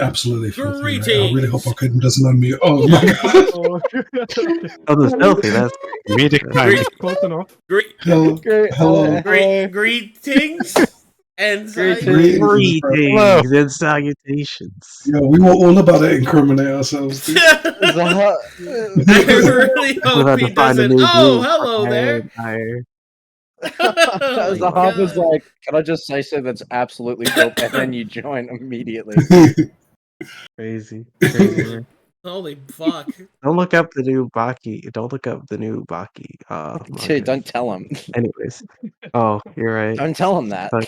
Absolutely filthy. Right? Greetings. I really hope Arcadum doesn't unmute. Oh my god. Oh, the filthy. That's Comedic timing. Close enough. Hello. Greetings and greetings and salutations. Yeah, we were all about to incriminate ourselves. Dude. I really hope he doesn't. Oh, hello there. Zahaab was like, "Can I just say so? That's absolutely dope." And then you join immediately. Crazy. Man. Holy fuck! Don't look up the new Baki. Don't look up the new Baki. Dude, don't tell him. Anyways, oh, you're right. Don't tell him that. Fuck.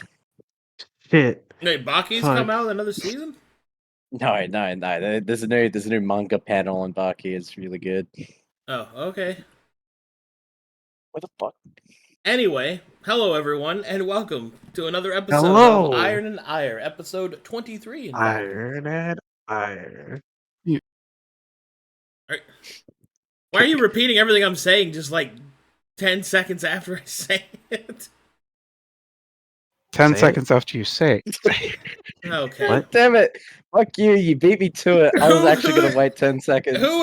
Shit. Wait, Baki's come out another season? No. There's a new manga panel on Baki. It's really good. Oh, okay. What the fuck? Anyway, hello everyone, and welcome to another episode of Iron and Ire, episode 23. Iron and Ire. Why are you repeating everything I'm saying just like 10 seconds after I say it? 10 seconds after you say it. Okay. What? Damn it! Fuck you! You beat me to it. I was actually gonna wait 10 seconds. Who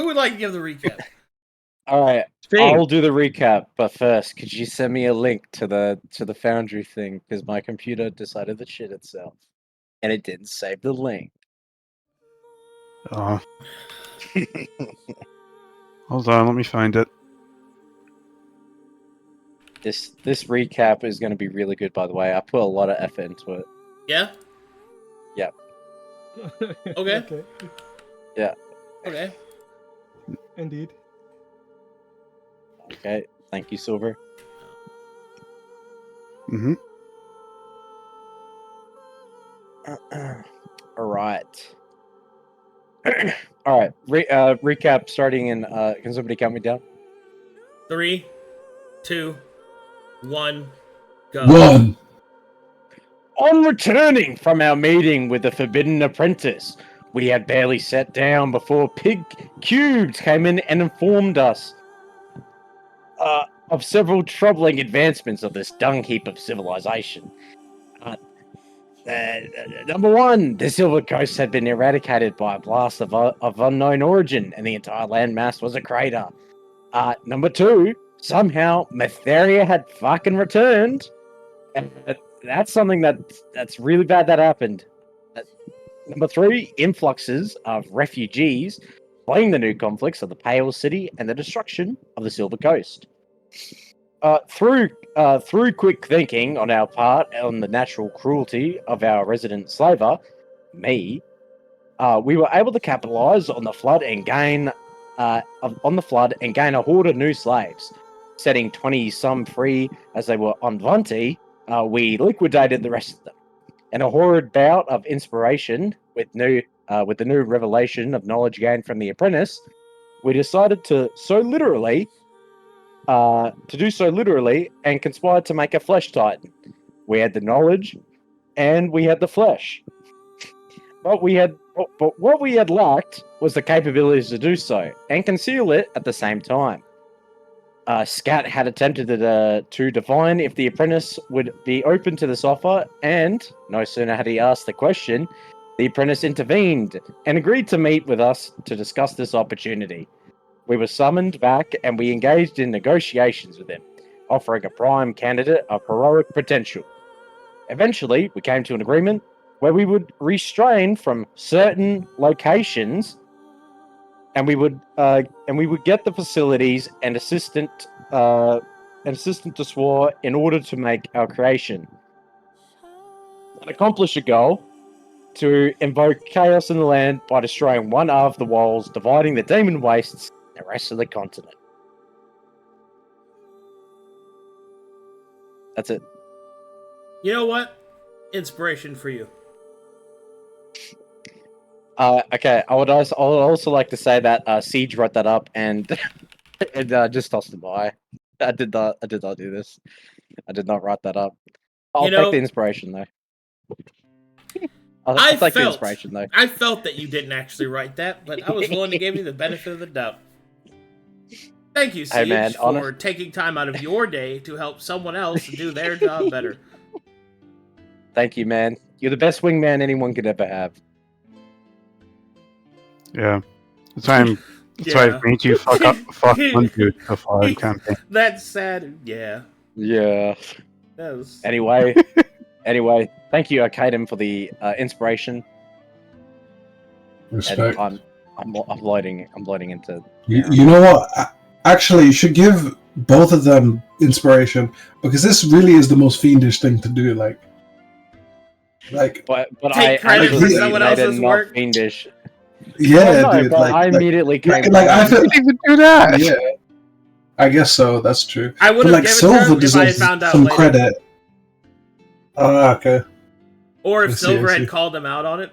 would like to give the recap? All right, Sping. I'll do the recap. But first, could you send me a link to the Foundry thing? Because my computer decided to shit itself, and it didn't save the link. Oh. Hold on, let me find it. This recap is going to be really good, by the way. I put a lot of effort into it. Yeah? Yep. Okay. Yeah. Okay. Indeed. Okay. Thank you, Silver. Mm-hmm. All right. All right. Recap starting in. Can somebody count me down? 3, 2, 1, go. One. On returning from our meeting with the Forbidden Apprentice, we had barely sat down before Pig Cubes came in and informed us of several troubling advancements of this dung heap of civilization. Number one, the Silver Coast had been eradicated by a blast of unknown origin, and the entire landmass was a crater. Number two, somehow Matheria had fucking returned. And that's something that's really bad that happened. Number three, influxes of refugees fleeing the new conflicts of the Pale City and the destruction of the Silver Coast. Through quick thinking on our part on the natural cruelty of our resident slaver, me, we were able to capitalize on the flood and gain a horde of new slaves, setting 20-some free as they were on Vanti. We liquidated the rest of them. In a horrid bout of inspiration with the new revelation of knowledge gained from the apprentice, we decided to do so literally and conspired to make a flesh titan. We had the knowledge and we had the flesh. But what we had lacked was the capabilities to do so and conceal it at the same time. Scat had attempted to divine if the apprentice would be open to this offer, and no sooner had he asked the question, the apprentice intervened and agreed to meet with us to discuss this opportunity. We were summoned back and we engaged in negotiations with him, offering a prime candidate of heroic potential. Eventually, we came to an agreement where we would restrain from certain locations, and we would get the facilities and assistant to Swar in order to make our creation and accomplish a goal to invoke chaos in the land by destroying one of the walls, dividing the demon wastes and the rest of the continent. That's it. You know what? Inspiration for you. Okay, I would also like to say that Siege wrote that up and just tossed it by. I did not do this. I did not write that up. I'll take the inspiration though. I'll take the inspiration though. I felt that you didn't actually write that, but I was willing to give you the benefit of the doubt. Thank you, Siege, for taking time out of your day to help someone else do their job better. Thank you, man. You're the best wingman anyone could ever have. Yeah. That's why I've made you fuck Undude so far in campaign. That's sad. Yeah. Yeah. That was... Anyway, thank you, Arcadum, for the inspiration. Respect. And I'm loading into. You know what? Actually, you should give both of them inspiration because this really is the most fiendish thing to do. Like, but take credit for someone else's work. Fiendish. Yeah, Well, no, dude. but I immediately came. I didn't even do that. Yeah, I guess so. That's true. I would have given Silver to him if I had deserves found out some later. credit. Okay. Or if I see, Silver I see. had called him out on it,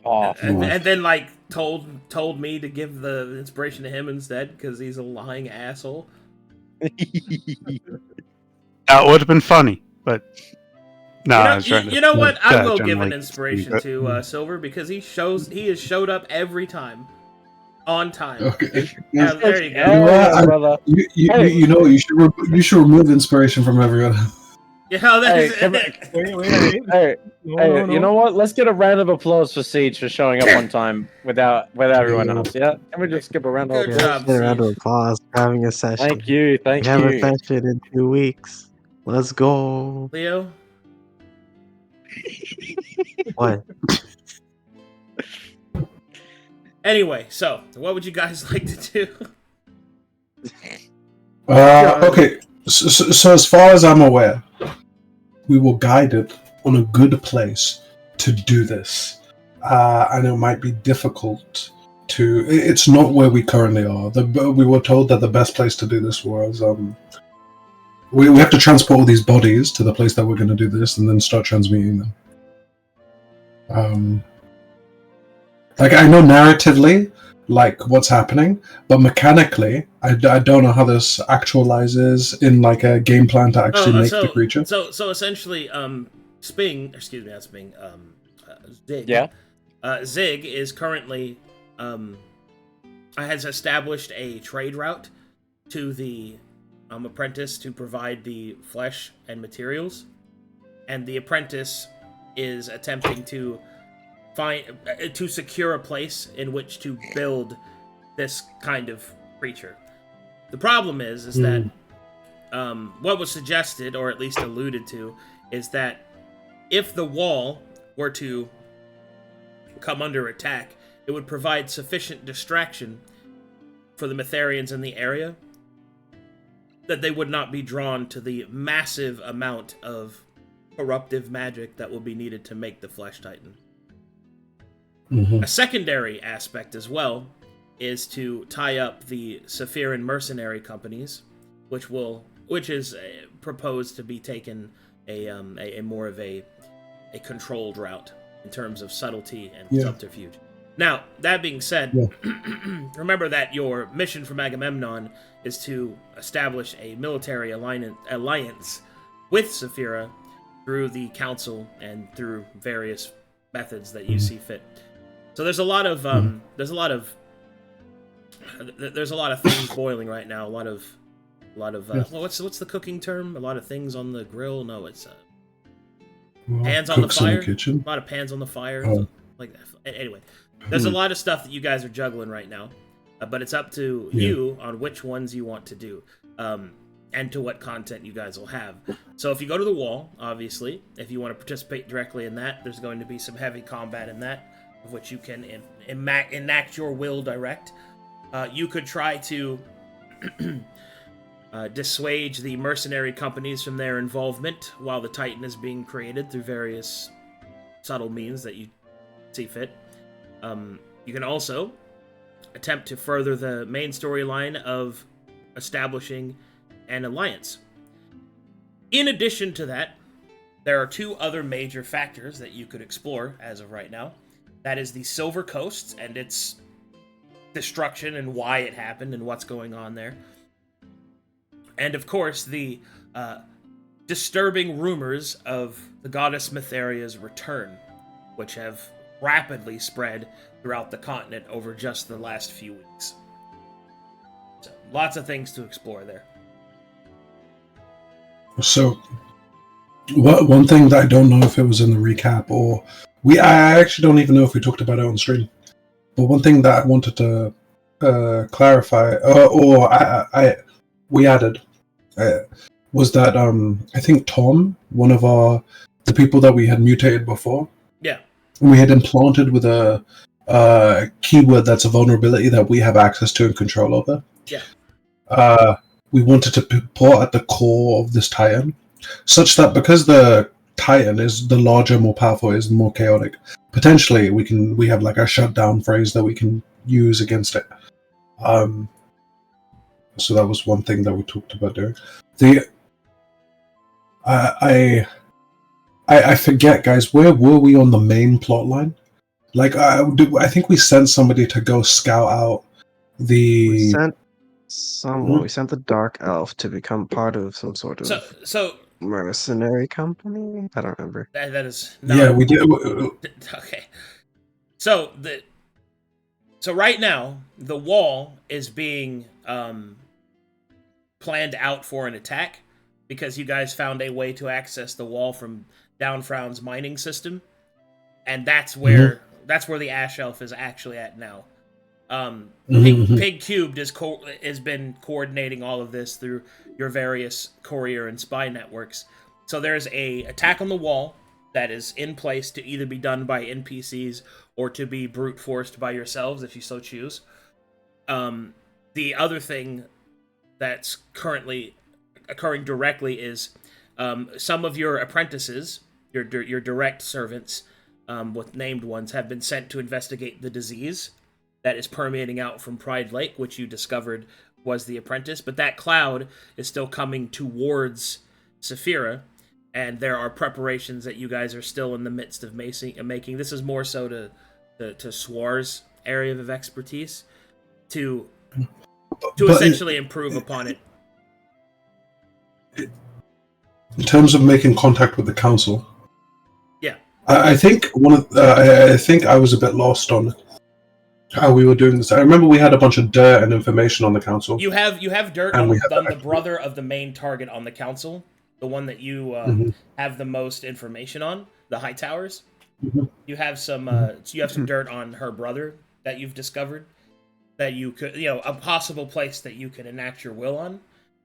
Oh, and then like told me to give the inspiration to him instead because he's a lying asshole. That would have been funny, but no, I was trying to. You know what? I will give generally an inspiration but- to Silver because he has showed up every time, on time. Okay. Yeah, there you go. You know what? brother. You know you should remove inspiration from everyone. Yeah, Hey, that's come it. Wait. Hey, No. you know what? Let's get a round of applause for Siege for showing up on time without everyone else. Yeah, can we just give a round of Good applause? job. Get a round of applause for having a session. Thank you. We have a session in 2 weeks. Let's go. Leo. What? Anyway, so what would you guys like to do? Okay. So as far as I'm aware, we were guided on a good place to do this. And it might be difficult to... It's not where we currently are. We were told that the best place to do this was... We have to transport all these bodies to the place that we're going to do this and then start transmuting them. Like, I know narratively, like, what's happening, but mechanically, I don't know how this actualizes in, like, a game plan to actually make the creature. So essentially, Sping, excuse me, not Sping, Zig. Yeah. Zig is currently, has established a trade route to the apprentice to provide the flesh and materials, and the apprentice is attempting to secure a place in which to build this kind of creature. The problem is that what was suggested, or at least alluded to, is that if the wall were to come under attack, it would provide sufficient distraction for the Mytharians in the area that they would not be drawn to the massive amount of corruptive magic that will be needed to make the Flesh Titan. A secondary aspect as well is to tie up the Sephiran mercenary companies, which is proposed to be taken a more of a controlled route in terms of subtlety and subterfuge. Now, that being said, remember that your mission from Agamemnon is to establish a military alliance with Saphira through the council and through various methods that you see fit. So there's a lot of there's a lot of things boiling right now. A lot of what's the cooking term? A lot of things on the grill. No, it's pans on the fire. In the kitchen. A lot of pans on the fire. Oh. Like that. Anyway, there's a lot of stuff that you guys are juggling right now, but it's up to you on which ones you want to do, and to what content you guys will have. So if you go to the wall, obviously, if you want to participate directly in that, there's going to be some heavy combat in that, of which you can enact your will direct. You could try to dissuade the mercenary companies from their involvement while the Titan is being created through various subtle means that you see fit. You can also attempt to further the main storyline of establishing an alliance. In addition to that, there are two other major factors that you could explore as of right now. That is the Silver Coasts and its destruction and why it happened and what's going on there. And of course, the disturbing rumors of the goddess Mytharia's return, which have rapidly spread throughout the continent over just the last few weeks. So, lots of things to explore there. So, one thing that I don't know if it was in the recap or I actually don't even know if we talked about it on stream. But one thing that I wanted to clarify, we added, was that I think Tom, one of the people that we had mutated before, we had implanted with a keyword that's a vulnerability that we have access to and control over. We wanted to put at the core of this Titan, such that because the Titan is the larger, more powerful, is more chaotic. Potentially, we have like a shutdown phrase that we can use against it. So that was one thing that we talked about doing. I forget, guys. Where were we on the main plot line? Like, I think we sent somebody to go scout out the. We sent someone. We sent the Dark Elf to become part of some sort of mercenary company. I don't remember. That is. We did. Okay. So right now the wall is being planned out for an attack because you guys found a way to access the wall from Downfrown's mining system, and that's where the Ash Elf is actually at now. Pig Cubed has been coordinating all of this through your various courier and spy networks. So there's a attack on the wall that is in place to either be done by NPCs or to be brute forced by yourselves if you so choose. The other thing that's currently occurring directly is some of your apprentices, your direct servants, with named ones, have been sent to investigate the disease that is permeating out from Pride Lake, which you discovered was the apprentice. But that cloud is still coming towards Saphira, and there are preparations that you guys are still in the midst of making. This is more so to Swar's area of expertise to essentially improve upon it. In terms of making contact with the council, yeah, I think I think I was a bit lost on how we were doing this. I remember we had a bunch of dirt and information on the council. You have dirt on the brother of the main target on the council, the one that you have the most information on, the High Towers. You have some dirt on her brother that you've discovered that you could, a possible place that you can enact your will on.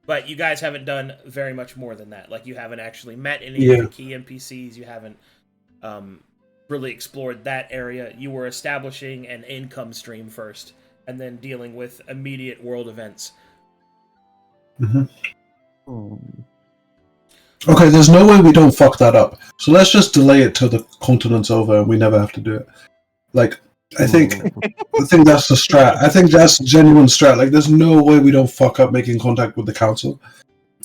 But you guys haven't done very much more than that. Like, you haven't actually met any of the key NPCs. You haven't really explored that area. You were establishing an income stream first, and then dealing with immediate world events. Okay, there's no way we don't fuck that up. So let's just delay it till the continent's over and we never have to do it. Like, I think that's the strat. I think that's a genuine strat. Like, there's no way we don't fuck up making contact with the council.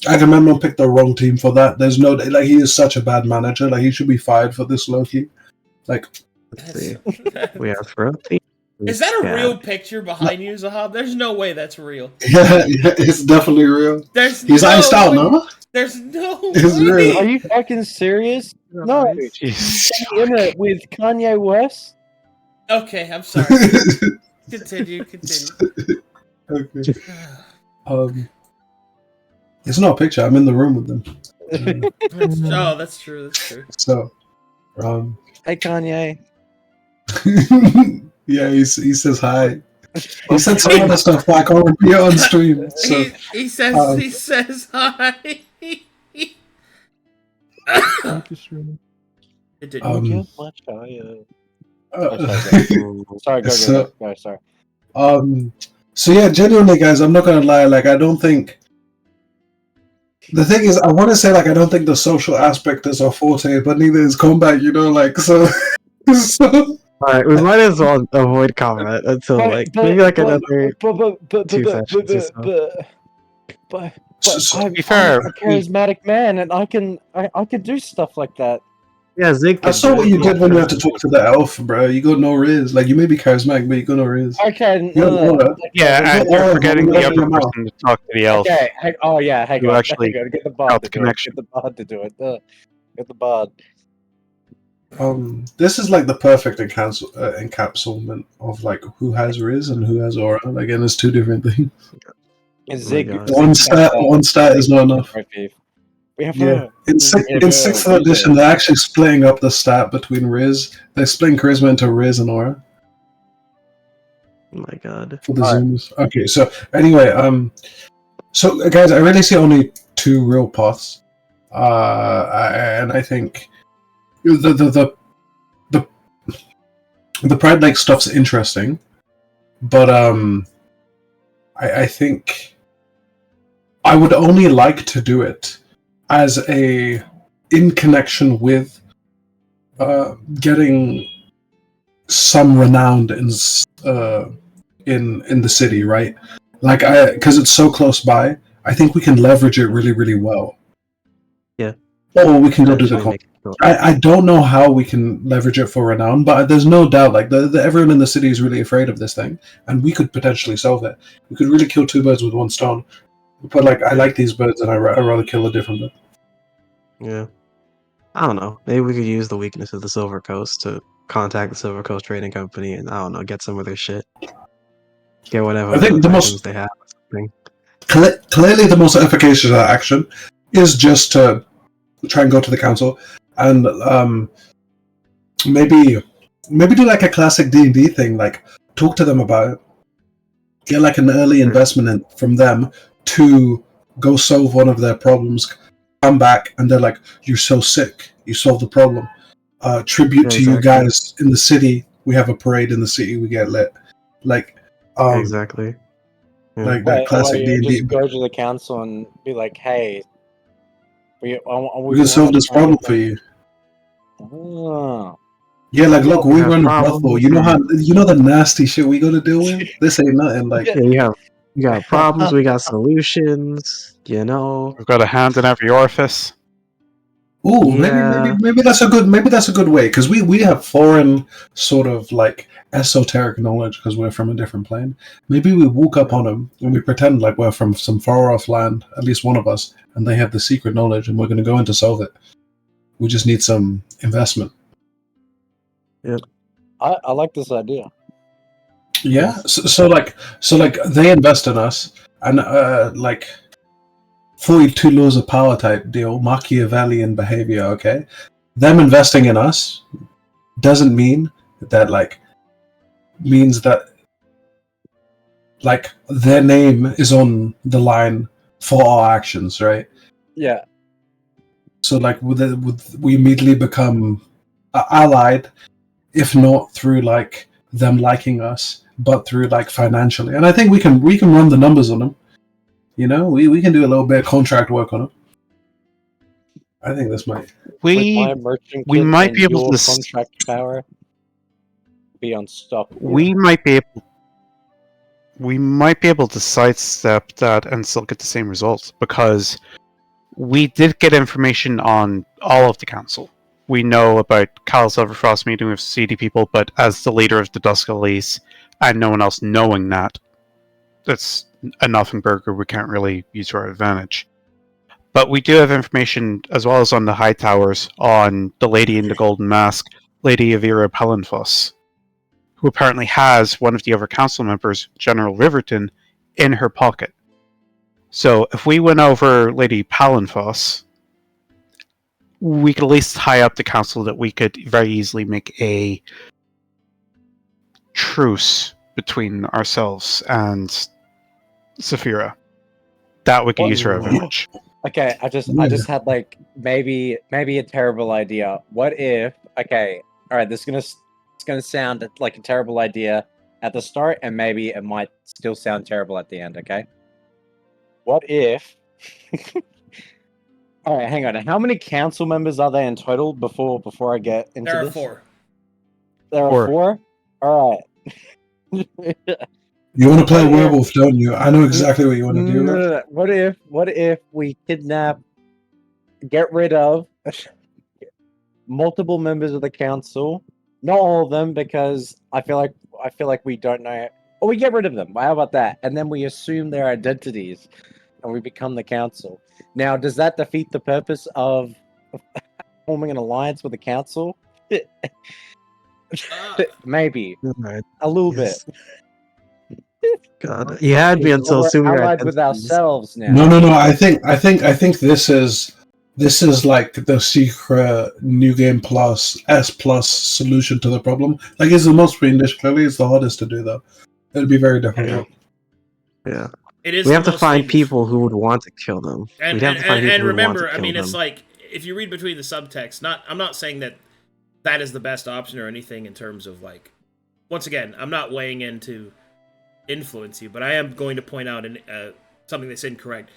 Agamemnon picked the wrong team for that. There's no, like, he is such a bad manager. Like, he should be fired for this, low-key. Like, let's see. We have ThroatThief. Is that a real picture behind you, Zahaab? There's no way that's real. Yeah, it's definitely real. He's iced out, no? There's no it's way. Real. Are you fucking serious? No. In it with Kanye West? Okay, I'm sorry. Continue. Okay. It's not a picture. I'm in the room with them. Oh, that's true. So, hey, Kanye. yeah, he says hi. He said some other stuff, but I can't repeat it on stream. So, he says hi. It didn't get much higher. Sorry, go. Sorry. So yeah, genuinely, guys, I'm not gonna lie. Like, I don't think. The thing is, I want to say, like, I don't think the social aspect is our forte, but neither is combat. Like, so. Alright, we might as well avoid combat until maybe another 2 sessions or so. To be fair, I'm a charismatic man, and I can do stuff like that. Yeah, Zig. I saw what you did when you had to talk to the elf, bro. You got no riz. Like, you may be charismatic, but you got no riz. Okay. You're forgetting the other person to talk to the elf. Okay. Hang on. Actually get the bard the connection. Get the bard to do it. Get the bard. This is like the perfect encapsulation of like who has riz and who has aura. Again, it's two different things. Zig. One stat is not enough. We have in 6th edition, they're actually splitting up the stat between riz. They're splitting charisma into riz and aura. Oh my god. For the Zooms. Okay, so anyway, so guys, I really see only two real paths, and I think the Pride Lake stuff's interesting, but I think I would only like to do it as in connection with getting some renowned in the city, right? Like, because it's so close by, I think we can leverage it really, really well. Yeah. Or we can go do the Actually make it cool. I don't know how we can leverage it for renown, but there's no doubt, like, everyone in the city is really afraid of this thing, and we could potentially solve it. We could really kill two birds with one stone. But, like, I like these birds, and I'd rather kill a different bird. Yeah. I don't know. Maybe we could use the weakness of the Silver Coast to contact the Silver Coast Trading Company and, I don't know, get some of their shit. Get whatever I think the most they have or something. Clearly the most efficacious action is just to try and go to the council and maybe do like a classic D&D thing, like talk to them about it, get like an early investment from them to go solve one of their problems, come back, and they're like, you're so sick, you solved the problem. Tribute to you guys in the city. We have a parade in the city, we get lit. Like, exactly. Yeah. Like that classic D&D. Just go to the council and be like, hey, we can solve this problem for you. Oh. Yeah, like, look, we run a brothel. You know the nasty shit we got to deal with. This ain't nothing. Like, yeah, you got problems, we got solutions. You know, We've got a hand in every orifice. ooh, maybe that's a good way, because we have foreign sort of like esoteric knowledge because we're from a different plane. Maybe we walk up on them and we pretend like we're from some far off land, at least one of us, and they have the secret knowledge, and we're going to go in to solve it. We just need some investment. Yeah, I like this idea. Yeah, so like they invest in us, and like 42 laws of power type deal, Machiavellian behavior. Okay, them investing in us doesn't mean that means that like their name is on the line for our actions, right? Yeah. So like we immediately become allied, if not through like them liking us, but through like financially. And I think we can run the numbers on them. You know, we can do a little bit of contract work on them. I think this might. We might be able to contract power be unstoppable. We might be able to sidestep that and still get the same results, because we did get information on all of the council. We know about Cal Silverfrost meeting with seedy people, but as the leader of the Dusk Elise, and no one else knowing that, that's a nothing burger we can't really use to our advantage. But we do have information, as well as on the high towers, on the lady in the golden mask, Lady Avira Palinfoss, who apparently has one of the other council members, General Riverton, in her pocket. So if we win over Lady Palinfoss, we could at least tie up the council that we could very easily make a truce between ourselves and Saphira. That we could use for advantage. Okay, I just had like maybe a terrible idea. What if alright, this is gonna sound like a terrible idea at the start, and maybe it might still sound terrible at the end, okay? What if alright, hang on. How many council members are there in total before I get into this? There are 4. There are 4? Alright. You want to play werewolf, don't you? I know exactly what you want to do. No. What if we kidnap, get rid of multiple members of the council? Not all of them, because I feel like we don't know. Or we get rid of them. How about that? And then we assume their identities, and we become the council. Now, does that defeat the purpose of forming an alliance with the council? Maybe a little bit. God, you had me until soon. We're allied with ourselves now. No. I think this is like the secret New Game Plus S Plus solution to the problem. Like, it's the most fiendish. Clearly, it's the hardest to do though. It'd be very difficult. Yeah. It is. We the have to most find famous. people who would want to kill them. And, We'd have to find people and who would want to remember, I kill mean, them. it's like if you read between the subtext. I'm not saying that is the best option or anything in terms of like. Once again, I'm not weighing in to influence you, but I am going to point out something that's incorrect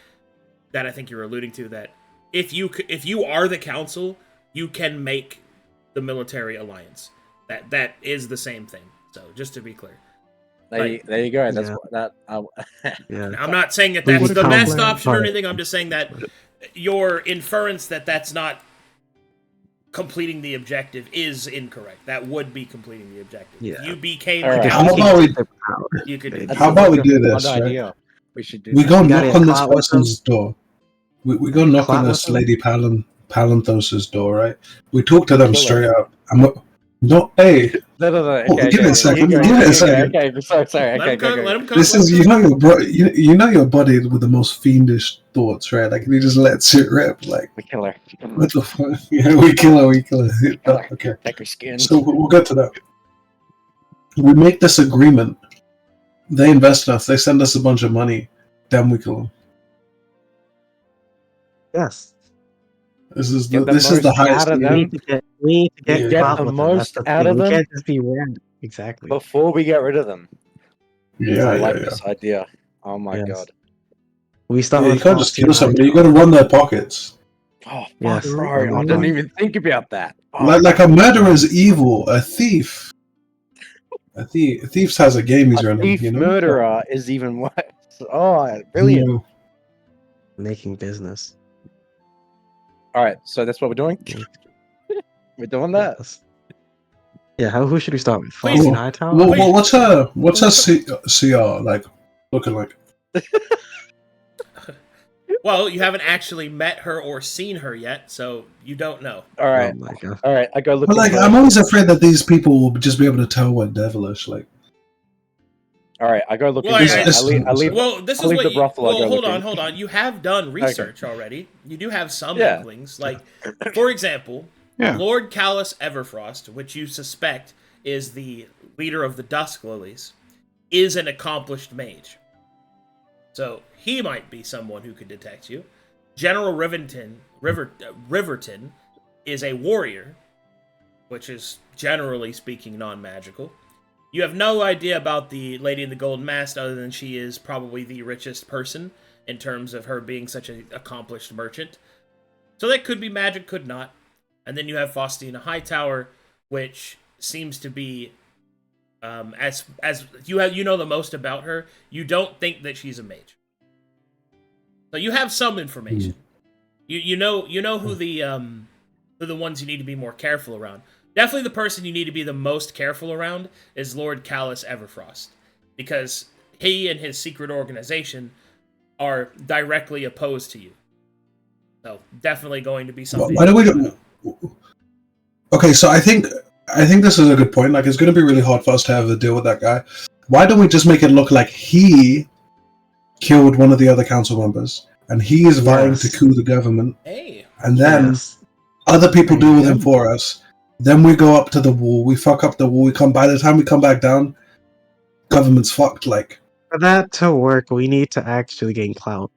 that I think you're alluding to. That if you are the council, you can make the military alliance. That is the same thing. So just to be clear. There you go. That's Yeah. what that. Yeah. I'm not saying that We that's would the come best there, option or but- anything. I'm just saying that your inference that that's not completing the objective is incorrect. That would be completing the objective. Yeah. If you became All a right. How council, about we you could do How that. How about we do this, Fun right? idea. We should do. We that. go You gotta knock get on this clout with person's door. We go knock Clout on with this them? Lady Palanthos's door, right? We talk to them Kill her. straight up. Hey, No. Oh, Okay, give it a second, you go, give it a you go, second. Okay, sorry. Let him cook. Let him cook. this let is him cook. you know your body with the most fiendish thoughts, right? Like he just lets it rip. Like We kill her. what the fuck? Yeah, we kill her. Kill her. Okay, Take her skin. so we'll get to that. We make this agreement. They invest in us. They send us a bunch of money. Then we kill them. Yes. This is Get the the highest. most out of We them. need to get Yeah. Get clout the with them. That's most the out thing. of We them can't just be random. Exactly. before we get rid of them. Yeah, I yeah, like yeah. this idea. Oh my Yes. god. We start Yeah, you with can't just Frosty kill somebody. You Hightower. got to run their pockets. Oh fuck, Yes. bro! Oh my I didn't God. even think about that. Oh, Like a murderer is evil. A thief. A thief has a game he's a running. thief You know? murderer is even worse. Oh, brilliant! Yeah. Making business. All right, so that's what we're doing. We're doing that. Yes. Yeah. Who should we start with? Please. Frosty Hightower. Well, what's her CR like? Looking like? Well, you haven't actually met her or seen her yet, so you don't know. All right, Oh my God. all right. I go look. But like, I'm always afraid that these people will just be able to tell we're devilish. Like, All right, I go look. Well, into I- it. I leave. Well, this I'll is leave what the you, brothel, I'll well, go hold look in. on. You have done research already. You do have some Yeah. inklings. Like, for example, Yeah. Lord Callus Everfrost, which you suspect is the leader of the Dusk Lilies, is an accomplished mage. So he might be someone who could detect you. General Riverton is a warrior, which is generally speaking non-magical. You have no idea about the Lady in the Golden Mask other than she is probably the richest person in terms of her being such an accomplished merchant. So that could be magic, could not. And then you have Faustina Hightower, which seems to be as you know the most about her. You don't think that she's a mage. So you have some information. You know who the ones you need to be more careful around. Definitely the person you need to be the most careful around is Lord Callus Everfrost, because he and his secret organization are directly opposed to you. So definitely going to be something. why do we do? Okay, so I think this is a good point. Like, it's going to be really hard for us to have to deal with that guy. Why don't we just make it look like he killed one of the other council members, and he is vying to coup the government, Hey, and then Yes. other people deal with him for us. Then we go up to the wall, we fuck up the wall, by the time we come back down, government's fucked, like. For that to work, we need to actually gain clout.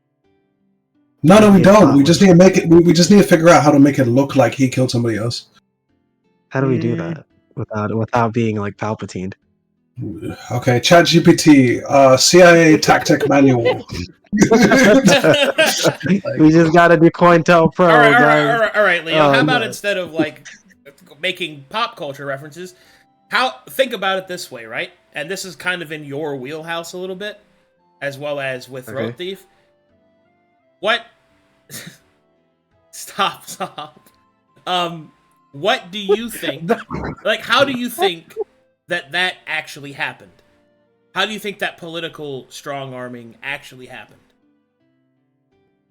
No, we Yeah, don't. clout We with just need to make it, we just need to figure out how to make it look like he killed somebody else. How do we do that without being like Palpatine? Okay, ChatGPT, CIA tactic manual. We just gotta do COINTELPRO, guys. all right, Leo. Oh, how about no. instead of like making pop culture references, think about it this way, right? And this is kind of in your wheelhouse a little bit, as well as with Okay. ThroatThief. What? Stop. What do you think? Like, how do you think that actually happened? How do you think that political strong-arming actually happened?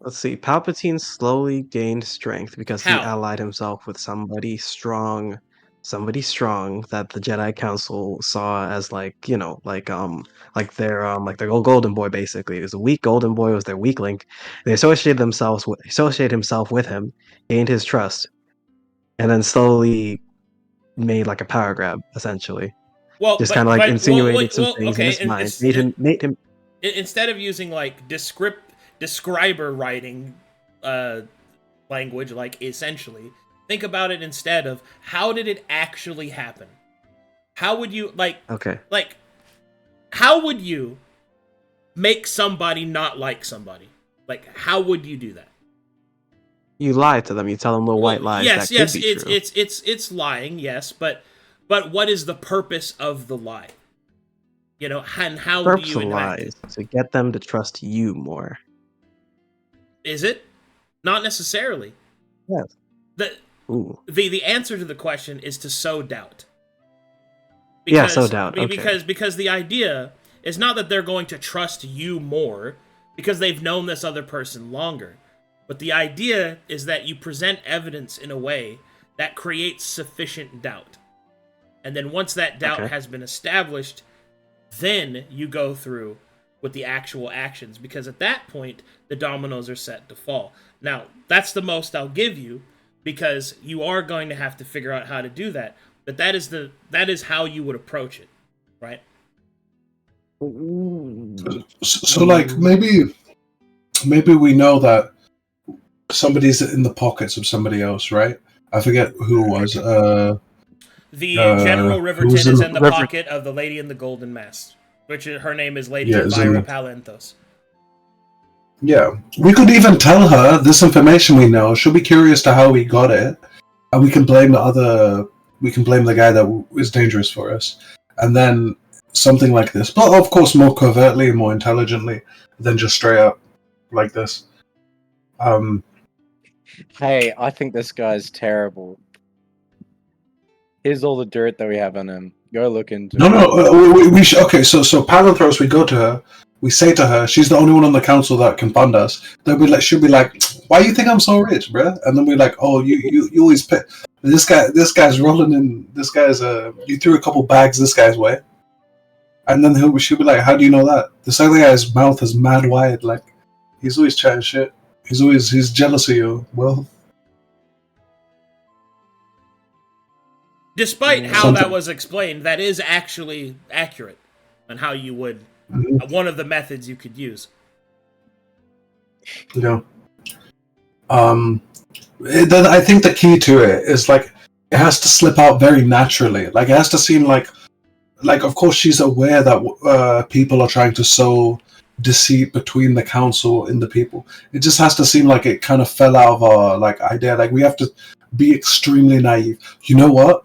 Let's see. Palpatine slowly gained strength because he How? allied himself with somebody strong that the Jedi Council saw as like their golden boy basically. It was a weak golden boy, was their weak link. They associated himself with him, gained his trust, and then slowly made like a power grab essentially. Well, Just but- kind of like but- insinuating some well, things okay, in his mind. it's- Made him. instead of using like describer writing language, like essentially, think about it instead of how did it actually happen? How would you Okay. how would you make somebody not like somebody? Like, how would you do that? You lie to them. You tell them little white lies. Yes, that yes, could be it's true. it's lying, yes, but what is the purpose of the lie? You know, and how do Purpose you of enact lies it? to get them to trust you more. Is it? Not necessarily. Yes. The Ooh. the answer to the question is to sow doubt. Yeah, sow doubt, okay. Because the idea is not that they're going to trust you more because they've known this other person longer. But the idea is that you present evidence in a way that creates sufficient doubt. And then once that doubt has been established, then you go through with the actual actions, because at that point, the dominoes are set to fall. Now, that's the most I'll give you, because you are going to have to figure out how to do that. But that is how you would approach it, right? So like maybe we know that somebody's in the pockets of somebody else, right? I forget who it was. The General Riverton who's is in in the the- pocket of the Lady in the Golden Mask, which her name is Lady Yeah, it's in Elvira the- Palenthos. Yeah, we could even tell her this information we know. She'll be curious to how we got it, and we can blame the other. We can blame the guy that is dangerous for us, and then something like this. But of course, more covertly and more intelligently than just straight up like this. Hey, I think this guy's terrible. Here's all the dirt that we have on him. Go look into No, it. no, we should, okay. So Palanthros, we go to her. We say to her, she's the only one on the council that can fund us. Then she'll be like, "Why you think I'm so rich, bruh?" And then we're like, "Oh, you always pay. This guy's rolling in. This guy's you threw a couple bags this guy's way." And then she'll be like, "How do you know that?" This other guy's mouth is mad wide. Like he's always chatting shit. He's jealous of you. Well, Despite how Something- that was explained, that is actually accurate on how you would one of the methods you could use. you know. Then I think the key to it is like it has to slip out very naturally. Like it has to seem like of course she's aware that people are trying to sow deceit between the council and the people. It just has to seem like it kind of fell out of our idea. Like we have to be extremely naive. You know what?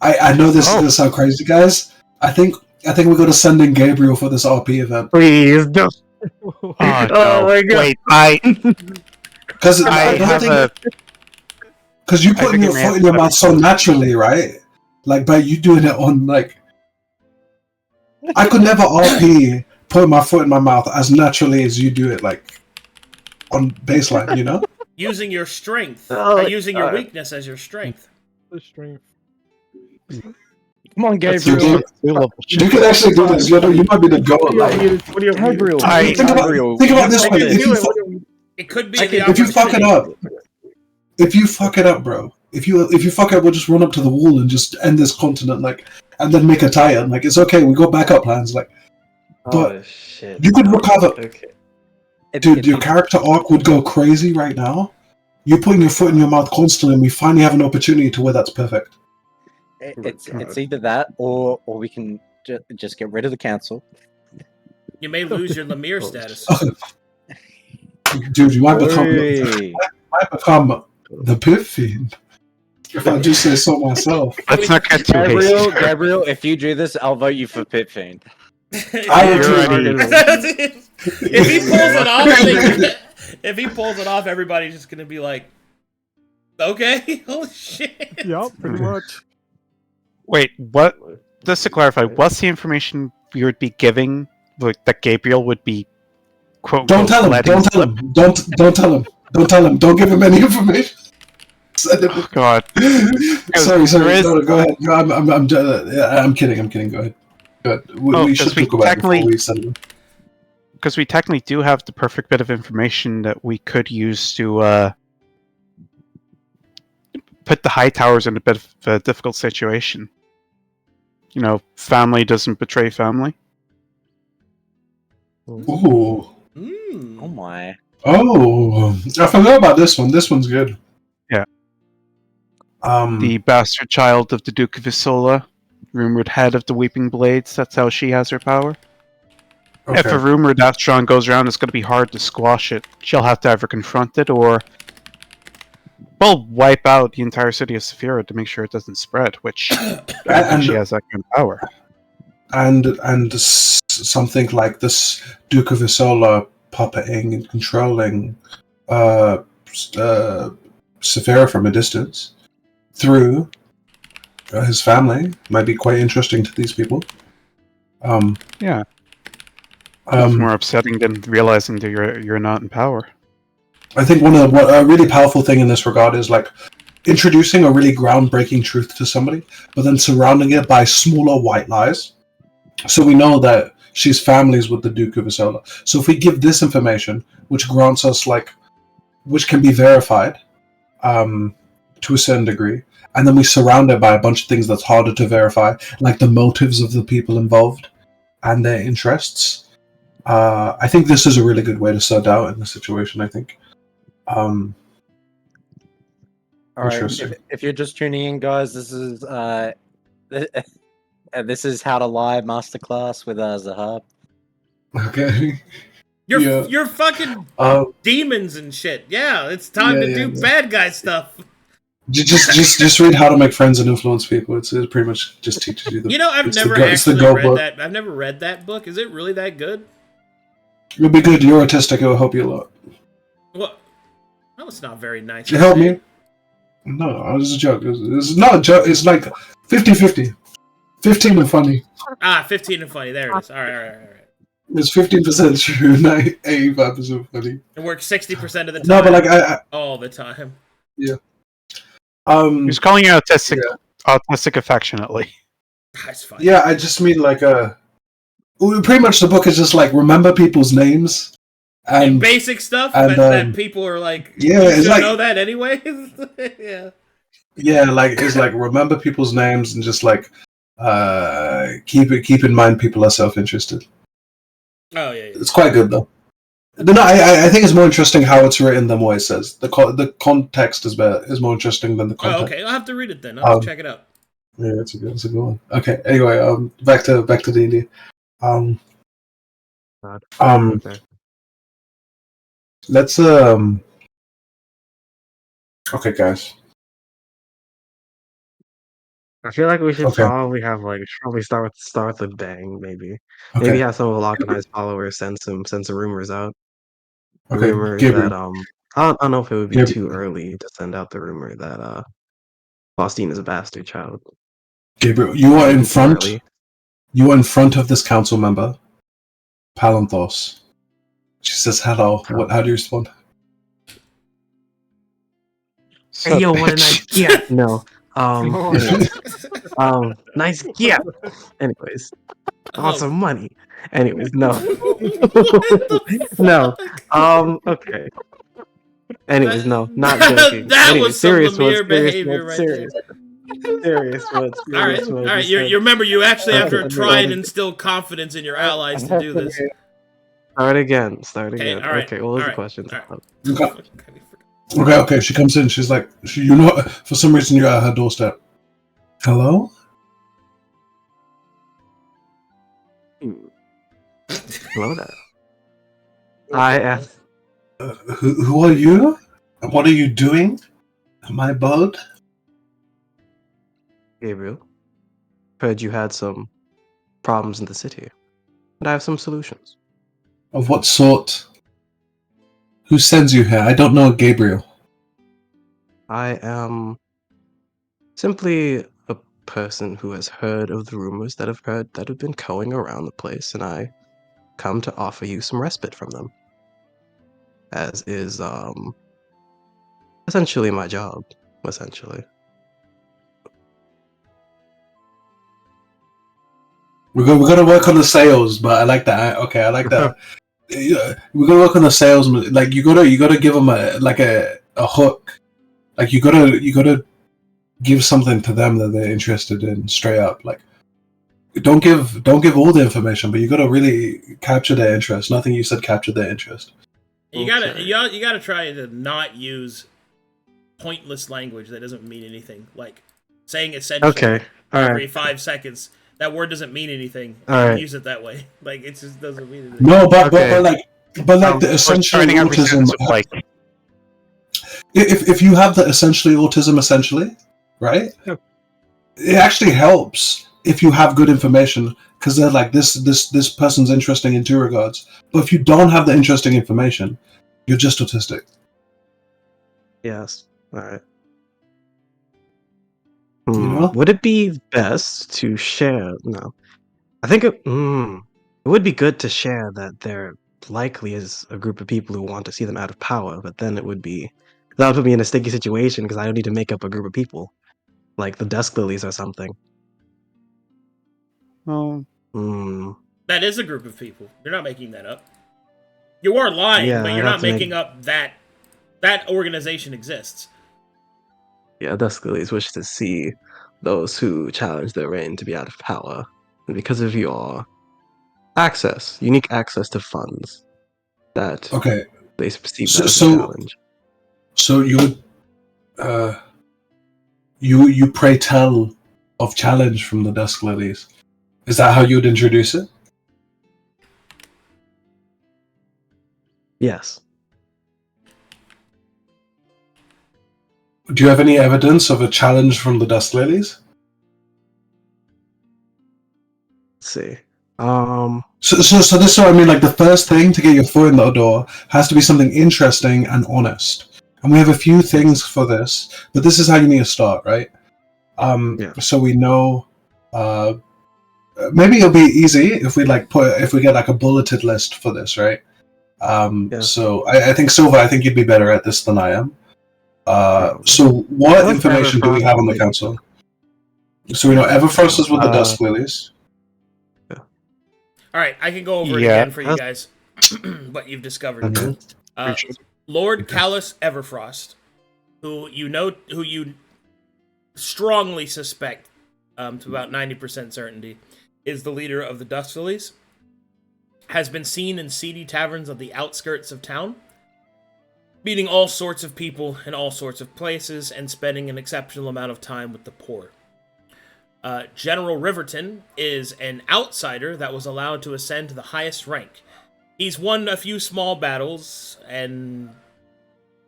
I know this is gonna sound crazy, guys. I think we're gonna send in Gabriel for this RP event. Please don't. Oh, Oh no. my God. Wait, Because I have a. because you I putting think your it may foot have in your to mouth so naturally, right? Like by you doing it on I could never RP put my foot in my mouth as naturally as you do it, like on baseline, you know? Using your strength, Oh, or using your God. weakness as your strength. The strength. Come on, You Gabriel. can actually do this. You might be the goat. Like, Gabriel. I- think about this way. It could be I the can- If you fuck it up, bro. If you fuck up, we'll just run up to the wall and just end this continent, and then make a tie-in. Like it's okay. We got backup plans. But Oh shit. you could recover. Okay. Dude, your character arc would go crazy right now. You're putting your foot in your mouth constantly, and we finally have an opportunity to where that's perfect. It's either that or we can just get rid of the council. You may lose your Lemire status. Dude, you might become Hey. the pit fiend. If I do say so myself. Let's not get too hasty. Gabriel, if you do this, I'll vote you for Pit Fiend. I You're agree. If he pulls it off, if he pulls it off, everybody's just gonna be like, "Okay, holy shit." Yeah, pretty much. Wait, what? Just to clarify, what's the information we would be giving that Gabriel would be quote? Don't tell him. letting Don't tell slip? him. Don't tell him. Don't tell him. Don't give him any information. Send him. Oh, God. Sorry. there is- No, go ahead. No, I'm kidding. Go ahead. We should 'cause we talk about it before technically- we send him. Because we technically do have the perfect bit of information that we could use to put the high towers in a bit of a difficult situation. family doesn't betray family. Ooh. Oh my. Oh, I forgot about this one. This one's good. Yeah. Um, The bastard child of the Duke of Isola, rumored head of the Weeping Blades. That's how she has her power. If okay. a rumor that strong goes around, it's going to be hard to squash it. She'll have to either confront it or, well, wipe out the entire city of Saphira to make sure it doesn't spread. Which And- she has that kind of power. and something like this Duke of Isola puppeting and controlling Saphira from a distance through his family might be quite interesting to these people. Yeah. It's more upsetting than realizing that you're not in power. I think a really powerful thing in this regard is like introducing a really groundbreaking truth to somebody, but then surrounding it by smaller white lies. So we know that she's families with the Duke of Isola. So if we give this information, which grants us which can be verified to a certain degree, and then we surround it by a bunch of things that's harder to verify, like the motives of the people involved and their interests. I think this is a really good way to start out in the situation. I think. All right. Interesting. If you're just tuning in, guys, this is this is how to lie masterclass with Zahaab. Okay. You're fucking demons and shit. Yeah, it's time to do bad guy stuff. Just read How to Make Friends and Influence People. It pretty much just teaches you the. I've never actually read that. I've never read that book. Is it really that good? It'll be good. You're autistic. It will help you a lot. Well, that was not very nice. It helped me. No, it was a joke. It's not a joke. It's like 50-50. 15 and funny. 15 and funny. There it is. All right. It's 15% true, 85% funny. It works 60% of the time. No, but like all the time. Yeah. He's calling you autistic affectionately. That's fine. Yeah, I just mean like pretty much the book is just like remember people's names and basic stuff and, that people are like. Yeah, you it's should like know that anyway. Yeah. Yeah, like it's like remember people's names and just like keep in mind people are self-interested. Oh yeah. It's quite good though. No, I think it's more interesting how it's written than what it says. The context is more interesting than the content. Oh, okay. I'll have to read it then. I'll have to check it out. Yeah, it's a good one. Okay. Anyway, back to D&D. Let's Okay, guys. I feel like we should probably start with a bang, maybe. Okay. Maybe have some of the Lockenized followers send some rumors out. Okay, Rumors Gabriel. that I don't know if it would be too early to send out the rumor that FrostyTheNomad is a bastard child. Gabriel, you are in front. You are in front of this council member, Palanthos. She says hello. How do you respond? Hey, yo, what a nice gift. No. Nice gift. Anyways, want some money. Anyways, no. No. Okay. Anyways, no. Not joking. That anyways, was some Lemire behavior right there. Serious ones. All right. You remember, you actually have to try and instill confidence in your allies to do this. Start again. All right. Okay, what was the question? Okay. She comes in. She's like, for some reason you're at her doorstep. Hello? Hello there. I am. Who are you? And what are you doing? My bud? Gabriel. Heard you had some problems in the city, and I have some solutions. Of what sort? Who sends you here? I don't know Gabriel. I am simply a person who has heard of the rumors that have been going around the place, and I come to offer you some respite from them. As is essentially my job, essentially. We're gonna work on the sales, but I like that. Okay, I like that. We're gonna work on the sales. Like you gotta give them a hook. Like you gotta give something to them that they're interested in straight up. Like don't give all the information, but you got to really capture their interest. Nothing you said captured their interest. You gotta try to not use pointless language that doesn't mean anything. Like saying essentially Okay. every 5 seconds. That word doesn't mean anything. Use it that way. Like it just doesn't mean anything. No, but like the essential starting every autism. sentence with, like, If you have the essentially autism, essentially, right? Yeah. It actually helps if you have good information, because they're like this person's interesting in 2 regards. But if you don't have the interesting information, you're just autistic. Yes. All right. You know? Would it be best to share? No. I think it would be good to share that there likely is a group of people who want to see them out of power, but then that would put me in a sticky situation because I don't need to make up a group of people, like the Desk Lilies or something. Well, That is a group of people. You're not making that up. You are lying, but you're not making up that organization exists. Yeah, Desk Lilies wish to see those who challenge their reign to be out of power, and because of your unique access to funds that Okay. they perceive that as a challenge. So you would you pray tell of challenge from the Dusk Lilies. Is that how you would introduce it? Yes. Do you have any evidence of a challenge from the Dusk Lilies? Let's see. So this is what I mean. Like the first thing to get your foot in the door has to be something interesting and honest. And we have a few things for this, but this is how you need to start, right? So we know. Maybe it'll be easy if we get like a bulleted list for this, right? So I think Silver, I think you'd be better at this than I am. So what information do we have on the council? So we know Everfrost is with the Dusk Lilies. All right, I can go over it again for you guys. What you've discovered. Lord Callus Everfrost, who you strongly suspect, to about 90% certainty, is the leader of the Dusk Lilies, has been seen in seedy taverns on the outskirts of town, meeting all sorts of people in all sorts of places and spending an exceptional amount of time with the poor. General Riverton is an outsider that was allowed to ascend to the highest rank. He's won a few small battles and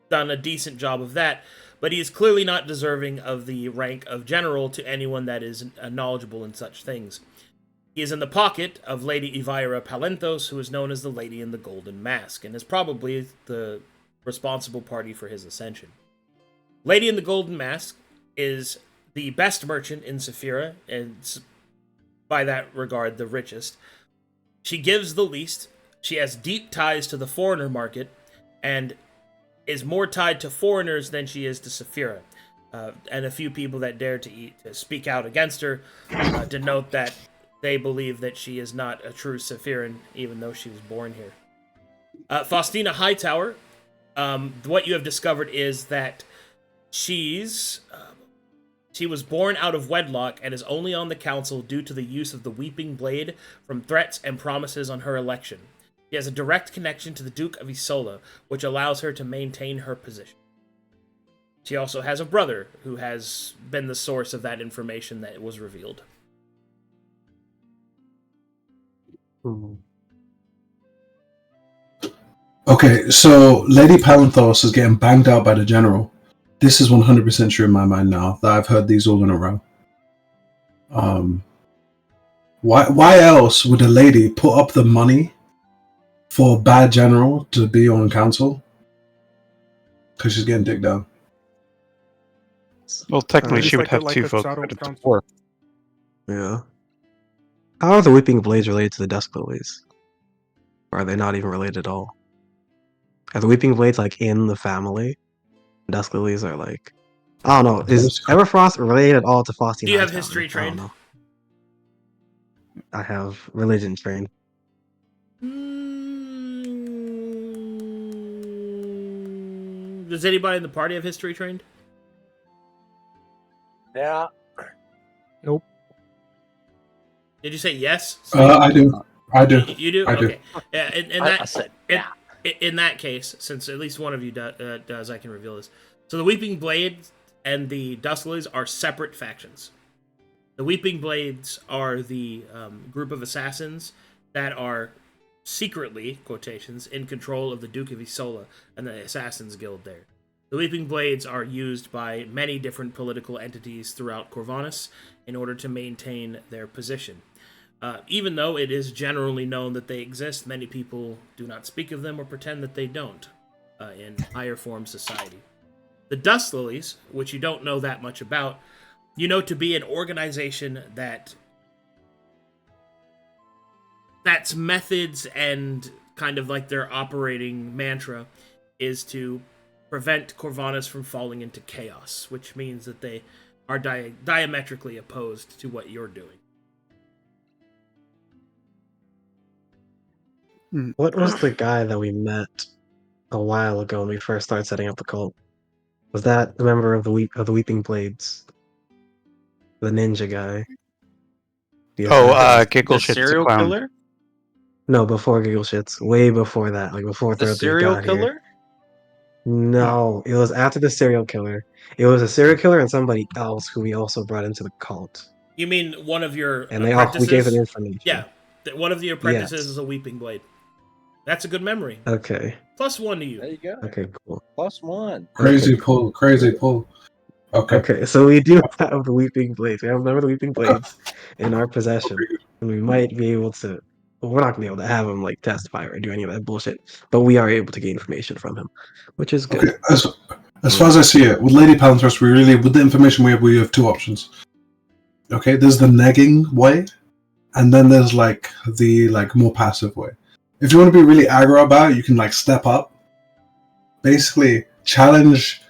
done a decent job of that, but he is clearly not deserving of the rank of general to anyone that is knowledgeable in such things. He is in the pocket of Lady Evira Palenthos, who is known as the Lady in the Golden Mask, and is probably the responsible party for his ascension. Lady in the Golden Mask is the best merchant in Saphira, and by that regard, the richest. She gives the least. She has deep ties to the foreigner market, and is more tied to foreigners than she is to Saphira. And a few people that dare to speak out against her denote that they believe that she is not a true Saphiran, even though she was born here. Faustina Hightower, what you have discovered is that she was born out of wedlock and is only on the council due to the use of the Weeping Blade from threats and promises on her election. She has a direct connection to the Duke of Isola, which allows her to maintain her position. She also has a brother who has been the source of that information that was revealed. Okay, so Lady Palenthos is getting banged out by the general. This is 100% true in my mind now that I've heard these all in a row. Why else would a lady put up the money for a bad general to be on council? Because she's getting digged down. Well, technically, she would have like two a votes shadow out of council. 4. Yeah. How are the Weeping Blades related to the Dusk Lilies? Or are they not even related at all? Are the Weeping Blades like in the family? Dusk Lilies are like, I don't know. Is Everfrost related at all to Faustina? Do you have history trained? I don't know. I have religion trained. Does anybody in the party have history trained? Yeah. Nope. Did you say yes? I do. I do. You do? I do. Okay. Yeah, I said, yeah. in that case, since at least one of you does, I can reveal this. So the Weeping Blades and the Dustlilies are separate factions. The Weeping Blades are the group of assassins that are secretly, quotations, in control of the Duke of Isola and the Assassins Guild there. The Weeping Blades are used by many different political entities throughout Corvinus in order to maintain their position. Even though it is generally known that they exist, many people do not speak of them or pretend that they don't in higher form society. The Dust Lilies, which you don't know that much about, you know to be an organization that's methods and kind of like their operating mantra is to prevent Corvinus from falling into chaos, which means that they are diametrically opposed to what you're doing. What was the guy that we met a while ago when we first started setting up the cult? Was that a member of the Weeping Blades? The ninja guy? The assassin? Giggle The Shit's a serial clown. killer? No, before Giggle Shits. Way before that. Like before The ThroatThief serial got here. killer? No, it was after the serial killer. It was a serial killer and somebody else who we also brought into the cult. You mean one of your And apprentices? we gave them information. Yeah, one of the apprentices Yes. is a Weeping Blade. That's a good memory. Okay. +1 to There you. you go. Okay, cool. +1. Crazy Okay. pull. Crazy pull. Okay. Okay, so we do have the Weeping Blades. We have a member of the Weeping Blades in our possession. And we might be able to... Well, we're not going to be able to have him, like, testify or do any of that bullshit. But we are able to get information from him, which is good. Okay. As far as I see it, with Lady Palanthros, with the information we have two options. Okay, there's the negging way, and then there's the more passive way. If you want to be really aggro about it, you can step up, basically challenge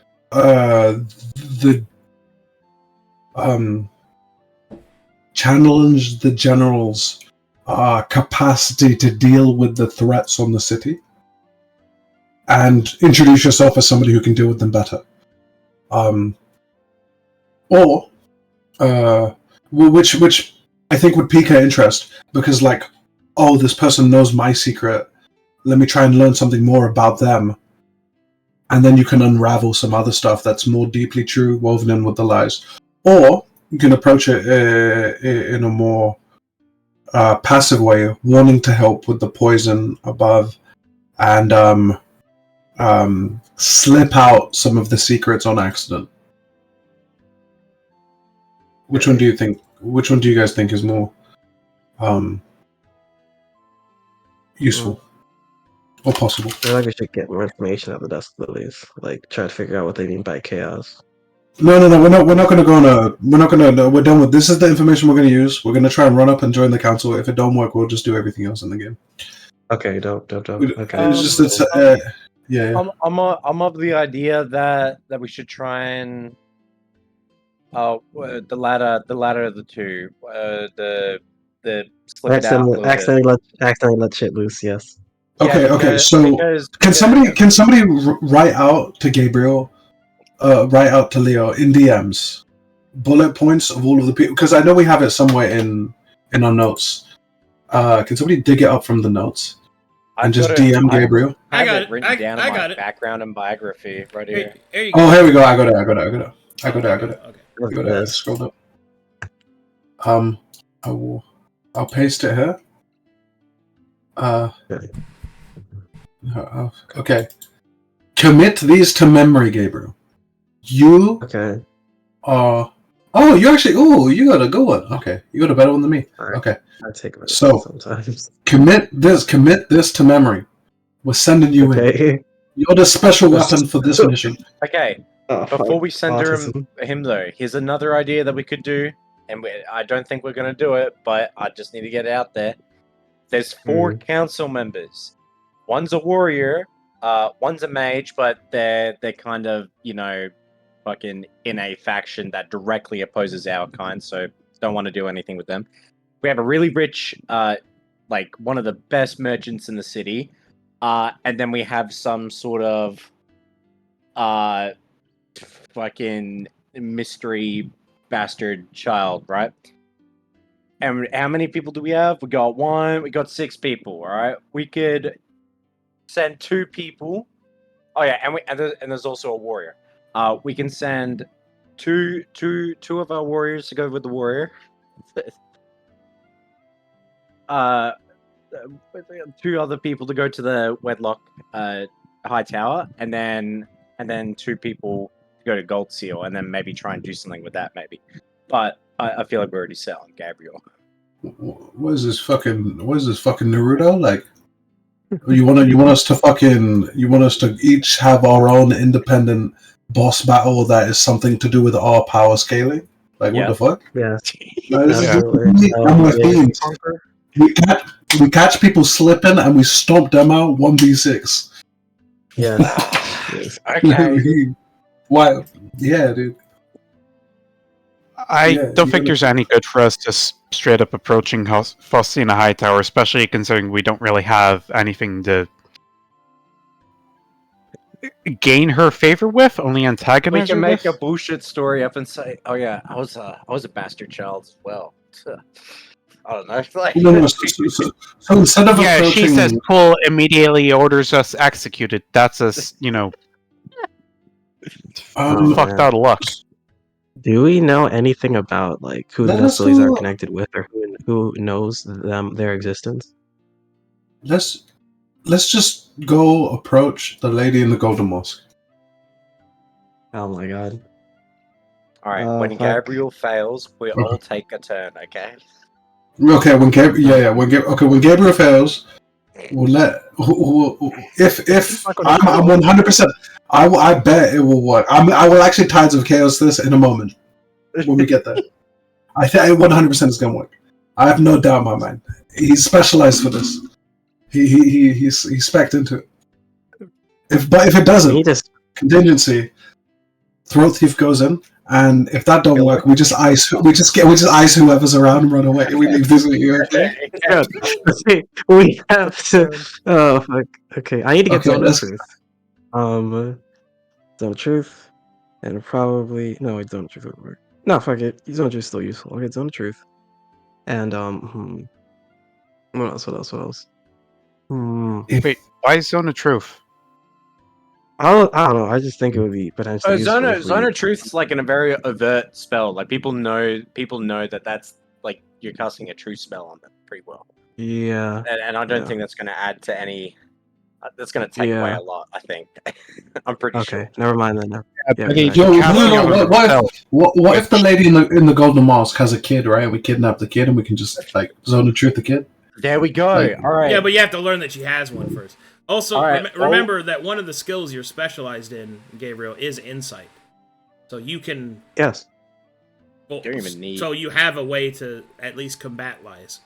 challenge the general's capacity to deal with the threats on the city, and introduce yourself as somebody who can deal with them better. Or which I think would pique her interest, because this person knows my secret, let me try and learn something more about them, and then you can unravel some other stuff that's more deeply true, woven in with the lies. Or you can approach it in a more passive way, wanting to help with the poison above, and slip out some of the secrets on accident. Which one do you think? Which one do you guys think is more useful or possible? I feel like we should get more information out of the Dust Lilies. Try to figure out what they mean by chaos. No. We're not going to go on a. We're not going to. We're done with. This is the information we're going to use. We're going to try and run up and join the council. If it don't work, we'll just do everything else in the game. Okay, dope. Okay. It's just yeah. I'm of the idea that we should try and the latter of the two, the slip it out. Accidentally let shit loose. Yes. Okay. So can somebody write out to Gabriel, write out to Leo in DMs, bullet points of all of the people, because I know we have it somewhere in our notes. Can somebody dig it up from the notes and just DM Gabriel? I got it written down in my background and biography right here. Here you go. Oh, here we go. I got it. Okay. I got it. Scrolled up. I'll paste it here. Okay. Commit these to memory, Gabriel. You Okay. are. Oh, you actually. Oh, you got a good one. Okay, you got a better one than me. Right. Okay. I take it So sometimes. commit this to memory. We're sending you in. Okay. You're the special weapon for this mission. Okay. Before we send Autism. him though, here's another idea that we could do, and I don't think we're gonna do it, but I just need to get it out there. There's 4 council members. One's a warrior, one's a mage, but they're kind of fucking in a faction that directly opposes our kind, so don't want to do anything with them. We have a really rich, one of the best merchants in the city, and then we have some sort of fucking mystery bastard child, right? and how many people do we have? We got 6 people. All right, we could send 2 people. Oh yeah, and there's also a warrior. We can send two of our warriors to go with the warrior. 2 other people to go to the Wedlock High Tower, and then 2 people to go to Gold Seal, and then maybe try and do something with that, maybe. But I feel like we're already set on Gabriel. What is this fucking Naruto? Like, you want us to each have our own independent boss battle that is something to do with our power scaling? Like, Yeah. what the fuck? Yeah. Like, this is Absolutely. I'm with fiends. We catch people slipping and we stomp them out 1v6. Yeah. Okay. Why? Yeah, dude. I Yeah, don't you think gotta- there's any good for us just straight up approaching Frosty in a high tower, especially considering we don't really have anything to gain her favor with, only We antagonize can her make a with. bullshit story up and say, "Oh yeah, I was a bastard child as well." I don't know. Like, No, so instead of Yeah, approaching, she says pull immediately orders us executed. That's us, Oh, fucked man. out of luck. Do we know anything about like who the Let us Nestles are go- connected with, or who knows their existence? let's just go approach the lady in the Golden Mosque. Oh my god. all right, when fuck. Gabriel fails, we all take a turn. Okay. Okay, when Gabriel fails, we'll let. If I'm 100%, I bet it will work. I will actually Tides of Chaos this in a moment when we get there. I think 100% is gonna work. I have no doubt in my mind. He's specialized for this. He's spec'd into it. If it He doesn't, just contingency, ThroatThief goes in. And if that don't work, we just ice whoever's around and run away. We leave this with you, okay? see, we have to. Oh fuck. Okay, I need to get Okay, Zone of let's- Truth. Zone of Truth, and probably no, wait, Zone of Truth would work. No, fuck it. Zone of Truth is still useful. I'll get Zone of Truth, and what else? Wait, why Zone of Truth? I don't know. I just think it would be potentially useful. Zone of Truth's like in a very overt spell. Like people know that that's like you're casting a true spell on them pretty well. Yeah. And I don't Yeah. think that's going to add to any. That's going to take away Yeah. a lot. I think. I'm pretty Okay. sure. Never mind then. Yeah, But he- exactly. What if the lady in the Golden Mosque has a kid, right? We kidnap the kid and we can just like Zone of Truth the kid. There we go. Like- All right. Yeah, but you have to learn that she has one first. Also, All right, remember that one of the skills you're specialized in, Gabriel, is insight. So you can. Yes. Well, Don't even need- So you have a way to at least combat lies.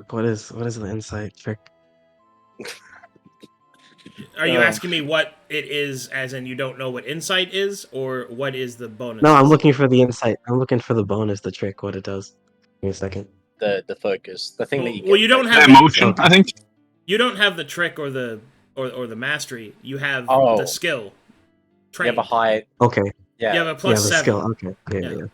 What is the insight trick? Are you asking me what it is, as in you don't know what insight is, or what is the bonus? No, I'm looking for the insight. I'm looking for the bonus, the trick, what it does. Give me a second. The focus, the thing that you. Well, you don't have Emotion, I think. You don't have the trick or the mastery. You have Oh. the skill. You Trained. have a high. Okay. Yeah. You have a Yeah, plus the 7. skill. Okay. Yeah. Yeah.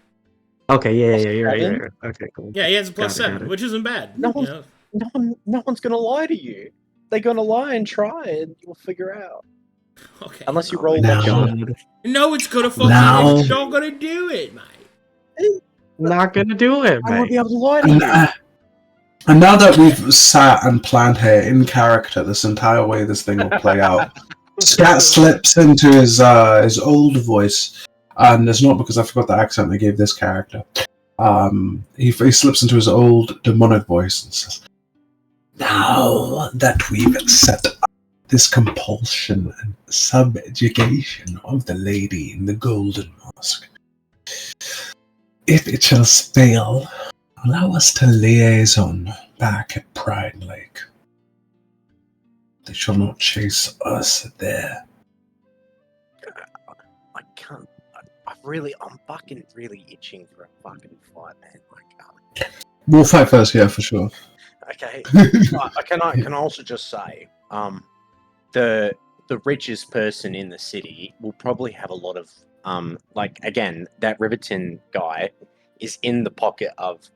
Okay, yeah, you're right, Seven? you're right. Okay, cool. Yeah, he has a plus Got it, 7, which isn't bad. No you one's- know? No one's gonna lie to you. They're gonna lie and try, and you'll figure out. Okay. Unless you Oh roll my like God. No, it's gonna fucking. Now- It's not gonna do it, mate. Not gonna do it, I won't be mate. able to lie to And, you. and now that we've sat and planned here in character, this entire way this thing will play out, Scat slips into his old voice, and it's not because I forgot the accent I gave this character. He slips into his old demonic voice and says, "Now that we've set up this compulsion and subjugation of the lady in the Golden Mosque, if it shall fail, allow us to liaison back at Pride Lake. They shall not chase us there." I can't. I'm fucking really itching for a fucking fight, man. Like, We'll fight first, yeah, for sure. okay. I can also just say, the richest person in the city will probably have a lot of like again that Riverton guy is in the pocket of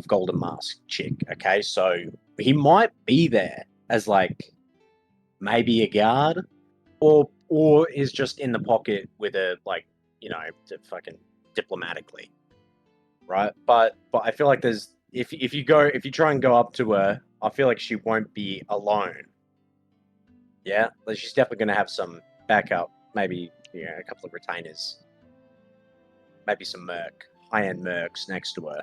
Golden Mask chick. Okay, so he might be there as like maybe a guard, or is just in the pocket with a like to fucking diplomatically, right? But I feel like there's if you try and go up to her, I feel like she won't be alone. Yeah, like she's definitely gonna have some backup, maybe a couple of retainers, maybe some high-end mercs next to her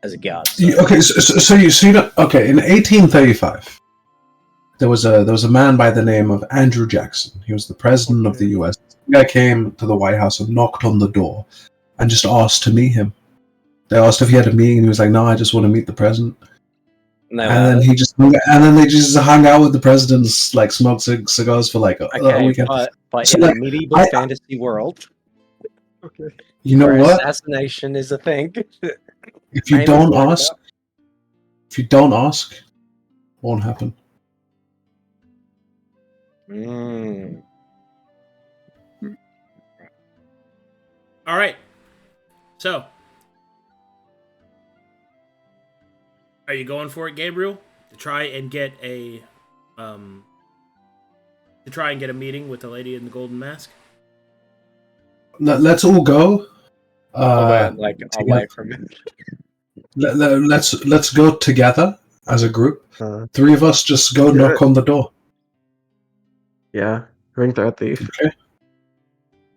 as a guard. So. Okay, so you know, okay, in 1835, there was a man by the name of Andrew Jackson. He was the president of the U.S. The guy came to the White House and knocked on the door and just asked to meet him. They asked if he had a meeting, and he was like, "No, I just want to meet the president." No, and then they just hung out with the presidents, like smoked cigars for like a weekend. But So, in like, the medieval fantasy world, you know what? Assassination is a thing. If you don't ask, it won't happen. All right. So, are you going for it, Gabriel? To try and get a meeting with the lady in the golden mask? Let's all go. Away from it. Let's go together as a group. 3 of us just go knock on the door. Yeah, ring ThroatThief. Okay.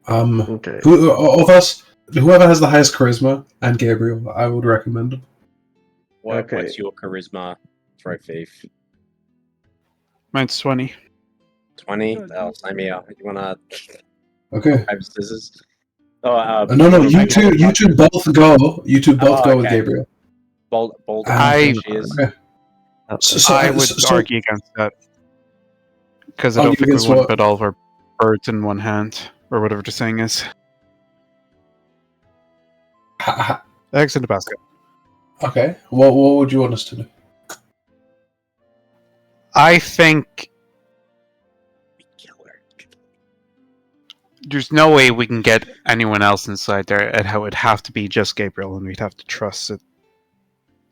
Okay. Whoever has the highest charisma, and Gabriel, I would recommend him. What's your charisma, ThroatThief? Mine's 20. 20? Oh, sign me up. You wanna? Okay. Have scissors. No. You two both go. You two both go with Gabriel. Bold. I would So- argue against that. Because I don't think we want to put all of our birds in one hand, or whatever the saying is. Eggs in the basket. Okay. What would you want us to do? I think there's no way we can get anyone else inside there, and how it'd have to be just Gabriel, and we'd have to trust that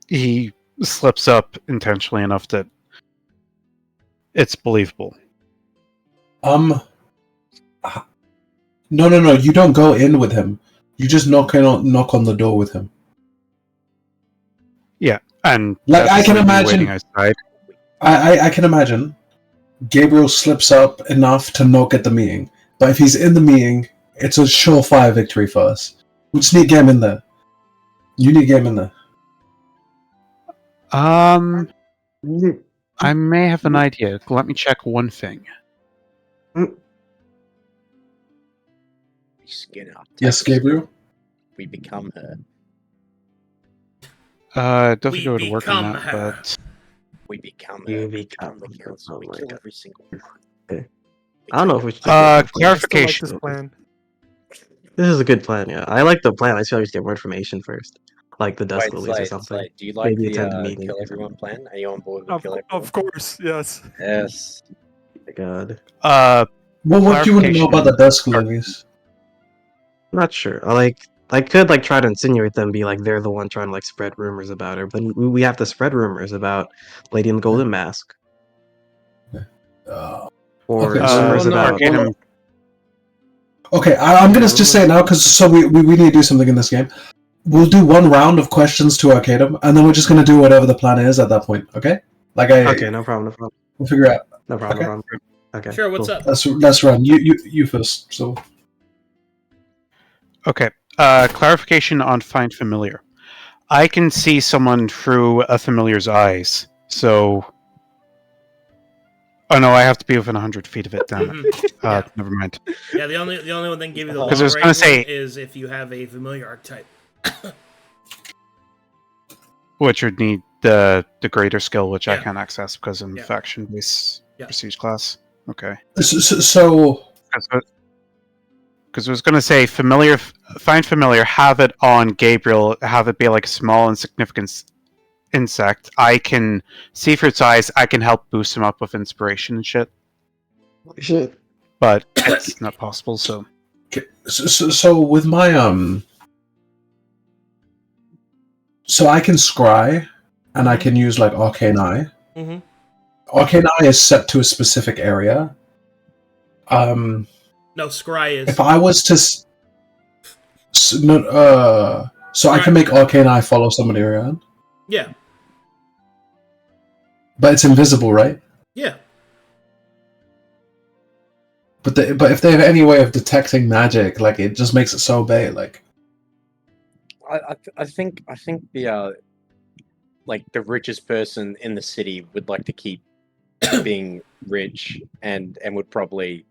he slips up intentionally enough that it's believable. No. You don't go in with him. You just knock on the door with him. Yeah, and like I can imagine. Waiting outside. I can imagine. Gabriel slips up enough to not get the meeting, but if he's in the meeting, it's a surefire victory for us. We just need to get him in there. You need to get him in there. I may have an idea. Let me check one thing. Skin up. Yes, Gabriel? We become her. Don't think it would work on that, but... We become her. You become the council. We kill every single one. Okay. I don't know if we should... clarification. This is a good plan, yeah. I like the plan. I just feel like we should get more information first. Like the Dusk Lilies or something. Slade, do you like Maybe attend the the meeting. kill everyone plan? Are you on board with kill everyone? Of course, yes. Yes. Oh my god. What do you want to know about the Dusk Lilies? I'm not sure. I could try to insinuate them, be like they're the one trying to spread rumors about her, but we have to spread rumors about Lady in the Golden Mask. Or rumors about. Okay, I'm gonna just say it now because we need to do something in this game. We'll do one round of questions to Arcadum, and then we're just gonna do whatever the plan is at that point. Okay? Okay, no problem. We'll figure it out. No problem. Okay. Sure. What's up? Let's run. You first. So. Okay. Clarification on Find Familiar. I can see someone through a familiar's eyes, so... Oh no, I have to be within 100 feet of it, damn it. Never mind. Yeah, the only one that can give you the long 'Cause I was gonna range say- one is if you have a familiar archetype. Which would need the greater skill, which I Yeah. can't access because I'm faction-based prestige class. Okay. So... Because I was going to say, find familiar, have it on Gabriel, have it be like a small insignificant insect. I can see through its eyes, I can help boost him up with inspiration and shit. Shit. But it's not possible, so... So with my so I can scry, and I can use like Arcane Eye. Mm-hmm. Arcane Eye is set to a specific area. No, scry is. If I was to, so I can make Arcane Eye follow somebody around. Yeah. But it's invisible, right? Yeah. But if they have any way of detecting magic, like it just makes it so bad. Like I think the like the richest person in the city would like to keep being rich and would probably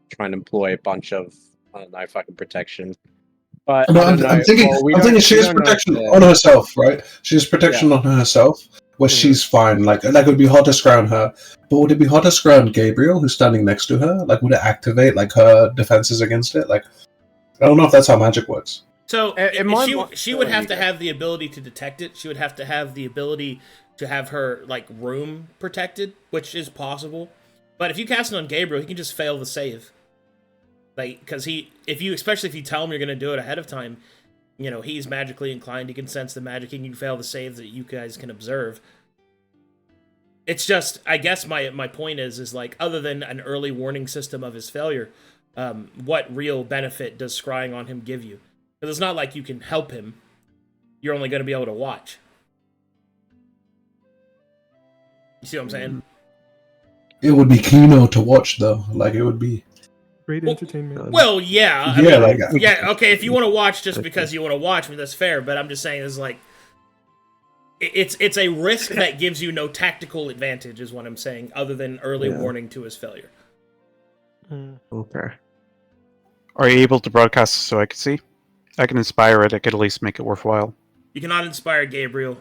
try and employ a bunch of, I don't know, fucking protection. But no, I'm thinking she has protection on herself, right? She has protection on herself, where she's fine. Like it would be hard to scry on her, but would it be hard to scry on Gabriel, who's standing next to her? Like, would it activate like her defenses against it? Like, I don't know if that's how magic works. So she would have to have the ability to detect it. She would have to have the ability to have her like room protected, which is possible. But if you cast it on Gabriel, he can just fail the save. Like, because especially if you tell him you're going to do it ahead of time, you know, he's magically inclined. He can sense the magic. He can fail the save that you guys can observe. It's just, I guess my point is like, other than an early warning system of his failure, what real benefit does scrying on him give you? Because it's not like you can help him. You're only going to be able to watch. You see what I'm saying? It would be keynote to watch, though. Like, it would be great entertainment. Well, yeah. Okay, if you want to watch just because you want to watch, I mean, that's fair, but I'm just saying it's like, it's a risk that gives you no tactical advantage, is what I'm saying, other than early warning to his failure. Okay. Are you able to broadcast so I can see? I can inspire it. I could at least make it worthwhile. You cannot inspire Gabriel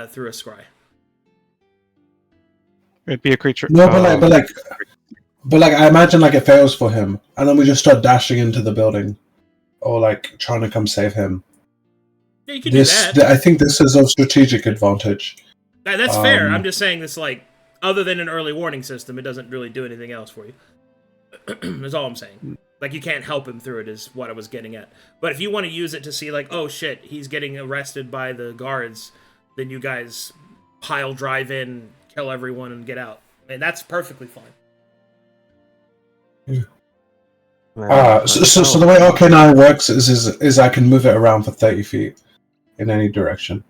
through a scry. It'd be a creature. No, but I imagine like it fails for him, and then we just start dashing into the building, or like trying to come save him. Yeah, you can do that. I think this is of strategic advantage. That's fair. I'm just saying this, like, other than an early warning system, it doesn't really do anything else for you. That's all I'm saying. Like, you can't help him through it, is what I was getting at. But if you want to use it to see, like, oh shit, he's getting arrested by the guards, then you guys pile drive in, kill everyone, and get out. And that's perfectly fine. So the way Arcane Eye works is I can move it around for 30 feet in any direction.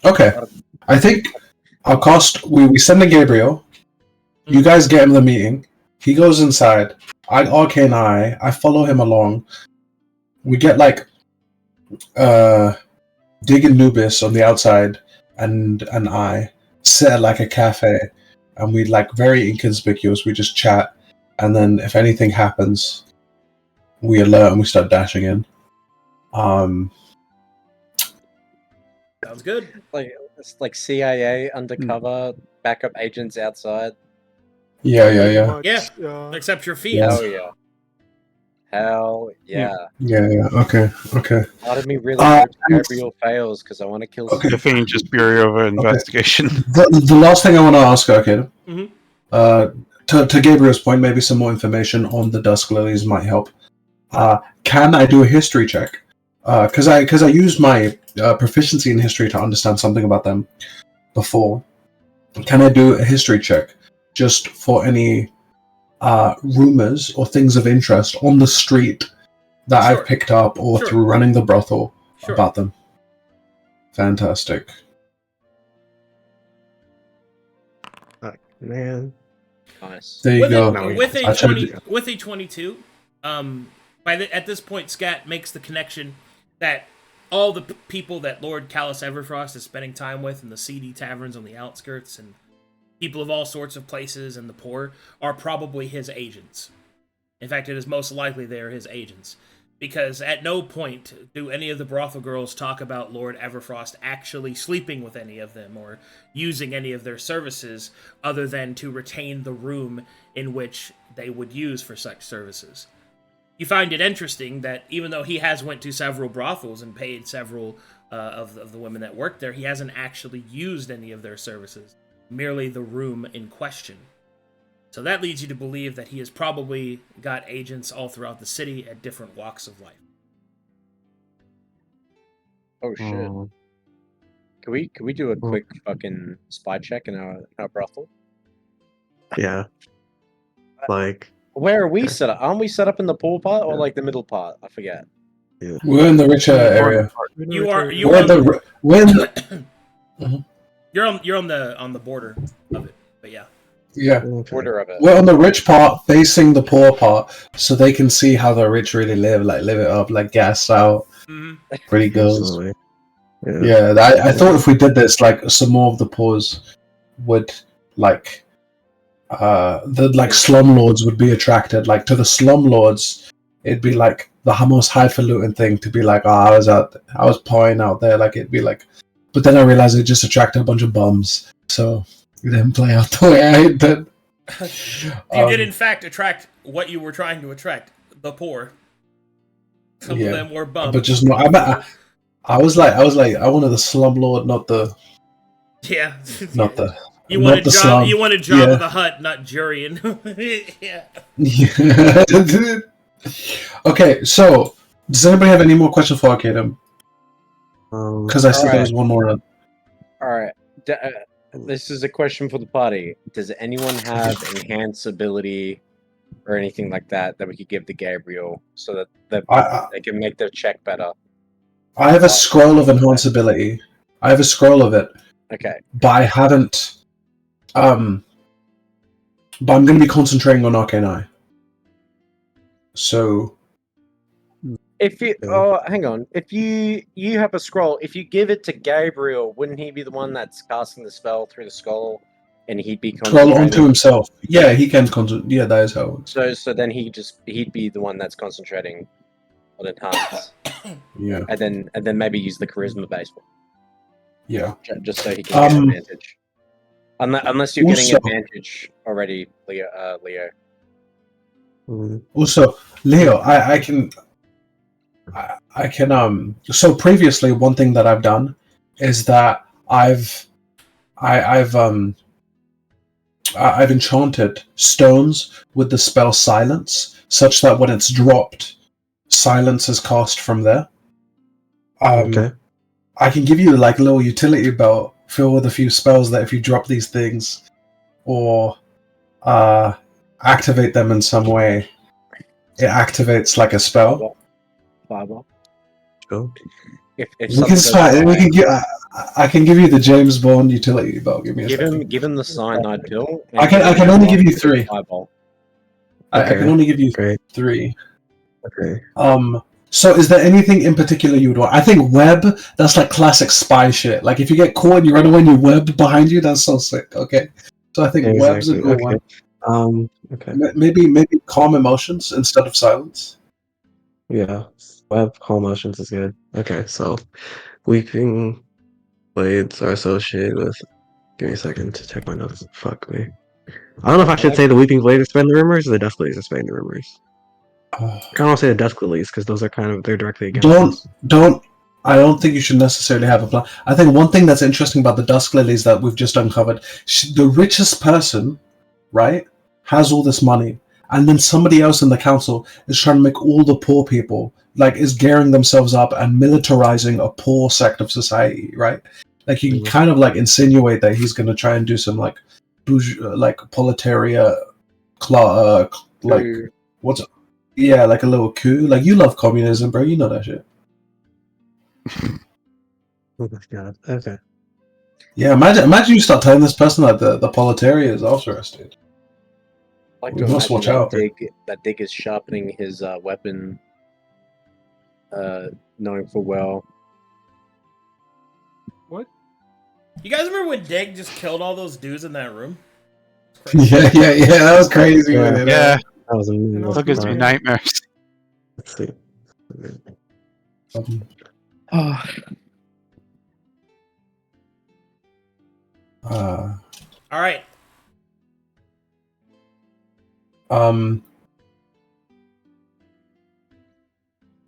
Okay, I think I'll cost. We send a Gabriel. You guys get him the meeting. He goes inside. I Arcane Eye. I follow him along. We get like Dig and Nobbis on the outside, and I sit at like a cafe, and we like very inconspicuous. We just chat, and then if anything happens, we alert and we start dashing in. Sounds good. Like it's like CIA undercover backup agents outside. Yeah. Except your feet. Hell yeah. Hell yeah. Yeah. Okay. Part of me really hopes Gabriel fails because I want to kill. Okay. The thing just Bureau of Investigation. The last thing I want to ask, Arcadum, to Gabriel's point, maybe some more information on the Dusk Lilies might help. Can I do a history check? Because I used my proficiency in history to understand something about them before. Can I do a history check just for any rumors or things of interest on the street that I've picked up or through running the brothel about them? Fantastic. Man. Nice. There you go. With a 22, at this point, Scat makes the connection that all the people that Lord Callus Everfrost is spending time with in the seedy taverns on the outskirts and people of all sorts of places and the poor are probably his agents. In fact, it is most likely they are his agents. Because at no point do any of the brothel girls talk about Lord Everfrost actually sleeping with any of them or using any of their services other than to retain the room in which they would use for such services. You find it interesting that even though he has went to several brothels and paid several of the women that work there, he hasn't actually used any of their services. merely the room in question. So that leads you to believe that he has probably got agents all throughout the city at different walks of life. Oh shit. Can we do a quick fucking spy check in our brothel? Yeah. Like, Where are we set up? Aren't we set up in the pool part or like the middle part? I forget. yeah. We're in the richer area. You are We're in the you're on the border of it, but yeah. yeah. Border of it. We're on the rich part, facing the poor part, so they can see how the rich really live. Like live it up, like gas out, pretty girls. Absolutely. Yeah, I thought if we did this, like some more of the poors would like the like slumlords would be attracted. Like to the slumlords, it'd be like the most highfalutin thing to be like, oh, I was pouring out there. Like it'd be like, but then I realized it just attracted a bunch of bums, so it didn't play out the way I did. You did in fact attract what you were trying to attract, the poor. Some of them were bums. But just not. I was like, I wanted the slumlord, not the. Yeah. Not the. You want a job. Slum. You want a job of the hut, not jurying. Yeah. Okay, so does anybody have any more questions for Arcadum? Because I see there was one more. All right. This is a question for the party. Does anyone have enhance ability or anything like that we could give to Gabriel so that they can make their check better? I have a scroll of enhanceability. I have a scroll of it. Okay. But I haven't. But I'm going to be concentrating on Arcane Eye. So. If you hang on. If you have a scroll, if you give it to Gabriel, wouldn't he be the one that's casting the spell through the skull, and he'd be concentrating onto himself? Yeah, he can concentrate. Yeah, that is how it works. So then he'd be the one that's concentrating on enhance. Yeah. And then maybe use the charisma base one. Yeah. Just so he can get advantage. Unless you're getting advantage already, Leo. Also, Leo, I can. So previously, one thing that I've done is that I've enchanted stones with the spell Silence, such that when it's dropped, silence is cast from there. Okay. I can give you like a little utility belt filled with a few spells that if you drop these things or activate them in some way, it activates like a spell. Fireball. Sure. If we can start. We can get. I can give you the James Bond utility belt. Give him the cyanide pill. I can only give you 3. Fireball. I can only give you 3. Okay. So is there anything in particular you would want? I think web, that's like classic spy shit. Like if you get caught and you run away and you web behind you, that's so sick. Okay. So I think web's a good one. Okay. Maybe calm emotions instead of silence. Yeah. Web calm emotions is good. Okay, so weeping blades are associated with. Give me a second to check my notes. Fuck me. I don't know if I should say the weeping blades expand the rumors or the dust blades expand the rumors. I kind of want to say the dust lilies because those are they're directly against. I don't think you should necessarily have a plan. I think one thing that's interesting about the dusk lilies that we've just uncovered, the richest person, right, has all this money, and then somebody else in the council is trying to make all the poor people, like, is gearing themselves up and militarizing a poor sect of society, right? Like, you can kind of like insinuate that he's going to try and do some like proletariat, like what's it? Yeah, like a little coup. Like, you love communism, bro. You know that shit. Oh my god. Okay. Yeah, imagine you start telling this person that the proletariat is also arrested. Like we must watch out. That Dig is sharpening his weapon, knowing full well. What? You guys remember when Dig just killed all those dudes in that room? Yeah, that was crazy. Yeah. That was amazing. That gives me nightmares. Let's see. All right.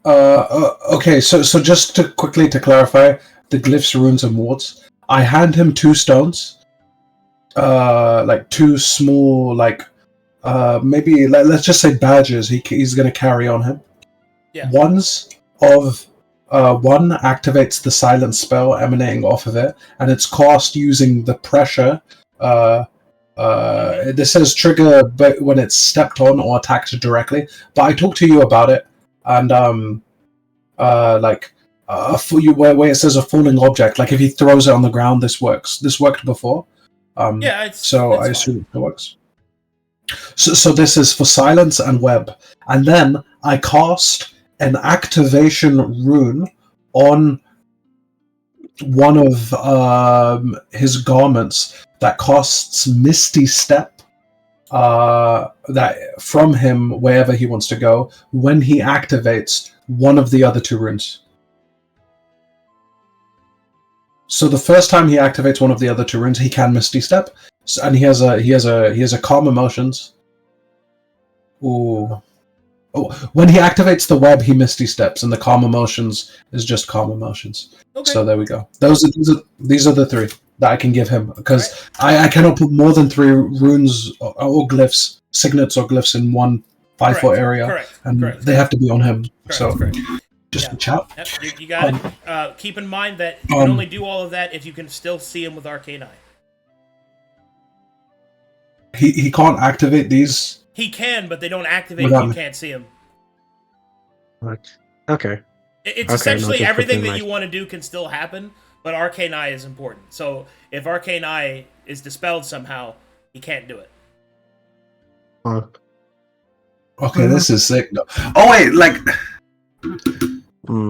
Okay, so just to quickly clarify the glyphs, runes, and wards, I hand him 2 stones. like two small, like maybe let's just say badges. He's going to carry on him. Yeah. One activates the silence spell emanating off of it, and it's cast using the pressure. This says trigger, but when it's stepped on or attacked directly. But I talked to you about it, and where it says a falling object, like if he throws it on the ground, this works. This worked before. So I assume it works. So this is for silence and web, and then I cast an activation rune on one of his garments that casts Misty Step that from him wherever he wants to go when he activates one of the other two runes. So the first time he activates one of the other two runes, he can Misty Step, and he has a Calm Emotions. Ooh. Oh, when he activates the web, he Misty Steps, and the Calm Emotions is just Calm Emotions. Okay. So there we go. These are the three that I can give him, because I cannot put more than 3 runes or glyphs, signets or glyphs in one 5-foot area, and they have to be on him. Correct. Just a chat. Yep, you got it. Keep in mind that you can only do all of that if you can still see him with Arcane Eye. He can't activate these. He can, but they don't activate if you can't see him. Okay. It's essentially everything that you want to do can still happen, but Arcane Eye is important. So if Arcane Eye is dispelled somehow, he can't do it. Okay, this is sick. No. Oh wait, like,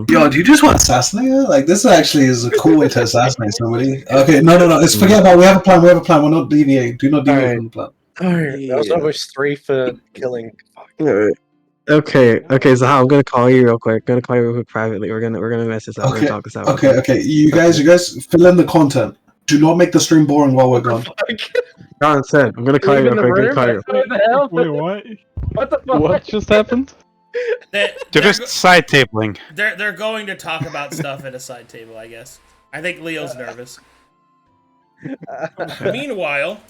yo, do you just want to assassinate her? Like, this actually is a cool way to assassinate somebody. Okay, no. Let's forget about. We have a plan. We're not deviating. Do not deviate from the plan. That was almost 3 for killing. Okay, Zahaab, I'm gonna call you real quick. Privately. We're gonna mess this up. We're gonna talk this out. Okay. You guys fill in the content. Do not make the stream boring while we're gone. John said, I'm gonna call you real quick. Wait, what? What the fuck? What just happened? They're just side tabling. They're going to talk about stuff at a side table, I guess. I think Leo's nervous. Meanwhile,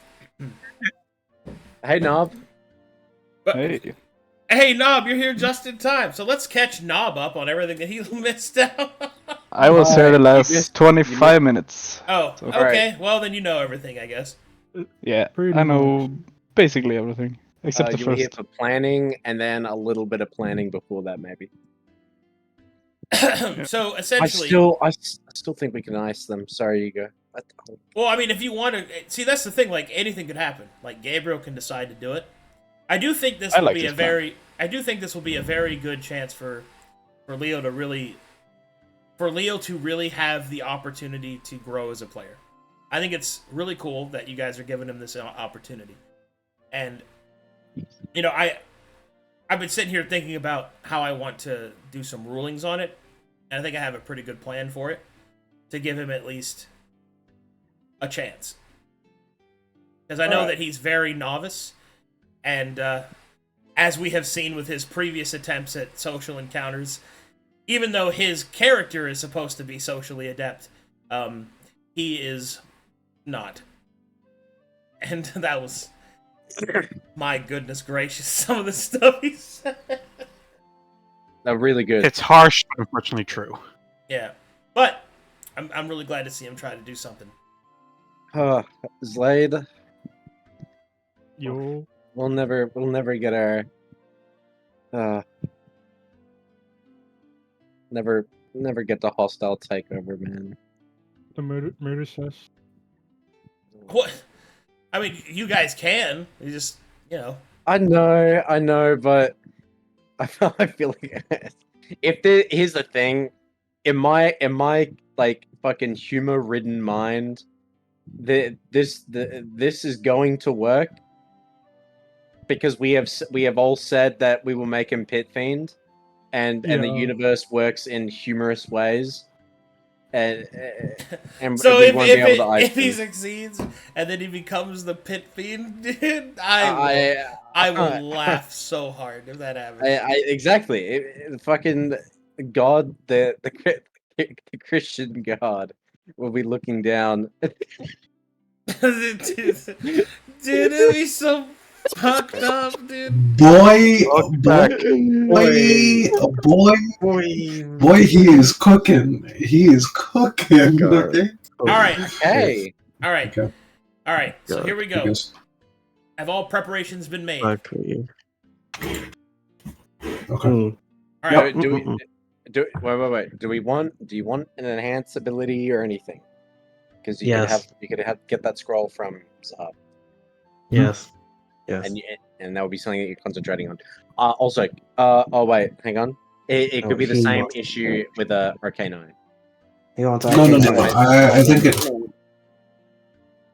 hey Nob. Hey Nob, you're here just in time. So let's catch Nob up on everything that he missed out. I was here the last 25 minutes. Oh, So, okay. right. Well, then you know everything, I guess. Yeah, I know basically everything except the You were here first. for planning, and then a little bit of planning before that, maybe. So essentially, I still think we can ice them. Sorry, you go. well, I mean, if you want to see, that's the thing. Like anything could happen. Like Gabriel can decide to do it. I do think this will be a very good chance for Leo to really have the opportunity to grow as a player. I think it's really cool that you guys are giving him this opportunity. And you know, I've been sitting here thinking about how I want to do some rulings on it, and I think I have a pretty good plan for it to give him at least a chance. Because I know that he's very novice, and as we have seen with his previous attempts at social encounters, even though his character is supposed to be socially adept, he is not. And that was... my goodness gracious, some of the stuff he said. They're really good. It's harsh, but unfortunately true. Yeah. But I'm really glad to see him try to do something. Zlade. Yo. We'll never get our never get the hostile takeover, man. The murder cess. What? I mean, you guys can. You just, you know. I know, but I feel like here's the thing, in my like fucking humor-ridden mind, this is going to work because we have all said that we will make him Pit Fiend, and the universe works in humorous ways. And so we won't be able to if he succeeds and then he becomes the Pit Fiend, dude, I will laugh so hard if that happens. Exactly. The fucking God, the Christian God will be looking down. dude, it'd be so fucked up, dude. Boy, he is cooking. He is cooking. God. Okay. All right, Hey, all right, Okay. all right. So God. here we go. Because, Have all preparations been made? Exactly. okay. Mm. All right. wait. Do you want an enhanced ability or anything? Because you Yes. could have get that scroll from Zahaab, Yes. Yes. and that would be something that you're concentrating on. Also, oh wait, hang on. It could be the he same wants- issue with a Arcanine. He wants No. Arcane. I think it.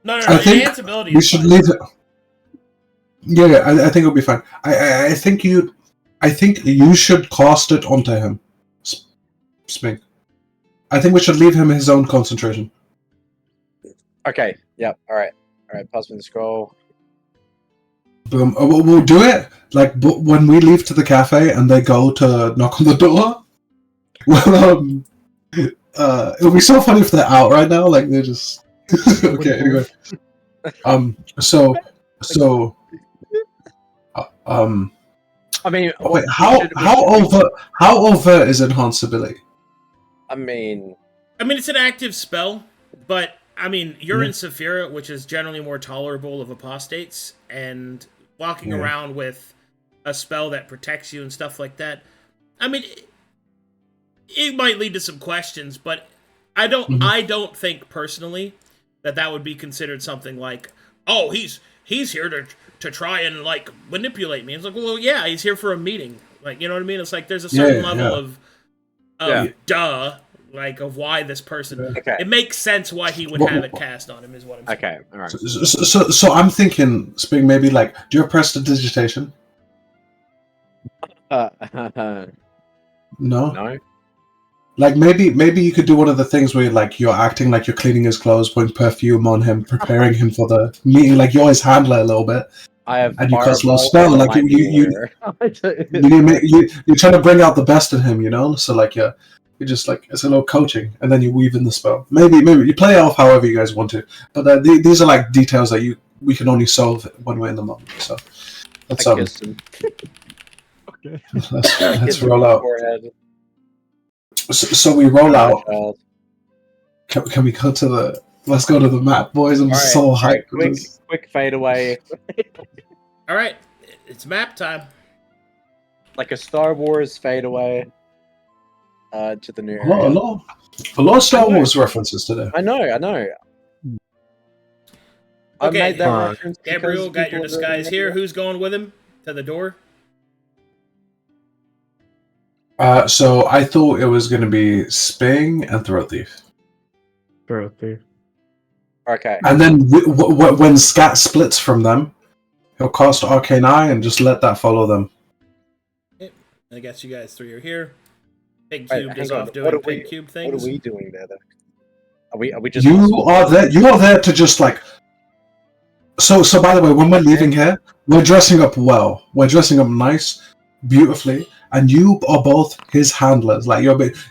No. I think Enhance ability. we is should fine. leave it. Yeah, I think it'll be fine. I think you should cast it onto him, Sping. I think we should leave him his own concentration. Okay. Yep. All right. Pass me the scroll. Boom. We'll do it like when we leave to the cafe and they go to knock on the door. Well, it'll be so funny if they're out right now. Like they're just okay. Anyway, so. I mean, Wait, how overt is enhanced ability? I mean, it's an active spell, but I mean, you're in Saphira, which is generally more tolerable of apostates, and walking around with a spell that protects you and stuff like that. I mean, it might lead to some questions, but I don't think personally that would be considered something like, oh, he's here to try and like manipulate me. It's like, well, yeah, he's here for a meeting. Like, you know what I mean? It's like there's a certain level of duh, like of why this person. Okay. It makes sense why he would have it cast on him. Is what I'm saying. Okay. All right. So I'm thinking, Sping, maybe like, do you have prestidigitation? No. No. Like maybe you could do one of the things where you're acting like you're cleaning his clothes, putting perfume on him, preparing him for the meeting, like you're his handler a little bit. I have. And you cast a little Fireball spell, like and you're trying to bring out the best in him, you know. So like you're just like it's a little coaching, and then you weave in the spell. Maybe you play it off however you guys want to, but these are like details that we can only solve when we're in the moment. So let's Okay. let's roll out. So we roll out. Can we go to the? Let's go to the map, boys. I'm so hyped. Quick fade away. All right, it's map time. Like a Star Wars fade away. To the new A area. lot of Star Wars references today. I know. I Okay, made that reference. Gabriel, because got your people disguise really here. like it. Who's going with him to the door? So I thought it was going to be Sping and ThroatThief. ThroatThief. Okay. And then when Scat splits from them, he'll cast Arcane Eye and just let that follow them. I guess you guys three are here. Big Wait, Cube hang is on. off What doing are Big we- Cube What things. are we doing there, though? Are we just? You are there to just like. So by the way, when we're leaving here, we're dressing up well. We're dressing up nice, beautifully, and you are both his handlers. Like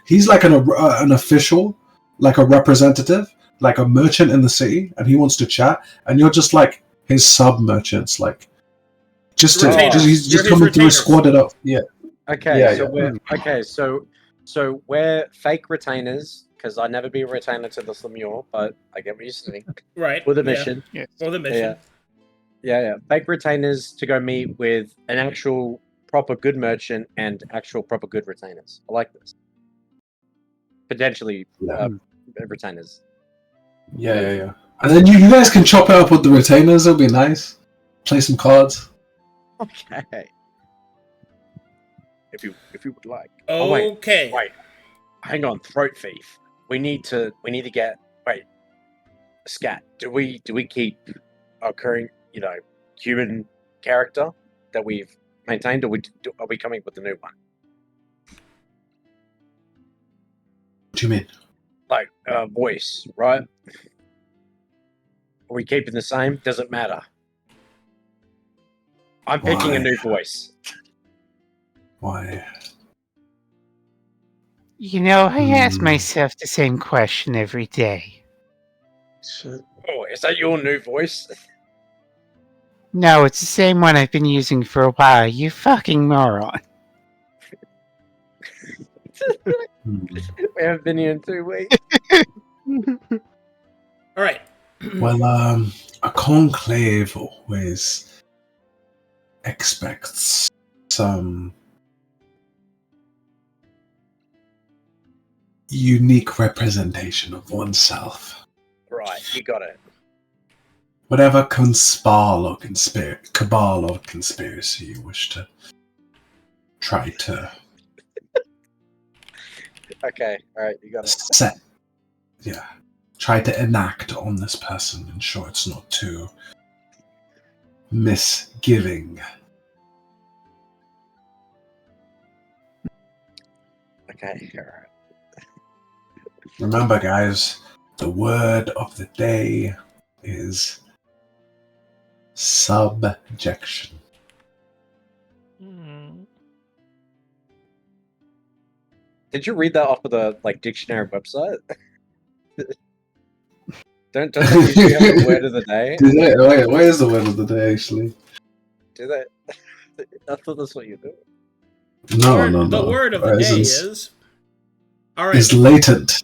he's like an official, like a representative, like a merchant in the city, and he wants to chat, and you're just like his sub merchants, like he's just coming through, squadded up. Yeah. Okay, Yeah, so yeah. so we're fake retainers because I never be a retainer to the Slimure, but I get what you're saying. Right. For the yeah. mission. Yes. For the mission. Yeah. Fake retainers to go meet with an actual proper good merchant and actual proper good retainers. I like this. Potentially retainers. Yeah. And then you guys can chop it up with the retainers. It'll be nice. Play some cards. Okay. If you would like. Okay. Wait. Hang on, ThroatThief. We need to get Scat. Do we keep our current, human character that we've maintained, or are we coming with a new one? What do you mean? Like voice, right? Are we keeping the same? Doesn't matter. I'm picking a new voice. Why? I ask myself the same question every day. Shit. Oh, Wait, is that your new voice? No, it's the same one I've been using for a while, you fucking moron. We haven't been here in 2 weeks. All right. Well, a conclave always expects some unique representation of oneself. Right, you got it. Whatever cabal or conspiracy you wish to try to Okay, alright, you got it. set, try to enact on this person, ensure it's not too misgiving. Okay, alright. Remember, guys, the word of the day is subjection. Did you read that off of the dictionary website? don't they usually have the word of the day? Wait, where's the word of the day, actually? Do they? I thought that's what you do. No. The word of the day is... All right. Is latent.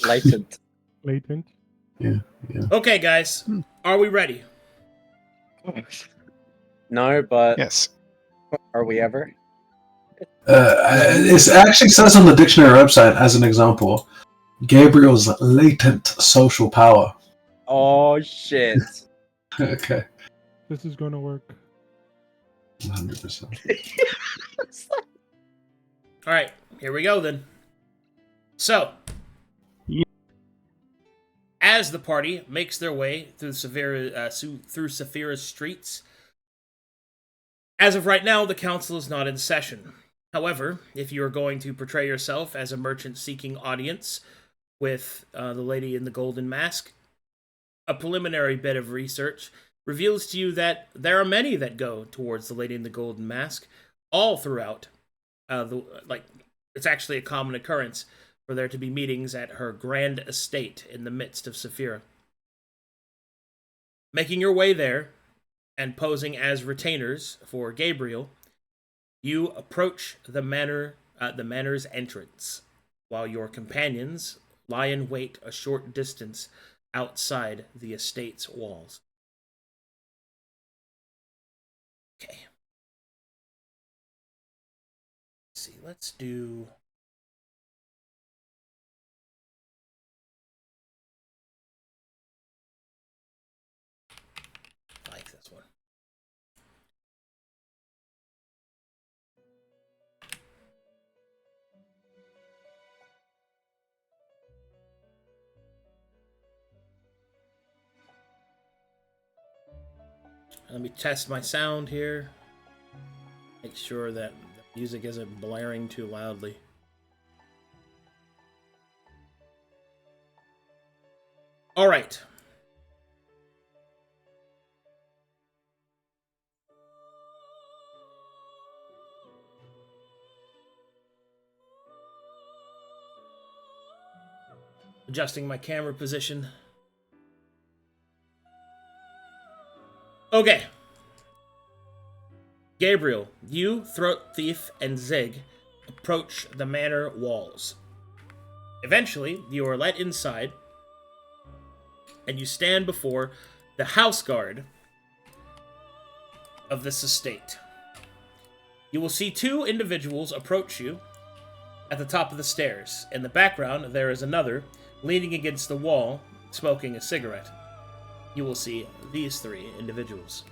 Latent. Latent. Yeah. Okay, guys. Are we ready? No, but Yes. are we ever? It actually says on the dictionary website, as an example, Gabriel's latent social power. Oh shit! Okay. This is gonna work. 100%. All right. Here we go, then. So, as the party makes their way through Saphira's streets, as of right now, the council is not in session. However, if you are going to portray yourself as a merchant seeking audience with the lady in the golden mask, a preliminary bit of research reveals to you that there are many that go towards the lady in the golden mask, all throughout. It's actually a common occurrence for there to be meetings at her grand estate in the midst of Saphira. Making your way there and posing as retainers for Gabriel, you approach the manor's entrance, while your companions lie in wait a short distance outside the estate's walls. Okay. Let's see, let's do... I like this one. Let me test my sound here. Make sure that the music isn't blaring too loudly. All right. Adjusting my camera position. Okay. Gabriel, you, ThroatThief, and Zig approach the manor walls. Eventually, you are let inside, and you stand before the house guard of this estate. You will see two individuals approach you at the top of the stairs. In the background, there is another leaning against the wall, smoking a cigarette. You will see these three individuals.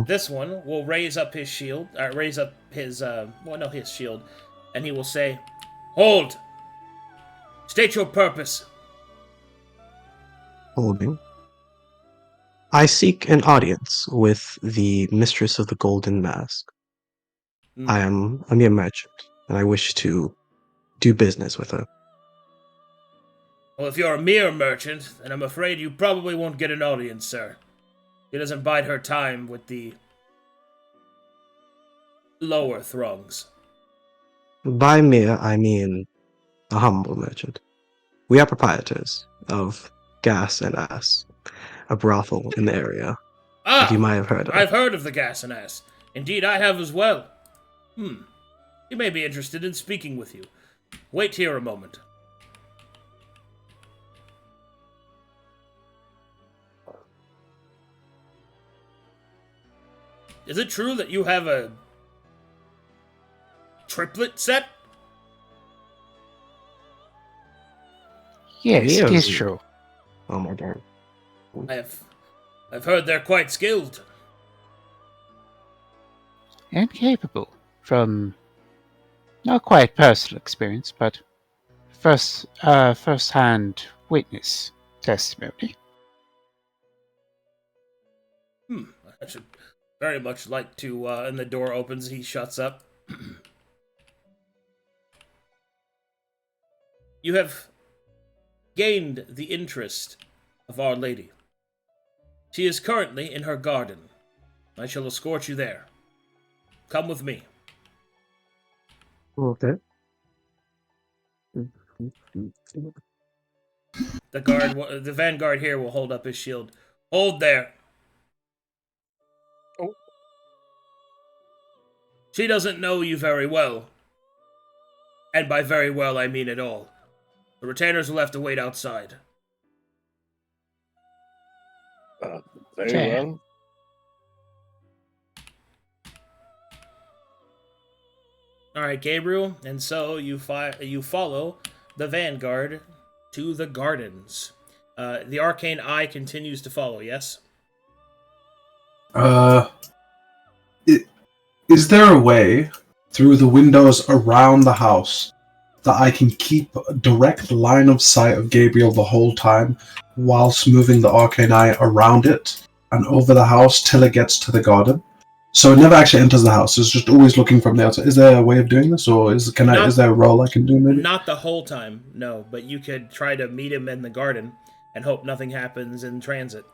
This one will raise up his shield, his shield, and he will say, "Hold! State your purpose." Holding. I seek an audience with the Mistress of the Golden Mask. I am a mere merchant, and I wish to do business with her. Well, if you're a mere merchant, then I'm afraid you probably won't get an audience, sir. She doesn't bide her time with the lower throngs. By mere, I mean a humble merchant. We are proprietors of Gas and Ass, a brothel in the area that you might have heard of. I've heard of the Gas and Ass. Indeed, I have as well. He may be interested in speaking with you. Wait here a moment. Is it true that you have a triplet set? Yes, it is Yes. true. Oh my god. I've heard they're quite skilled. And capable. From not quite personal experience, but first-hand witness testimony. I should very much like to, and the door opens, he shuts up. You have gained the interest of Our Lady. She is currently in her garden. I shall escort you there. Come with me. Okay. The vanguard here will hold up his shield. Hold there. Oh. She doesn't know you very well. And by very well, I mean at all. The retainers will have to wait outside. Very Okay. well. Alright, Gabriel, and so you follow the vanguard to the gardens. The arcane eye continues to follow, yes? Is there a way through the windows around the house that I can keep a direct line of sight of Gabriel the whole time whilst moving the arcane eye around it and over the house till it gets to the garden? So it never actually enters the house. It's just always looking from the outside. Is there a way of doing this, or is there a role I can do? Maybe Not the whole time, no. But you could try to meet him in the garden and hope nothing happens in transit.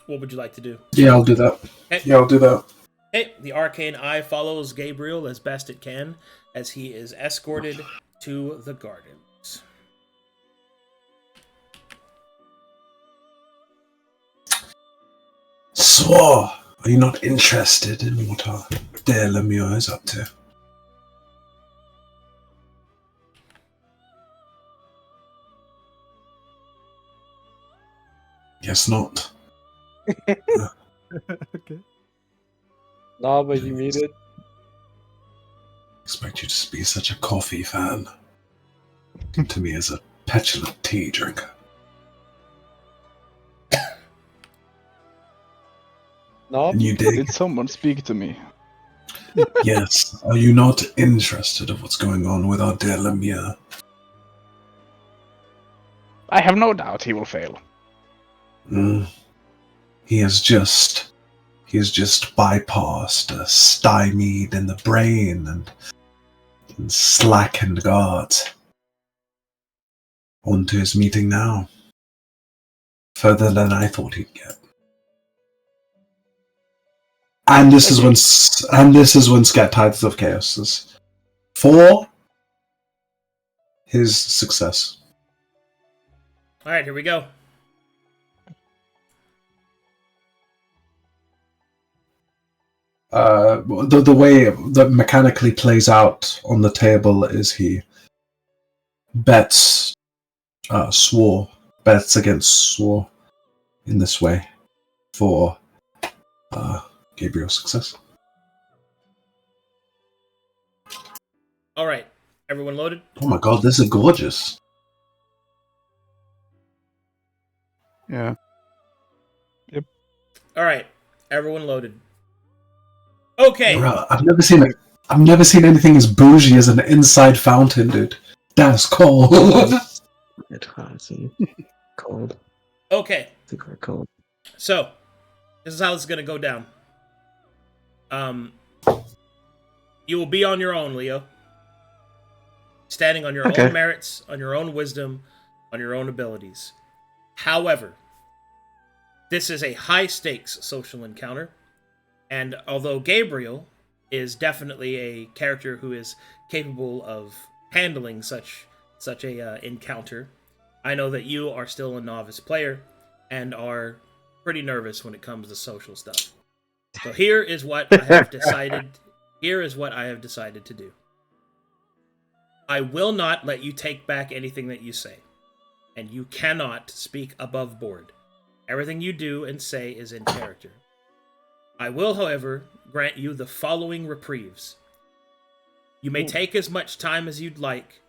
What would you like to do? Yeah, I'll do that. Okay. Yeah, I'll do that. Okay, the arcane eye follows Gabriel as best it can as he is escorted to the gardens. Swar, are you not interested in what our dear Lemure is up to? Guess not. Okay. No, but you muted. Expect you to be such a coffee fan. To me as a petulant tea drinker. No, And you dig? Did someone speak to me? Yes. Are you not interested in what's going on with our dear Lemure? I have no doubt he will fail. He has just bypassed, stymied in the brain and slackened guards. On to his meeting now. Further than I thought he'd get. And this is when Scat Tides of Chaos is for his success. Alright, here we go. The way that mechanically plays out on the table is he bets bets against Swar in this way for Gabriel's success. Alright, everyone loaded? Oh my god, this is gorgeous. Yeah. Alright, everyone loaded. Okay. Bro, I've never seen anything as bougie as an inside fountain, dude. That's cool. It's hot and cold. Okay. Super cold. So, this is how this is gonna go down. You will be on your own, Leo. Standing on your own merits, on your own wisdom, on your own abilities. However, This is a high-stakes social encounter, and although Gabriel is definitely a character who is capable of handling such a encounter, I know that you are still a novice player and are pretty nervous when it comes to social stuff. So here is what I have decided. Here is what I have decided to do. I will not let you take back anything that you say, and you cannot speak above board. Everything you do and say is in character. I will, however, grant you the following reprieves. You may take as much time as you'd like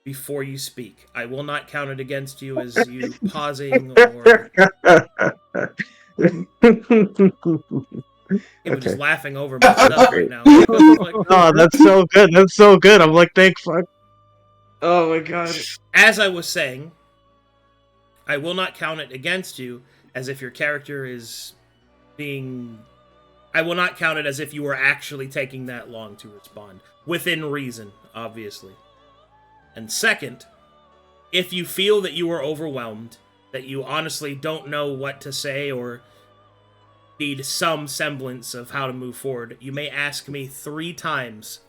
before you speak. I will not count it against you as you pausing or... People just laughing over my stuff right now. Like, oh, that's so good. That's so good. I'm like, thank fuck. Oh my god. As I was saying, I will not count it against you as if your character is being... I will not count it as if you were actually taking that long to respond. Within reason, obviously. And second, if you feel that you are overwhelmed, that you honestly don't know what to say or need some semblance of how to move forward, you may ask me 3 times,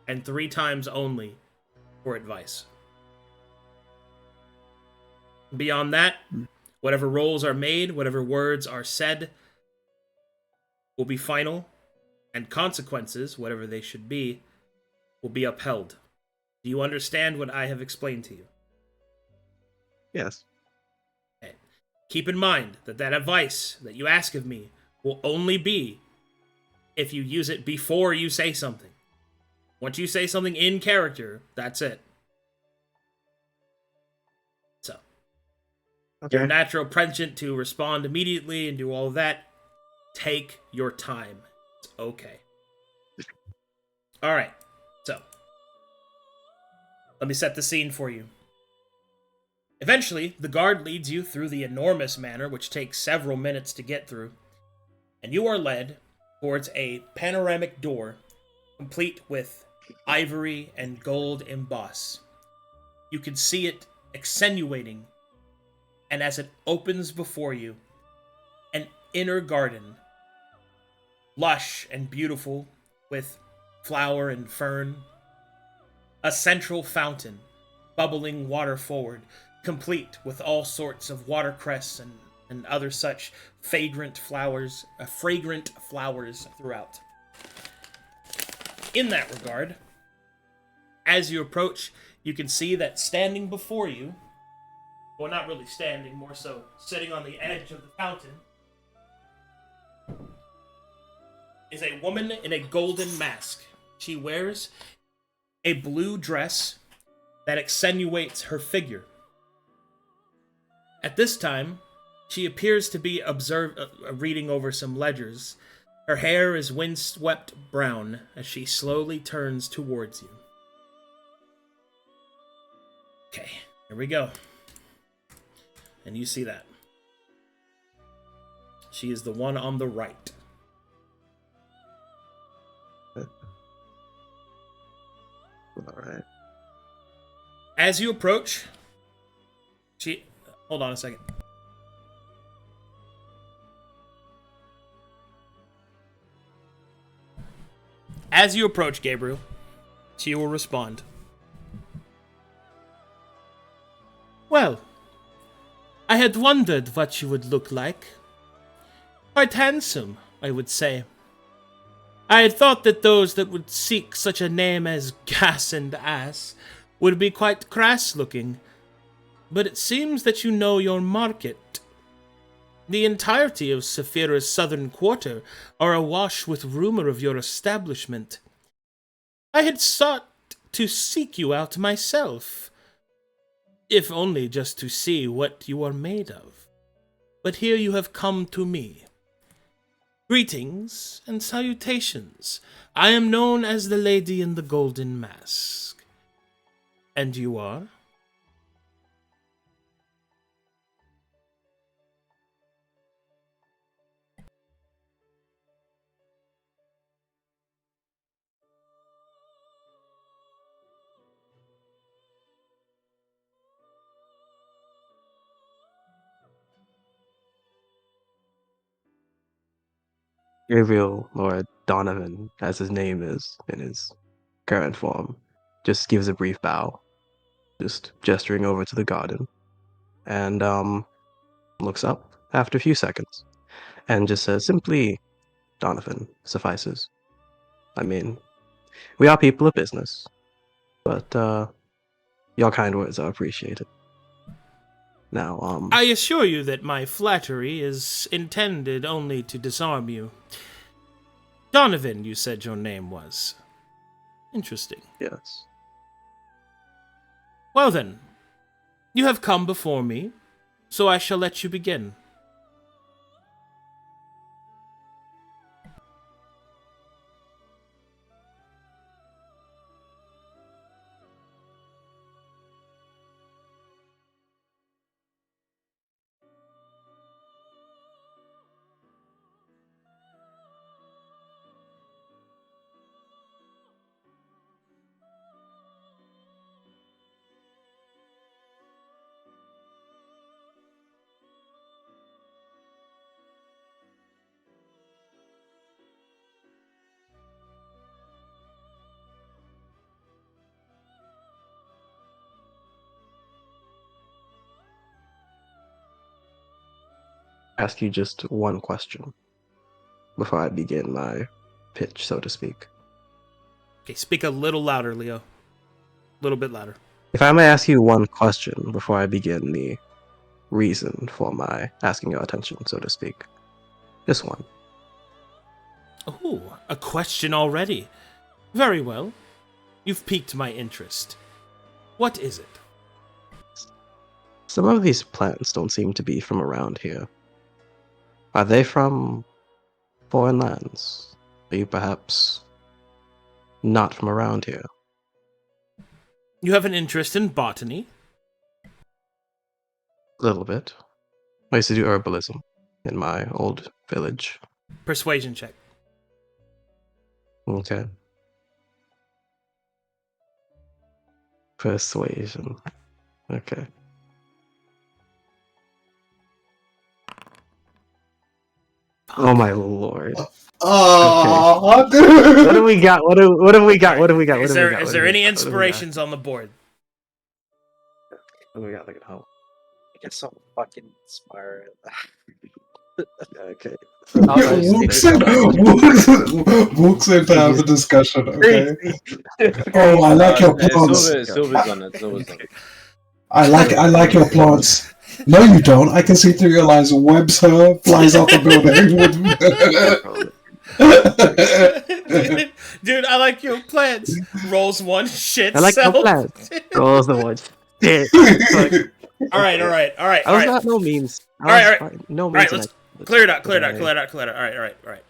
and 3 times only, for advice. Beyond that, whatever rolls are made, whatever words are said, will be final, and consequences, whatever they should be, will be upheld. Do you understand what I have explained to you? Yes. Okay. Keep in mind that that advice that you ask of me will only be if you use it before you say something. Once you say something in character, that's it. So, Okay. your natural penchant to respond immediately and do all of that, take your time. It's okay. Alright, so let me set the scene for you. Eventually, the guard leads you through the enormous manor, which takes several minutes to get through, and you are led towards a panoramic door, complete with ivory and gold emboss. You can see it accentuating, and as it opens before you, an inner garden, lush and beautiful, with flower and fern, a central fountain, bubbling water forward, complete with all sorts of watercress and other such fragrant flowers throughout. In that regard, as you approach, you can see that standing before you, well, not really standing, more so sitting on the edge of the fountain, is a woman in a golden mask. She wears a blue dress that accentuates her figure. At this time, she appears to be reading over some ledgers. Her hair is windswept brown as she slowly turns towards you. Okay, here we go. And you see that. She is the one on the right. Alright. As you approach, hold on a second. As you approach, Gabriel, she will respond. Well, I had wondered what you would look like. Quite handsome, I would say. I had thought that those that would seek such a name as Gas and Ass would be quite crass-looking, but it seems that you know your market. The entirety of Saphira's southern quarter are awash with rumor of your establishment. I had sought to seek you out myself, if only just to see what you are made of. But here you have come to me. Greetings and salutations. I am known as the Lady in the Golden Mask. And you are? Gabriel, or Donovan, as his name is in his current form, just gives a brief bow, just gesturing over to the garden, and looks up after a few seconds, and just says simply, Donovan suffices. I mean, we are people of business, but your kind words are appreciated. Now, I assure you that my flattery is intended only to disarm you. Donovan, you said your name was. Interesting. yes. Well then, you have come before me, so I shall let you begin. Ask you just one question before I begin my pitch, so to speak. Okay, speak a little louder, Leo. A little bit louder. If I may ask you one question before I begin the reason for my asking your attention, so to speak. Just one. Oh, a question already. Very well. You've piqued my interest. What is it? Some of these plants don't seem to be from around here. Are they from foreign lands? Are you perhaps not from around here? You have an interest in botany? A little bit. I used to do herbalism in my old village. Persuasion check. Okay. Persuasion. Okay. Oh my lord. Oh, Okay. dude. What do we got? What have we got? What have we got? Is there any inspirations on the board? What do we got? Look at home. I get so fucking inspired. Okay. Walks in to have a discussion, okay? Oh, I like your plants. Silver's on it. Silver's on it. I like your plants. No, you don't. I can see through your lies. Webs her, flies out the building. Dude, I like your plants. Rolls one shit. I like your self. plants. Rolls the one. Shit. All right. I was not no means. All right. No All right, means. let's clear it out. All right.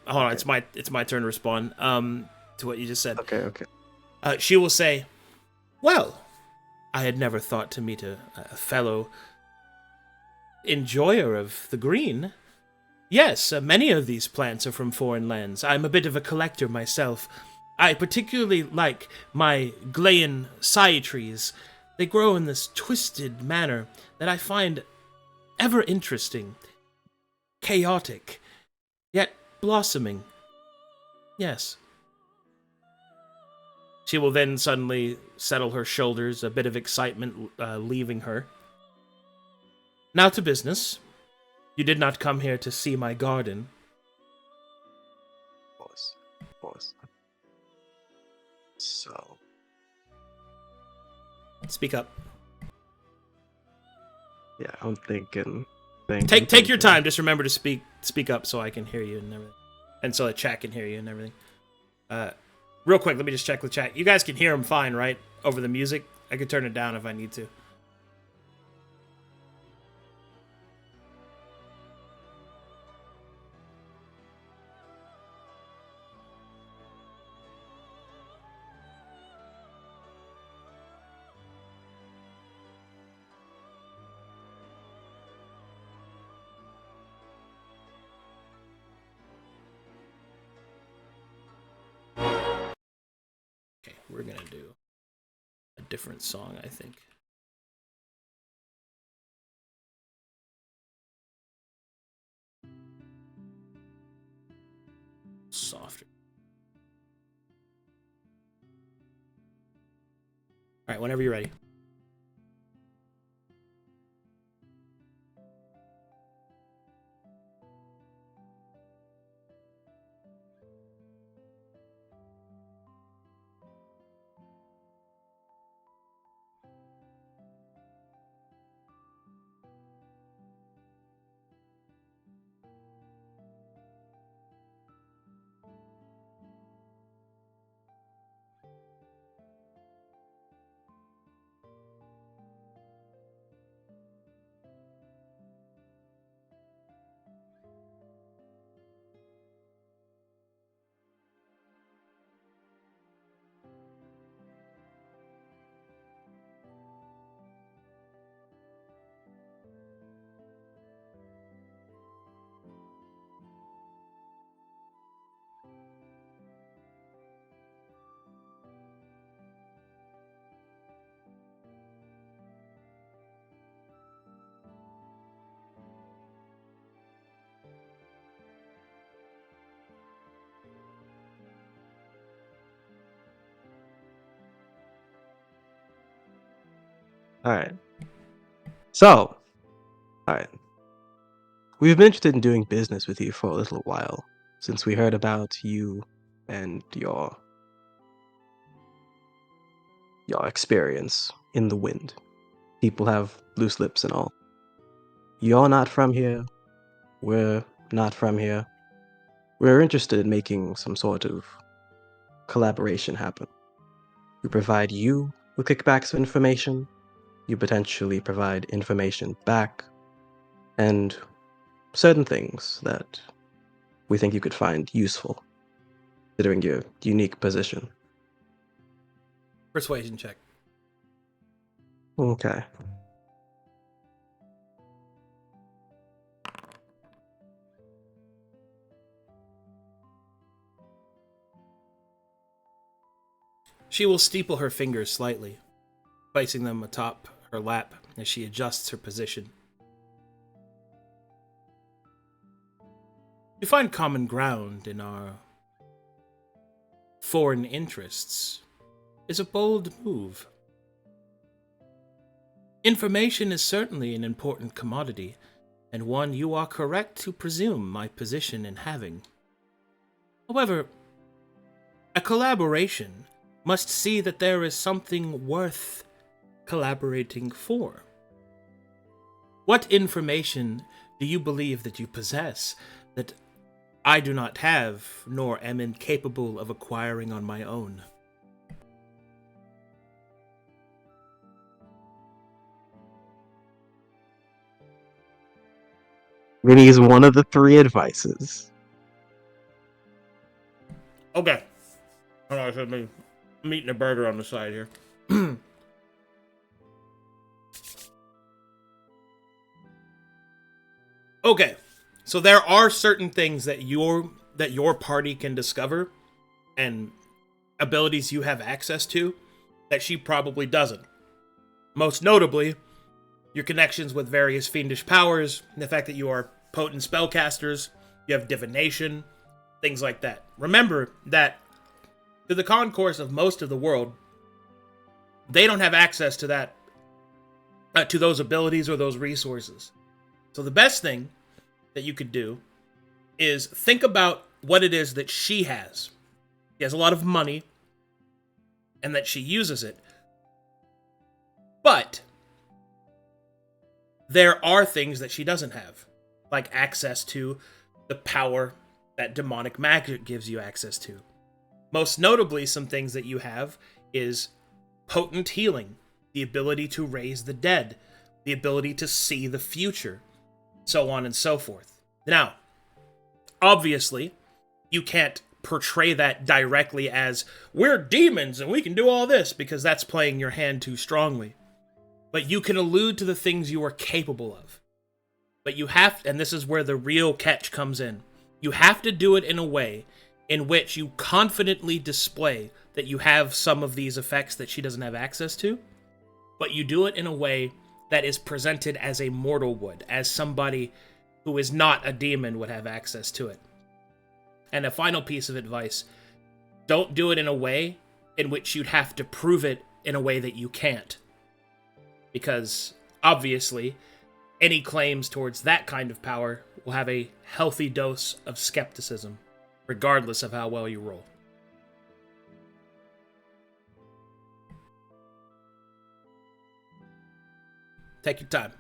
Hold on. It's my turn to respond. To what you just said. Okay. She will say, "Well, I had never thought to meet a fellow enjoyer of the green. Yes, many of these plants are from foreign lands. I'm a bit of a collector myself. I particularly like my Glayan sai trees. They grow in this twisted manner that I find ever interesting, chaotic, yet blossoming. Yes." She will then suddenly settle her shoulders, a bit of excitement leaving her. "Now to business. You did not come here to see my garden." Pause. So. Speak up. Yeah, I'm thinking. Take your time. Just remember to speak up so I can hear you and everything, and so the chat can hear you and everything. Real quick, let me just check the chat. You guys can hear him fine, right? Over the music. I could turn it down if I need to. Okay, we're gonna do a different song, I think. softer. All right, whenever you're ready. All right. So, all right. We've been interested in doing business with you for a little while, since we heard about you and your experience in the wind. People have loose lips and all. You're not from here. We're not from here. We're interested in making some sort of collaboration happen. We provide you with kickbacks of information. You potentially provide information back. And certain things that we think you could find useful, considering your unique position. Persuasion check. Okay. She will steeple her fingers slightly, placing them atop her lap as she adjusts her position. To find common ground in our foreign interests is a bold move. Information is certainly an important commodity, and one you are correct to presume my position in having. However, a collaboration must see that there is something worth collaborating for. What information do you believe that you possess that I do not have, nor am incapable of acquiring on my own? Really is one of the three advices. Okay. Hold on, I'm eating a burger on the side here. Okay. So there are certain things that your party can discover and abilities you have access to that she probably doesn't. Most notably, your connections with various fiendish powers, the fact that you are potent spellcasters, you have divination, things like that. Remember that to the concourse of most of the world, they don't have access to that, to those abilities or those resources. So the best thing that you could do is think about what it is that she has. She has a lot of money, and that she uses it. But there are things that she doesn't have, like access to the power that demonic magic gives you access to. Most notably, some things that you have is potent healing, the ability to raise the dead, the ability to see the future, so on and so forth. Now, obviously, you can't portray that directly as, we're demons and we can do all this, because that's playing your hand too strongly. But you can allude to the things you are capable of. But you have, and this is where the real catch comes in, you have to do it in a way in which you confidently display that you have some of these effects that she doesn't have access to, but you do it in a way that is presented as a mortal would, as somebody who is not a demon would have access to it. And a final piece of advice, don't do it in a way in which you'd have to prove it in a way that you can't. Because, obviously, any claims towards that kind of power will have a healthy dose of skepticism, regardless of how well you roll. Take your time.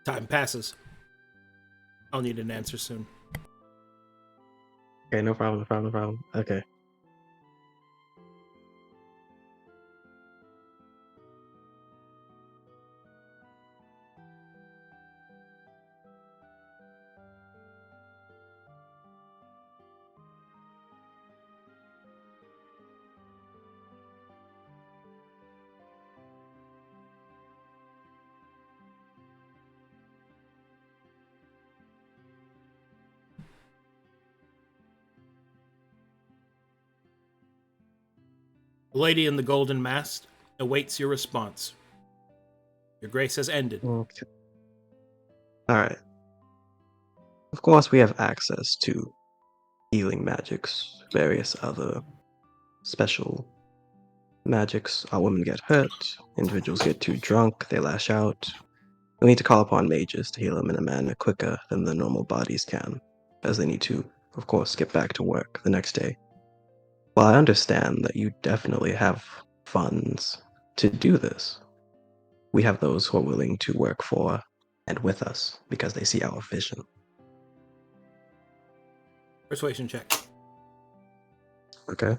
Time passes. I'll need an answer soon. Okay, no problem. Okay. The lady in the golden mask awaits your response. Your grace has ended. Okay. Alright. Of course, we have access to healing magics, various other special magics. Our women get hurt, individuals get too drunk, they lash out. We need to call upon mages to heal them in a manner quicker than the normal bodies can, as they need to, of course, get back to work the next day. While I understand that you definitely have funds to do this, we have those who are willing to work for and with us because they see our vision. Persuasion check. Okay.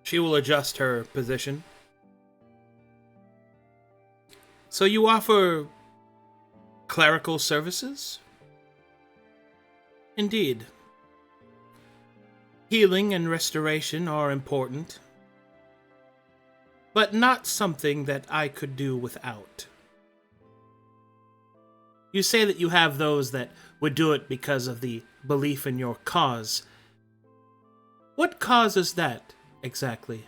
She will adjust her position. So you offer clerical services? Indeed. Healing and restoration are important, but not something that I could do without. You say that you have those that would do it because of the belief in your cause. What cause is that, exactly?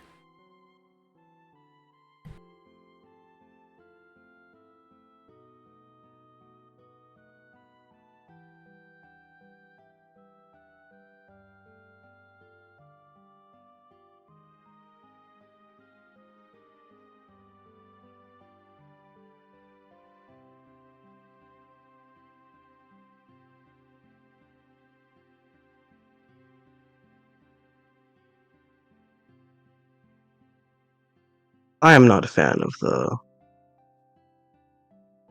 I am not a fan of the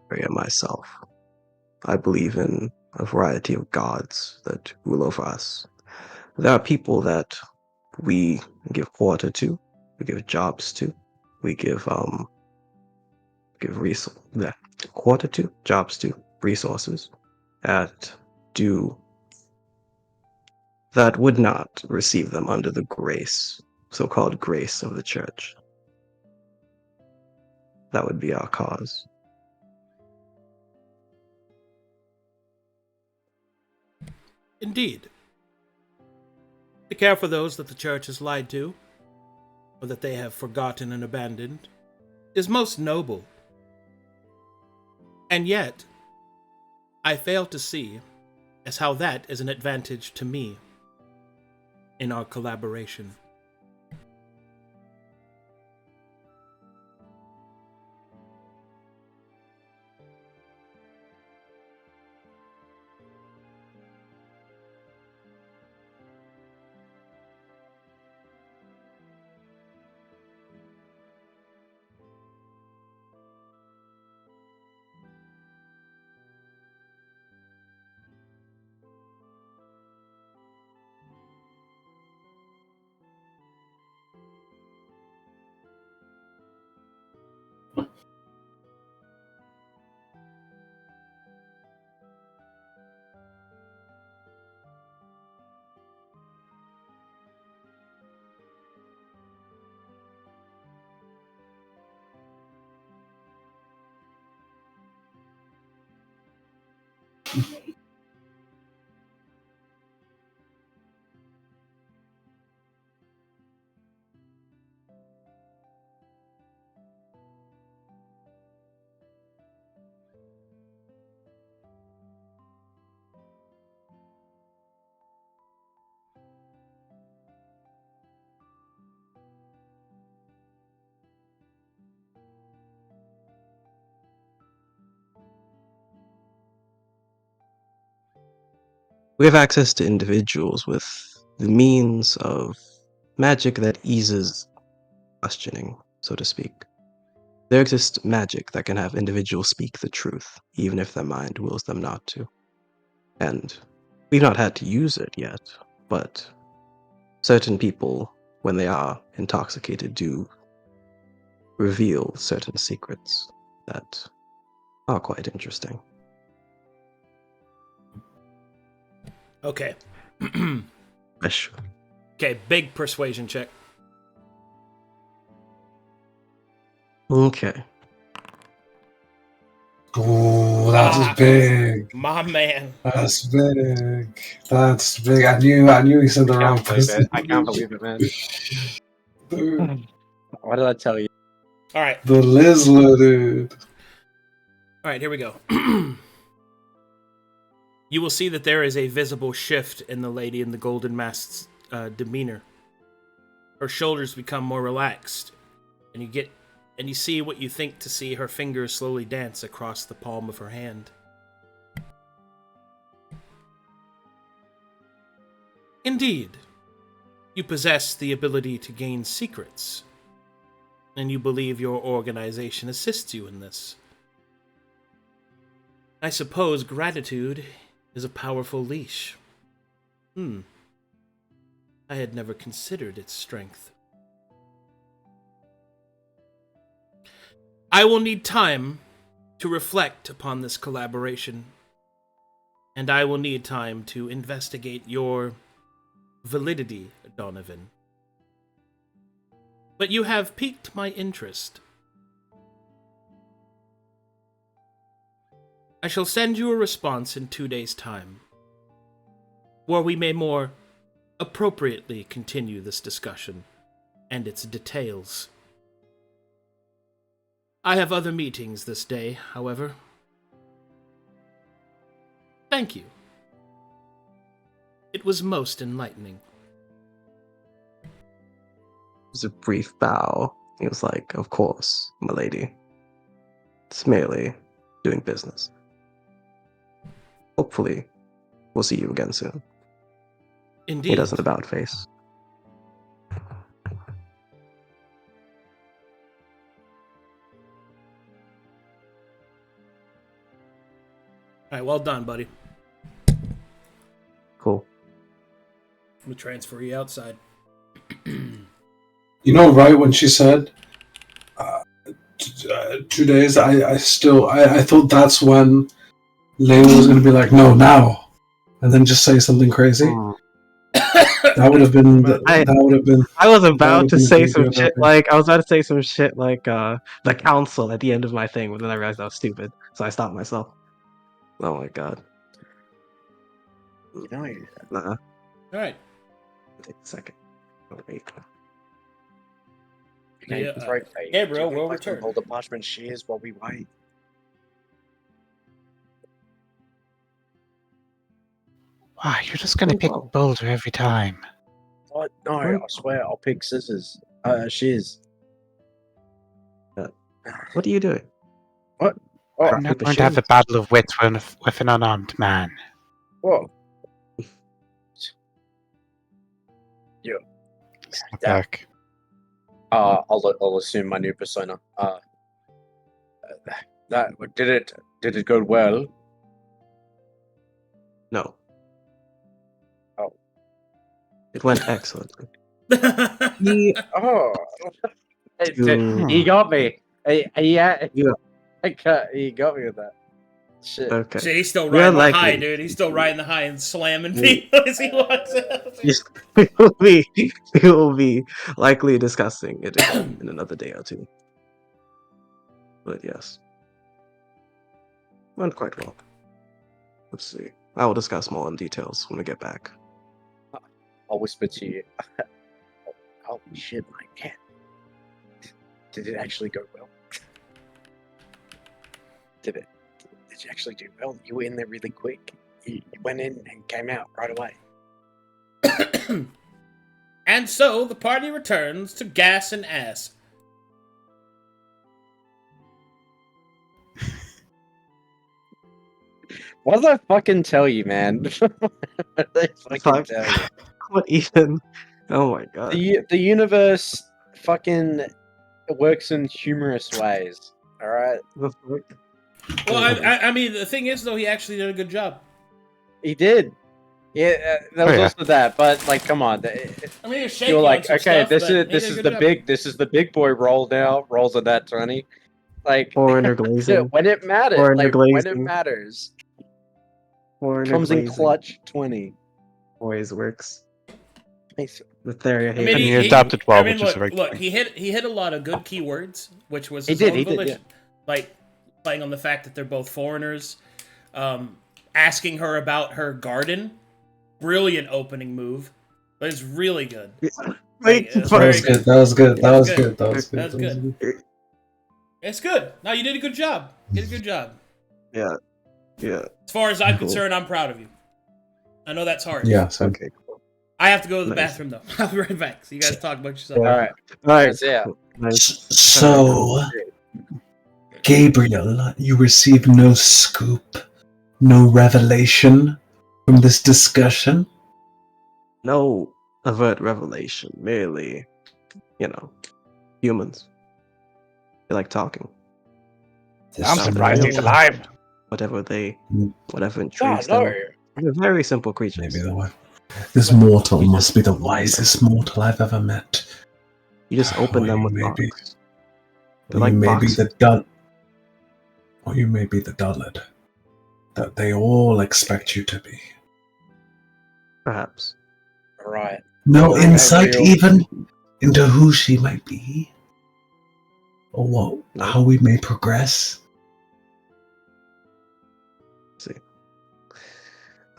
area myself. I believe in a variety of gods that rule over us. There are people that we give quarter to, we give jobs to, we give quarter to, jobs to, resources that do that would not receive them under the grace, so-called grace of the church. That would be our cause. Indeed. To care for those that the church has lied to, or that they have forgotten and abandoned, is most noble. And yet, I fail to see as how that is an advantage to me in our collaboration. We have access to individuals with the means of magic that eases questioning, so to speak. There exists magic that can have individuals speak the truth, even if their mind wills them not to. And we've not had to use it yet, but certain people, when they are intoxicated, do reveal certain secrets that are quite interesting. Okay. Ish. Okay, big persuasion check. Okay. Oh, that's big. My man. That's big. That's big. I knew he said the wrong person. I can't believe it, man. Dude, What did I tell you? All right. the Lizla, dude. All right, here we go. You will see that there is a visible shift in the lady in the golden mask's demeanor. Her shoulders become more relaxed, and you see what you think to see her fingers slowly dance across the palm of her hand. Indeed, you possess the ability to gain secrets, and you believe your organization assists you in this. I suppose gratitude is a powerful leash. I had never considered its strength. I will need time to reflect upon this collaboration, and I will need time to investigate your validity, Donovan. But you have piqued my interest. I shall send you a response in 2 days' time, where we may more appropriately continue this discussion and its details. I have other meetings this day, however. Thank you. It was most enlightening. It was a brief bow. He was like, "Of course, my lady. It's merely doing business. Hopefully, we'll see you again soon." Indeed. He does an about face. All right, well done, buddy. Cool. I'm gonna transfer you outside. You know, right when she said 2 days, I thought that's when Layla was going to be like, no, now, and then just say something crazy. That would have been. I was about to say some good, shit okay. like the council at the end of my thing, but then I realized I was stupid, so I stopped myself. Oh my god. You know, Nah. All right. Take a second. Oh, wait. Yeah, ThroatThief, Gabriel do you will like to return. hold the parchment shears while we wait. Wow, you're just gonna pick boulder every time. What? No, I swear, I'll pick scissors. Shears. What are you doing? Oh, I'm not going to have a battle of wits with an unarmed man. whoa. Step back. I'll assume my new persona. That did it go well? No. Oh. It went excellently. Oh, You- he got me. He got me with that. Shit. Okay. See, he's still We are riding the high, likely- dude. He's still riding the high and slamming We- people as he walks out. we will be likely discussing it again in another day or two. But yes. Went quite well. Let's see. I will discuss more in details when we get back. I'll whisper to you. Holy shit, my cat. Did it actually go well? Did you actually do well? You were in there really quick. You went in and came out right away. And so the party returns to gas and ass. What did I fucking tell you, man? What did I fucking tell you? What even? Oh my god. The universe fucking works in humorous ways. All right, The fuck? Well, I mean, the thing is, though, he actually did a good job. he did. Yeah, that was yeah. also that. But like, come on, I mean, he was shaky you're on like, some okay, stuff, this but he is did a good job. this is the big boy roll now. Rolls a that 20. Like Foreigner yeah, glazing. when it matters, Foreigner like when it glazing. matters, Foreigner comes in glazing. clutch 20. Always works. Nice. The Theria I mean, Haven. he adapted well, I mean, which is a very look, good he hit a lot of good keywords, which was He his did, own he did, volition. Like playing on the fact that they're both foreigners, asking her about her garden, brilliant opening move. But it's really good. Like, it's That very was good. That was good. That was good. good. That was good. That's good. It's good. No, you did a good job. You did a good job. Yeah. As far as I'm Cool. concerned, I'm proud of you. I know that's hard. Yeah. So Okay. Cool. I have to go to the Nice. bathroom though. I'll be right back. So you guys talk about yourself. All right, All right. that's it. Cool. Nice. So, Gabriel, you received no scoop, no revelation from this discussion. No overt revelation. Merely, humans. They like talking. I'm surprised he's alive. Whatever God, intrigues no. them. They're very simple creatures. Maybe the one. This mortal must be the wisest mortal I've ever met. You just open Or them you with may be- box. Or They're like you may be boxes. the dull. Or you may be the dullard that they all expect you to be. Perhaps. All right. No Okay, insight Gabriel. even into who she might be, or how we may progress.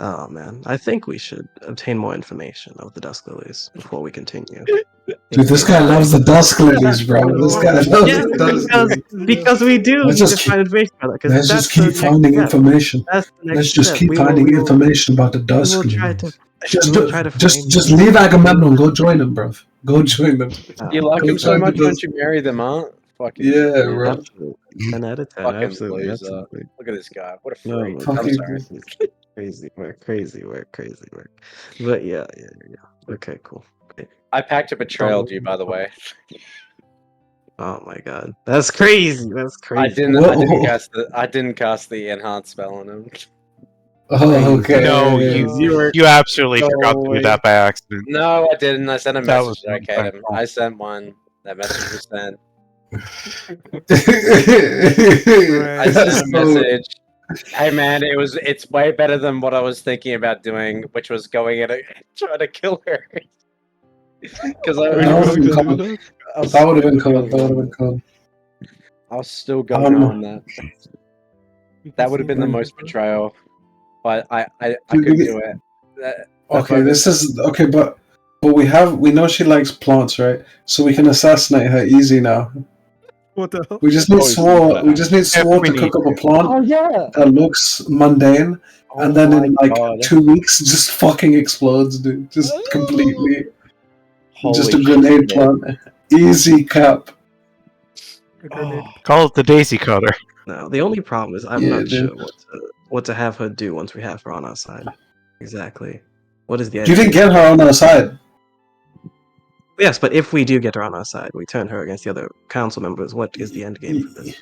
Oh man, I think we should obtain more information of the Dusk Lilies before we continue. Dude, this guy loves the Dusk Lilies, bro. This guy loves Yeah, the Dusk Lilies. because we do Let's need just to find information about it. 'cause Let's that's just keep the next finding step. information. That's the next Let's just step. keep We will- finding we will- information about the Dusk will try Lilies. to- Just, we will try to just find- leave Agamemnon. Go join him, bro. Go join them. You like Go him so join much, the won't Dusk- you marry them, huh? Fucking Yeah, loser. bro. Absolutely. 10 out of 10. Fucking Absolutely. loser. Absolutely. Look at this guy. What a No, freak. but I'm sorry. crazy work. But yeah. Okay, cool. Great. I packed a betrayal to you, by the way. Oh my god, that's crazy. That's crazy. I didn't cast the enhance spell on him. Oh, okay. No, you absolutely forgot to do that by accident. No, I didn't. I sent a That message to was Arcadum. I sent one. That message was sent. I sent a message. Hey man, it's way better than what I was thinking about doing, which was going in and trying to kill her. Because That would have been cool. That would have been cool. I was still going on that. That would have been the Mm. most betrayal, but I could do it. Okay, this is okay, but we know she likes plants, right? So we can assassinate her easy now. What the hell? We just need Swar. We just need Swar to cook up a plant Oh yeah, that looks mundane, and then in like God. 2 weeks, just fucking explodes, dude. Just completely. Just a Holy grenade shit. plant. Easy cap. Call it the daisy cutter. No, the only problem is I'm Yeah, not dude. sure what to have her do once we have her on our side. Exactly. What is the You end didn't game? get her on our side. Yes, but if we do get her on our side, we turn her against the other council members. What is the end game for this?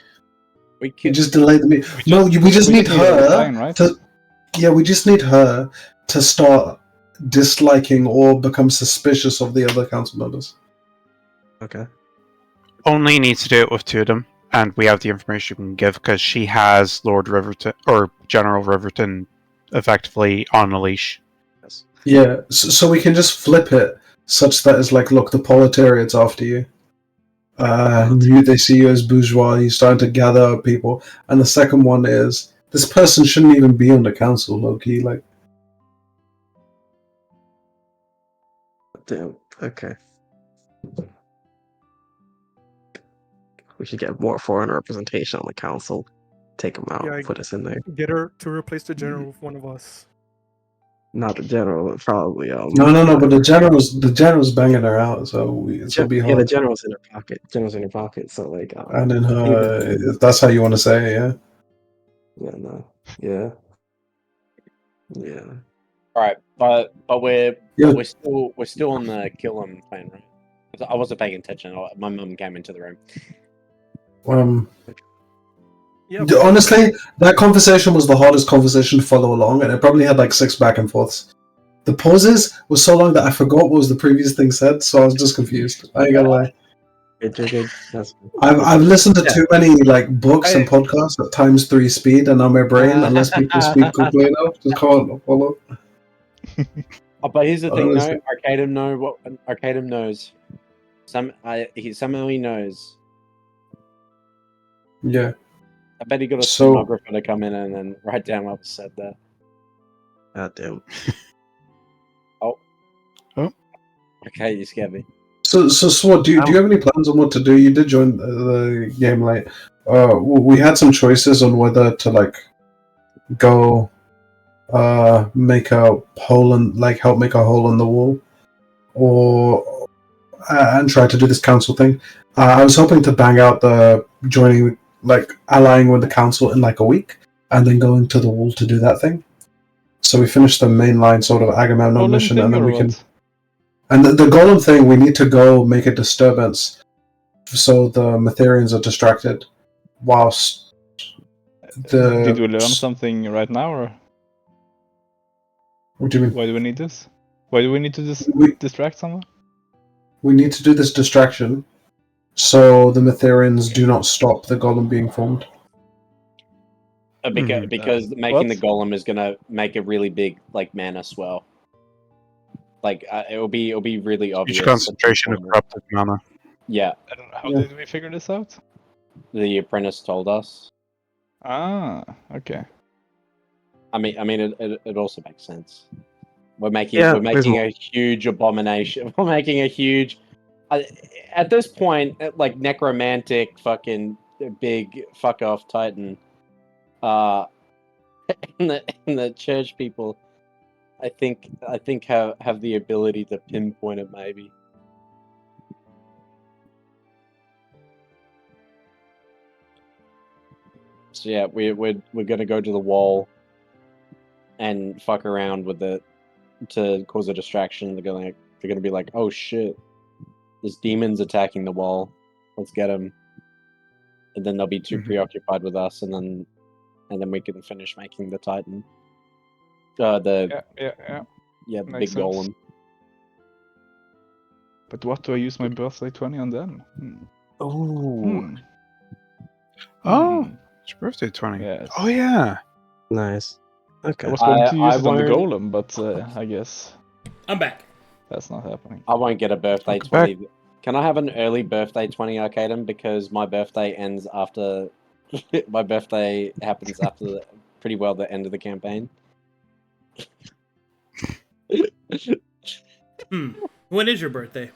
We You can just delayed the meeting. No, we just need her to. Yeah, we just need her to start disliking or become suspicious of the other council members. Okay. Only needs to do it with 2 of them, and we have the information we can give because she has Lord Riverton or General Riverton effectively on a leash. Yes. Yeah, so we can just flip it such that it's like, look, the proletariat's after you. They see you as bourgeois. You're starting to gather up people, and the second one is this person shouldn't even be on the council, low key. Like, Damn. Okay. We should get more foreign representation on the council. Take them out. Yeah, Put us in there. Get her to replace the general with one of us. Not the general, but probably. no, but the general's banging her out, so it'll be hard. Yeah, the general's in her pocket. General's in her pocket. So like. And then if that's how you want to say it, yeah. Yeah. No. Yeah. Yeah. All right, but we're Yeah. we're still on the kill him plan, right? 'Cause I wasn't paying attention. My mum came into the room. Yeah, Honestly, that conversation was the hardest conversation to follow along, and it probably had like 6 back and forths. The pauses were so long that I forgot what was the previous thing said, so I was just confused. I ain't gonna lie. Good. I've listened to too many like books and podcasts at times 3 speed, and now my brain, unless people speak quickly enough, just can't follow. Oh, but here's the thing, though. Honestly. Arcadum knows. Somehow he knows. Yeah. I bet he got a So- stenographer to come in and then write down what was said there. God damn. Okay, you scared me. So Sword, do you have any plans on what to do? You did join the game late. We had some choices on whether to like go make a hole and like help make a hole in the wall, or and try to do this council thing. I was hoping to bang out the joining, like allying with the council in like a week, and then going to the wall to do that thing. So we finished the mainline sort of Agamemnon mission, and then we can. And the golem thing, we need to go make a disturbance so the Matherians are distracted whilst the... Did we learn something right now, or What do you mean? why do we need this? Why do we need to distract someone? We need to do this distraction so the Matherians do not stop the golem being formed. Because making the what? golem is gonna make a really big like mana swell. Like it'll be really obvious. Huge concentration of corrupted mana. Yeah, I don't know. How did we figure this out? the apprentice told us. Ah, okay. I mean, it also makes sense. We're making Yeah, a huge abomination. We're making a huge. At this point, like necromantic, fucking big fuck off titan. And the church people, I think have the ability to pinpoint it maybe. So yeah, we're gonna go to the wall and fuck around with it to cause a distraction. They're gonna be like, oh shit, this demon's attacking the wall. Let's get him. And then they'll be too preoccupied with us, and then we can finish making the Titan. The Yeah. the Makes big sense. golem. But what do I use my birthday 20 on then? Oh, Oh, it's your birthday 20. Yes. Oh, yeah. Nice. Okay. I was going to use I it on the won't- golem, but I guess I'm back. that's not happening. I won't get a birthday Welcome back. 20. Can I have an early birthday 20, Arcadum? Because my birthday ends after. My birthday happens after pretty well the end of the campaign. When is your birthday?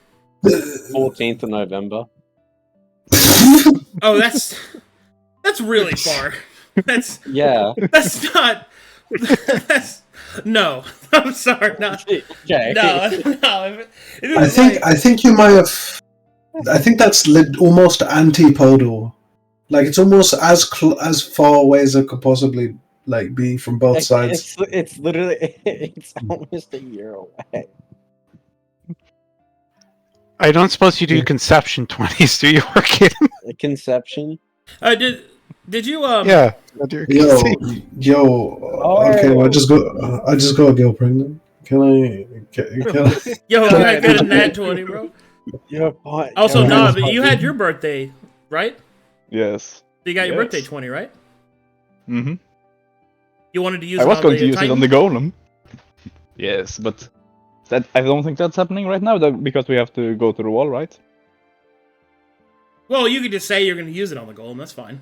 14th of November. Oh, that's really far. That's Yeah. that's not. That's no. I'm sorry. No. Okay. No. If it I was think like- I think you might have. I think that's almost antipodal. Like it's almost as far away as it could possibly like be from both sides. It's literally it's almost a year away. I don't suppose you do conception 20s, do you, Arcadum? A conception. did you Yeah. Yo. Okay, I just got girl pregnant. Can I? Yo, I got a nat 20, bro. You're fine. Also, Yeah, no, that's but you fine. had your birthday, right? Yes. You got your Yes. birthday 20, right? Mm-hmm. You wanted to use I it was on going the to use it Titan? on the golem. Yes, but that I don't think that's happening right now because we have to go to the wall, right? Well, you could just say you're going to use it on the golem. That's fine.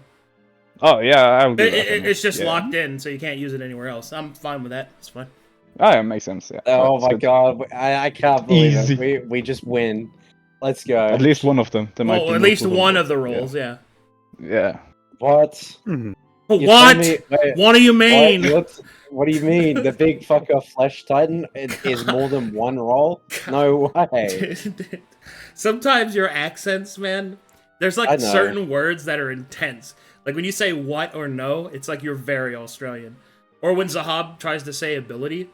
Oh yeah, I'll do that. It's just Yeah. locked in, so you can't use it anywhere else. I'm fine with that. It's fine. Ah, yeah, makes sense. Yeah. Oh That's my good. god, I can't believe Easy. it. We just win. Let's go. At least one of them. There might Well, be at least multiple one rolls. of the rolls, yeah. Yeah. What? Mhm. You What? tell me- wait, What do you mean? What do you mean? The big fucker Flesh Titan is more than one roll? No way. Sometimes your accents, man, there's I like know. certain words that are intense. Like when you say what or no, it's like you're very Australian. Or when Zahaab tries to say ability,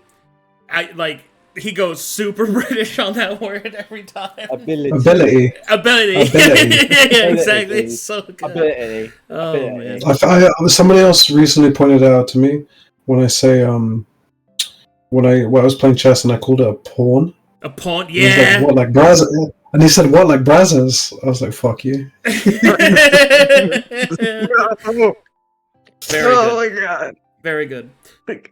he goes super British on that word every time. Ability. Ability. Ability. Ability. Yeah, exactly. It's so good. Ability. Oh Ability. man. Somebody else recently pointed out to me when I say when I was playing chess and I called it a pawn. A pawn. He was Yeah. like, what, like Brazos? And he said, what, like Brazos? I was like, fuck you. Very good. my god. Very good.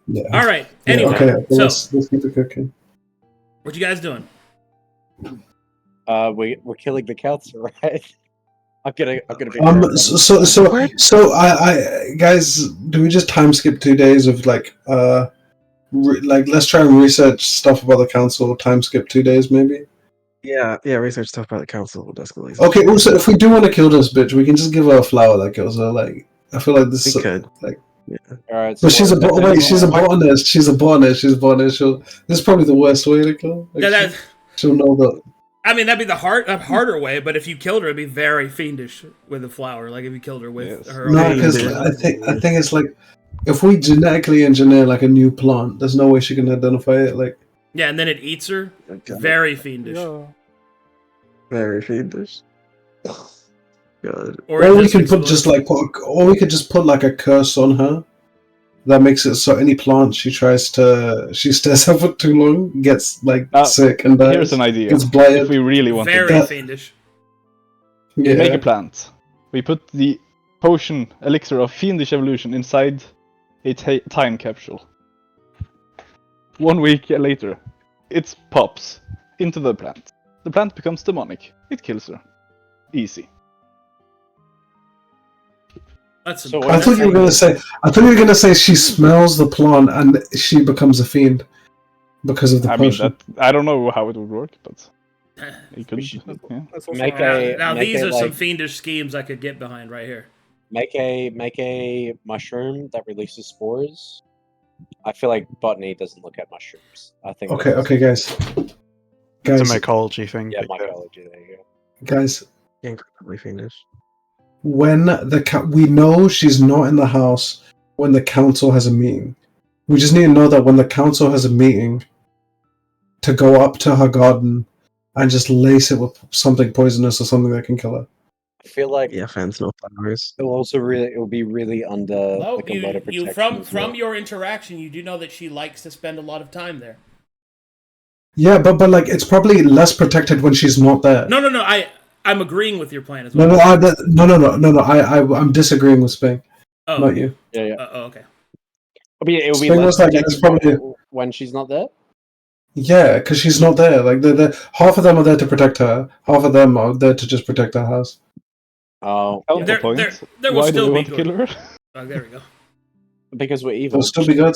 Yeah. All right. Yeah, Anyway, okay, so let's keep it cooking. what you guys doing? We're killing the cats, right? I'm gonna be So I guys, do we just time skip 2 days of like let's try and research stuff about the council, time skip 2 days maybe? Yeah, research stuff about the council will escalate. Okay, also if we do want to kill this bitch, we can just give her a flower that kills her. Like I feel like this We is could. like Alright, but she's a botanist. She's a botanist. This is probably the worst way to kill. Like, Yeah, she'll know that. I mean, that'd be the harder way, but if you killed her, it'd be very fiendish with a flower. Like if you killed her with Yes. her. No, own- because I think it's like if we genetically engineer like a new plant, there's no way she can identify it. Like Yeah, and then it eats her. Okay. Very fiendish. Yeah. Very fiendish. God. Or or it we just could put explodes. we could just put like a curse on her that makes it so any plant she stares at for too long gets like sick and dies. Here's an idea. Gets blighted. If we really want to Very that- fiendish. we make Yeah. a plant. We put the potion elixir of fiendish evolution inside a time capsule. 1 week later, it pops into the plant. The plant becomes demonic. It kills her. Easy. That's So I thought you were gonna say she smells the plant and she becomes a fiend because of the I mean, potion. I don't know how it would work, but it could. should- Yeah. That's also Make alright. a- now make these it are some like- fiendish schemes I could get behind right here. Make a mushroom that releases spores. I feel like botany doesn't look at mushrooms. I think Okay, guys. It's Guys, a mycology thing. Yeah, but yeah. mycology. There you go. guys, Incredibly fiendish. when we know she's not in the house when the council has a meeting. We just need to know that when the council has a meeting, to go up to her garden and just lace it with something poisonous or something that can kill her. I feel like Yeah, fence, no flowers. it'll be really under Well, like a lot of you protection. from your interaction, you do know that she likes to spend a lot of time there. Yeah, but like it's probably less protected when she's not there. No. I'm agreeing with your plan as No, well. no. I'm disagreeing with Sping, Oh, not you. Yeah. okay. It'll be Spring less was like, protected it's probably- when she's not there. Yeah, because she's not there. Like half of them are there to protect her, half of them are there to just protect her house. Oh, There- Counterpoint. there will Why still do we be want to good. kill her? Oh, there we go. because we're evil. It'll still be good.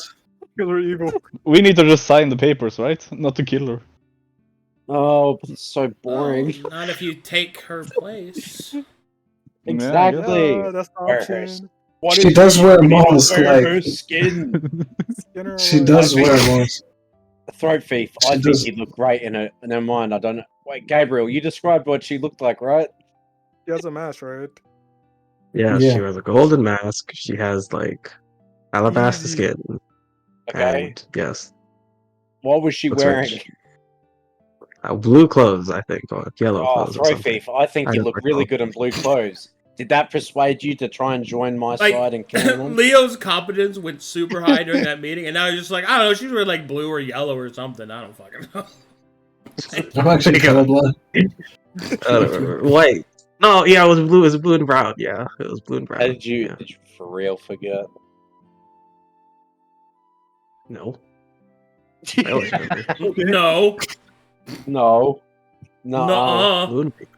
Killer evil. We need to just sign the papers, right? Not to kill her. Oh, but it's so boring. Oh, not if you take her place. Exactly. Yeah, that's the Wear option. What She if does we wear a need to mask, wear like- her skin. Skinner She away. does I think- wear a mask. Throat thief. She I think does- he'd look great in her mind. I don't know. Wait, Gabriel, you described what she looked like, right? She has a mask, right? Yeah, Yeah. she wears a golden mask. She has like alabaster Easy. skin. Okay. And yes, What was she Looks wearing? rich. Blue clothes, I think, or yellow Oh, clothes or throat something. thief. I think I you don't look really recall. good in blue clothes. Did that persuade you to try and join my side and kill them? Leo's competence went super high during that meeting, and now he's just like, I don't know, she's wearing like blue or yellow or something. I don't fucking know. I'm actually colorblind. I don't remember. Wait, no, yeah, it was blue. It was blue and brown. Yeah, it was blue and brown. How did you Yeah. for real forget? No, I always remember. No. No. No. Nuh-uh. Blue and pink.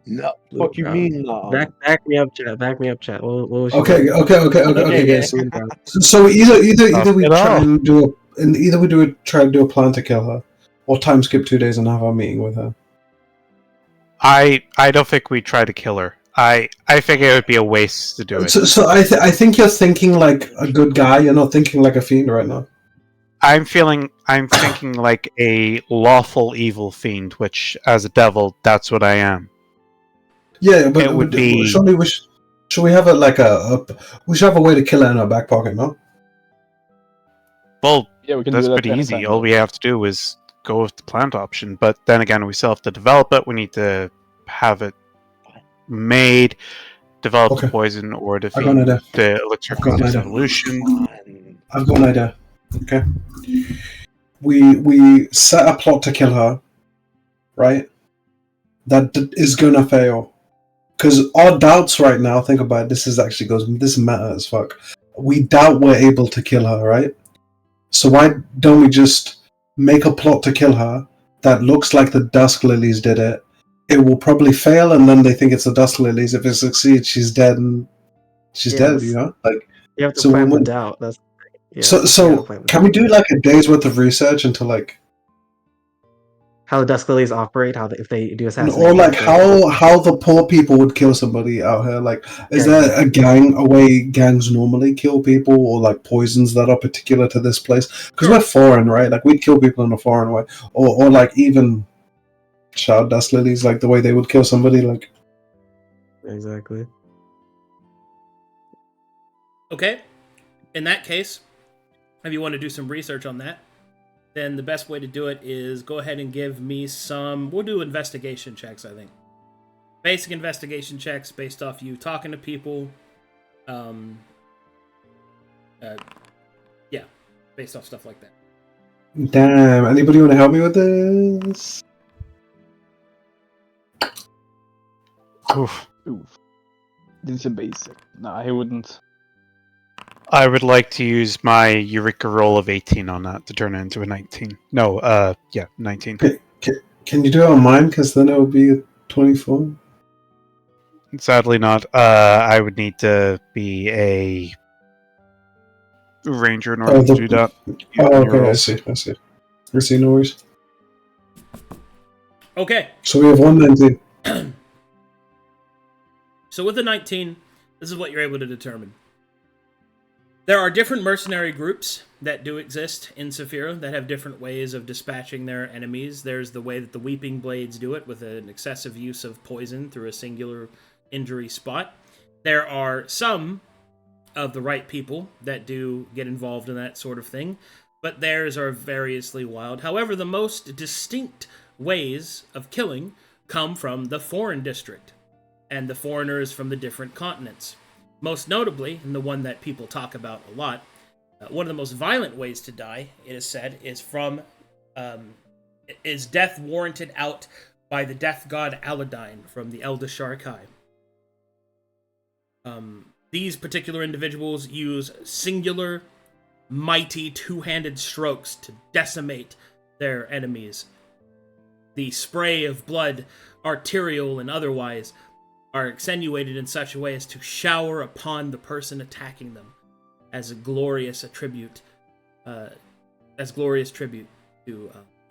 No. Blue What you brown. mean no? Back me up, chat. Back me up, chat. What was she Okay, wearing? okay, guys. Blue and brown. So either we It try all. and try and do a plan to kill her, or time skip 2 days and have our meeting with her. I don't think we try to kill her. I think it would be a waste to do it. So I think you're thinking like a good guy. You're not thinking like a fiend right now. I'm thinking like a lawful evil fiend, which as a devil, that's what I am. Yeah, but It would be- surely should we have we should have a way to kill her in our back pocket, no? Well, Yeah, we can that's do that pretty easy. anytime. All we have to do is go with the plant option. But then again, we still have to develop it. We need to have it made, develop Okay. the poison, or I got an idea. the elixir I've got an for idea. solution. I've got an idea. Okay. We set a plot to kill her, right? That is gonna fail. Because our doubts right now, think about it, this is meta as fuck. We doubt we're able to kill her, right? So why don't we just make a plot to kill her that looks like the Dusk Lilies did it? It will probably fail, and then they think it's the Dusk Lilies. If it succeeds, she's dead, and she's dead, Yes. you know? Like, You have to So plan when- the doubt. That's yeah, so you gotta so plan the can we doubt. do like a day's worth of research into like, How the Dusk Lilies operate? If they do assassination? or like how the poor people would kill somebody out here? Like, is there a way gangs normally kill people, or like poisons that are particular to this place? Because we're foreign, right? Like we'd kill people in a foreign way, or like even child dust lilies, like the way they would kill somebody. Like, Exactly. Okay. In that case, if you want to do some research on that, then the best way to do it is go ahead and give me some... We'll do investigation checks, I think. Basic investigation checks based off you talking to people. Yeah, based off stuff like that. damn, anybody want to help me with this? Oof. Oof. This is basic. Nah, he wouldn't. I would like to use my Eureka roll of 18 on that to turn it into a 19. No, 19. Can you do it on mine? Because then it would be a 24. Sadly not. I would need to be a ranger in order to do that. Oh, on your okay, I rolls. see. I see, no worries. Okay. So we have 119. So with the 19, this is what you're able to determine. There are different mercenary groups that do exist in Saphira that have different ways of dispatching their enemies. There's the way that the Weeping Blades do it with an excessive use of poison through a singular injury spot. There are some of the right people that do get involved in that sort of thing, but theirs are variously wild. However, the most distinct ways of killing come from the Foreign District. and the foreigners from the different continents. Most notably, and the one that people talk about a lot, one of the most violent ways to die, it is said, is death warranted out by the death god Aladdin from the Eldashar Kai. These particular individuals use singular, mighty, two-handed strokes to decimate their enemies. The spray of blood, arterial and otherwise, are accentuated in such a way as to shower upon the person attacking them as a glorious tribute to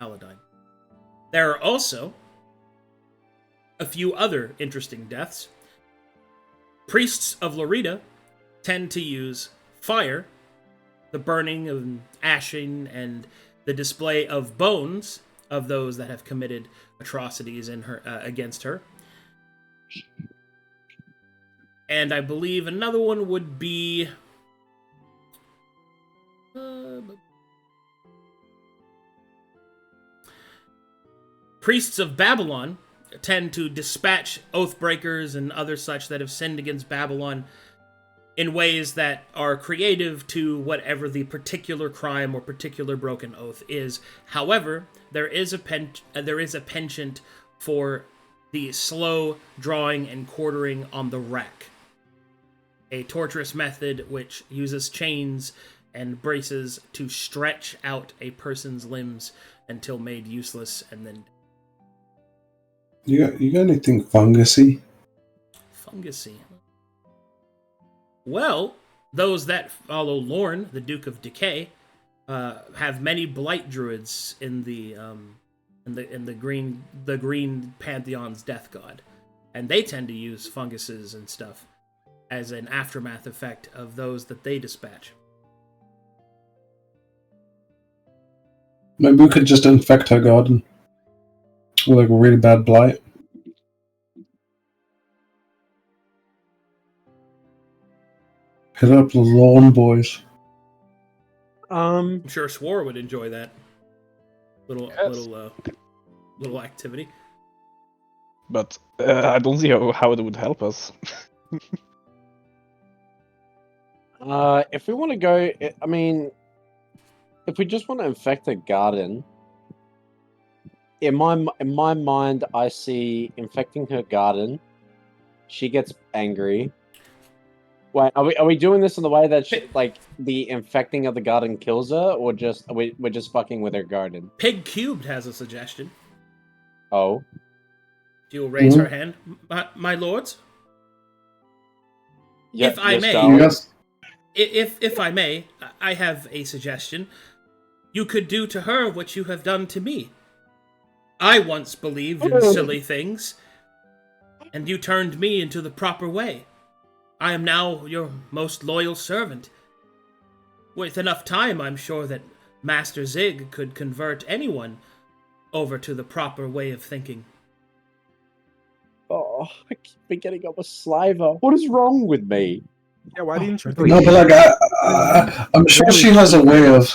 Aladdin. There are also a few other interesting deaths. Priests of Lorita tend to use fire, the burning of ashing, and the display of bones of those that have committed atrocities against her. And I believe another one would be... Priests of Babylon tend to dispatch oathbreakers and other such that have sinned against Babylon in ways that are creative to whatever the particular crime or particular broken oath is. However, there is a penchant for the slow drawing and quartering on the rack, a torturous method which uses chains and braces to stretch out a person's limbs until made useless and then... You got anything fungusy? Fungusy. Well, those that follow Lorne, the Duke of Decay, have many blight druids in the green pantheon's death god, and they tend to use funguses and stuff as an aftermath effect of those that they dispatch. Maybe we could just infect her garden with like a really bad blight. Hit up the lawn boys. I'm sure Swar would enjoy that little activity. But I don't see how it would help us. If we want to go, I mean, if we just want to infect the garden, in my mind, I see infecting her garden. She gets angry. Wait, are we doing this in the way that the infecting of the garden kills her, or just we're just fucking with her garden? Pig Cubed has a suggestion. Oh, She will raise her hand, my lords. yeah, If I yes, may, darling. Yes. If I may, I have a suggestion. You could do to her what you have done to me. I once believed in silly things, and you turned me into the proper way. I am now your most loyal servant. With enough time, I'm sure that Master Zig could convert anyone over to the proper way of thinking. Oh, I keep getting up a sliver. What is wrong with me? Yeah, why didn't you? No, but like I'm sure she has a way of.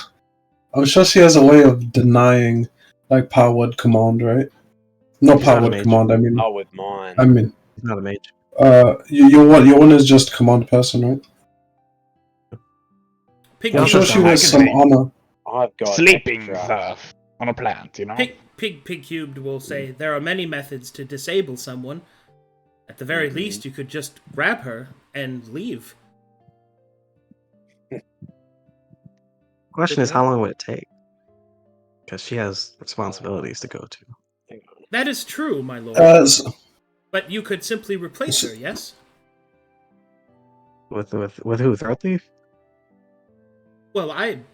I'm sure she has a way of denying like power word command, right? Not She's power not a word mage. command. I mean, Oh, with mine. He's not a mage. your one is just command person, right? Pig I'm also sure she sounds wears like some a mage. honor. I've got Sleeping extra. stuff on a plant, you know? Pig Cubed will say there are many methods to disable someone. At the very least, you could just grab her and leave. Question is, how long would it take? Because she has responsibilities to go to. That is true, my lord. But you could simply replace her, yes? With who? ThroatThief? Well,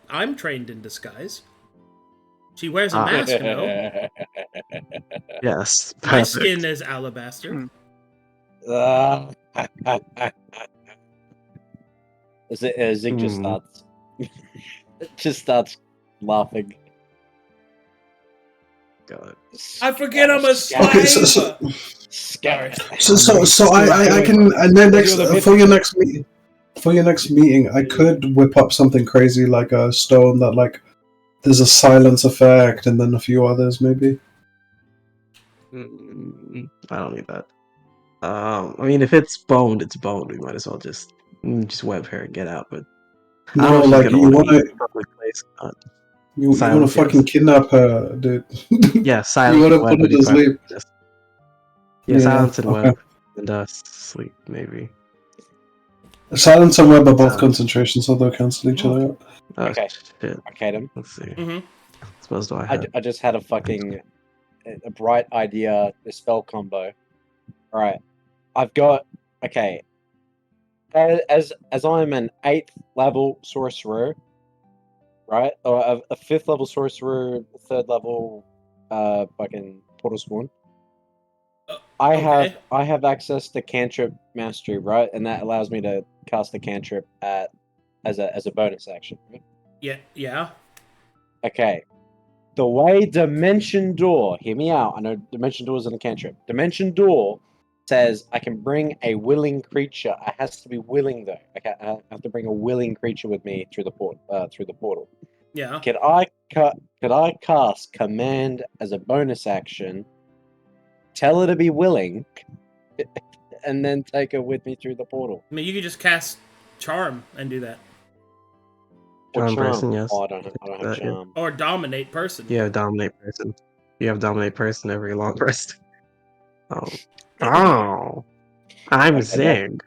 I'm trained in disguise. She wears a mask, no? Yes. My Perfect. skin is alabaster. Zig just starts laughing. God. I forget I'm a Okay, slave! Scat. So I can, and then for your next meeting, I could whip up something crazy like a stone that like there's a silence effect, and then a few others maybe. I don't need that. I mean, if it's boned, it's boned. We might as well just web her and get out. But I No, don't know if she's like gonna you want want to be to, in a public place. you want to Silence, fucking yes. kidnap her, dude. Yeah, You silence want and to web put her would be to perfect. sleep. Yes. Yeah, Yeah, silence and okay. web and sleep maybe. Silence and web are both Sounds- concentration, so they'll cancel each other out. Oh Okay. shit. Arcadum. Let's see. Mm-hmm. What spells do I I, have? I just had a bright idea. The spell combo. All right, I've got okay. As I'm an 8th level sorcerer, right? Or a 5th level sorcerer, 3rd level, fucking portal spawn. I Okay. have access to cantrip mastery, right? And that allows me to cast a cantrip as a bonus action, right? Yeah. Okay. The way Dimension Door, hear me out. I know Dimension Door is in a cantrip. Dimension Door says I can bring a willing creature. It has to be willing though. I have to bring a willing creature with me through the portal. Yeah. Could I cast command as a bonus action? Tell her to be willing, and then take her with me through the portal. I mean, you could just cast charm and do that, Or Charm person, yes. Oh, I don't have Yeah. charm. or dominate person. You have dominate person. You have dominate person every long rest. Oh, I'm Okay, Zig.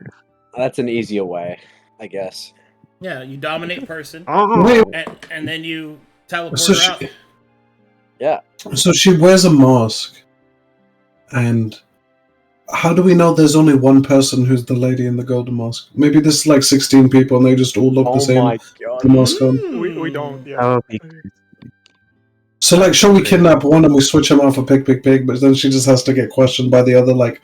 That's an easier way, I guess. Yeah, you dominate person, Oh, Wait. and then you teleport So her out. she, Yeah. so she wears a mask, and how do we know there's only one person who's the lady in the golden mask? Maybe there's like 16 people and they just all look Oh the same. my god. The mask on. We don't. that Yeah. would be So like, sure, we kidnap one and we switch him out for pig, but then she just has to get questioned by the other like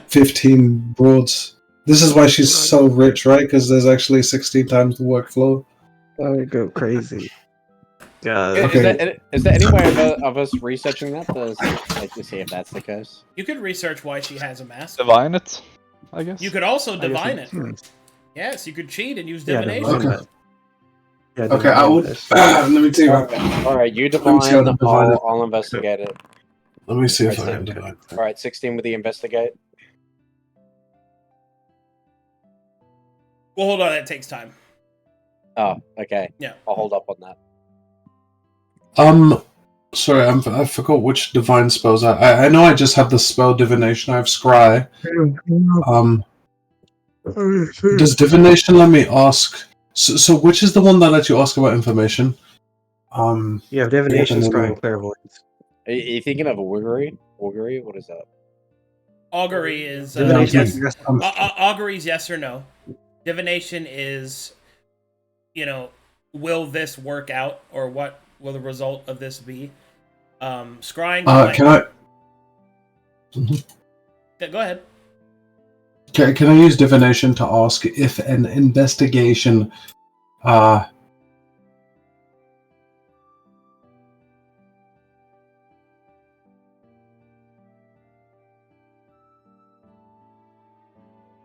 15 broads. This is why she's so rich, right? Because there's actually 16 times the workflow. that would go crazy. Yeah. Okay. Is there any way of us researching that to see if that's the case? You could research why she has a mask. Divine it, I guess. You could also I guess divine not. it. Yes, you could cheat and use Yeah, divination. divine Okay. that. Yeah, Okay, I divine would. this. Let me see. All right, you me see how divine. to divine it. I'll investigate it. Let me see if I Okay. can divine. All right, 16 with the investigate. Well, hold on, that takes time. Oh, okay. Yeah. I'll hold up on that. Sorry, I forgot which divine spells. I know I just have the spell divination. I have scry. Does divination let me ask? So which is the one that lets you ask about information? You have divination, Yeah, scry, and clairvoyance. Are you thinking of a wiggery? Wiggery? What is that? Augury is Divination. yes. Yes. Augury is yes or no. Divination is, will this work out, or what will the result of this be? Scrying. Can I? Yeah, go ahead. Can I use divination to ask if an investigation?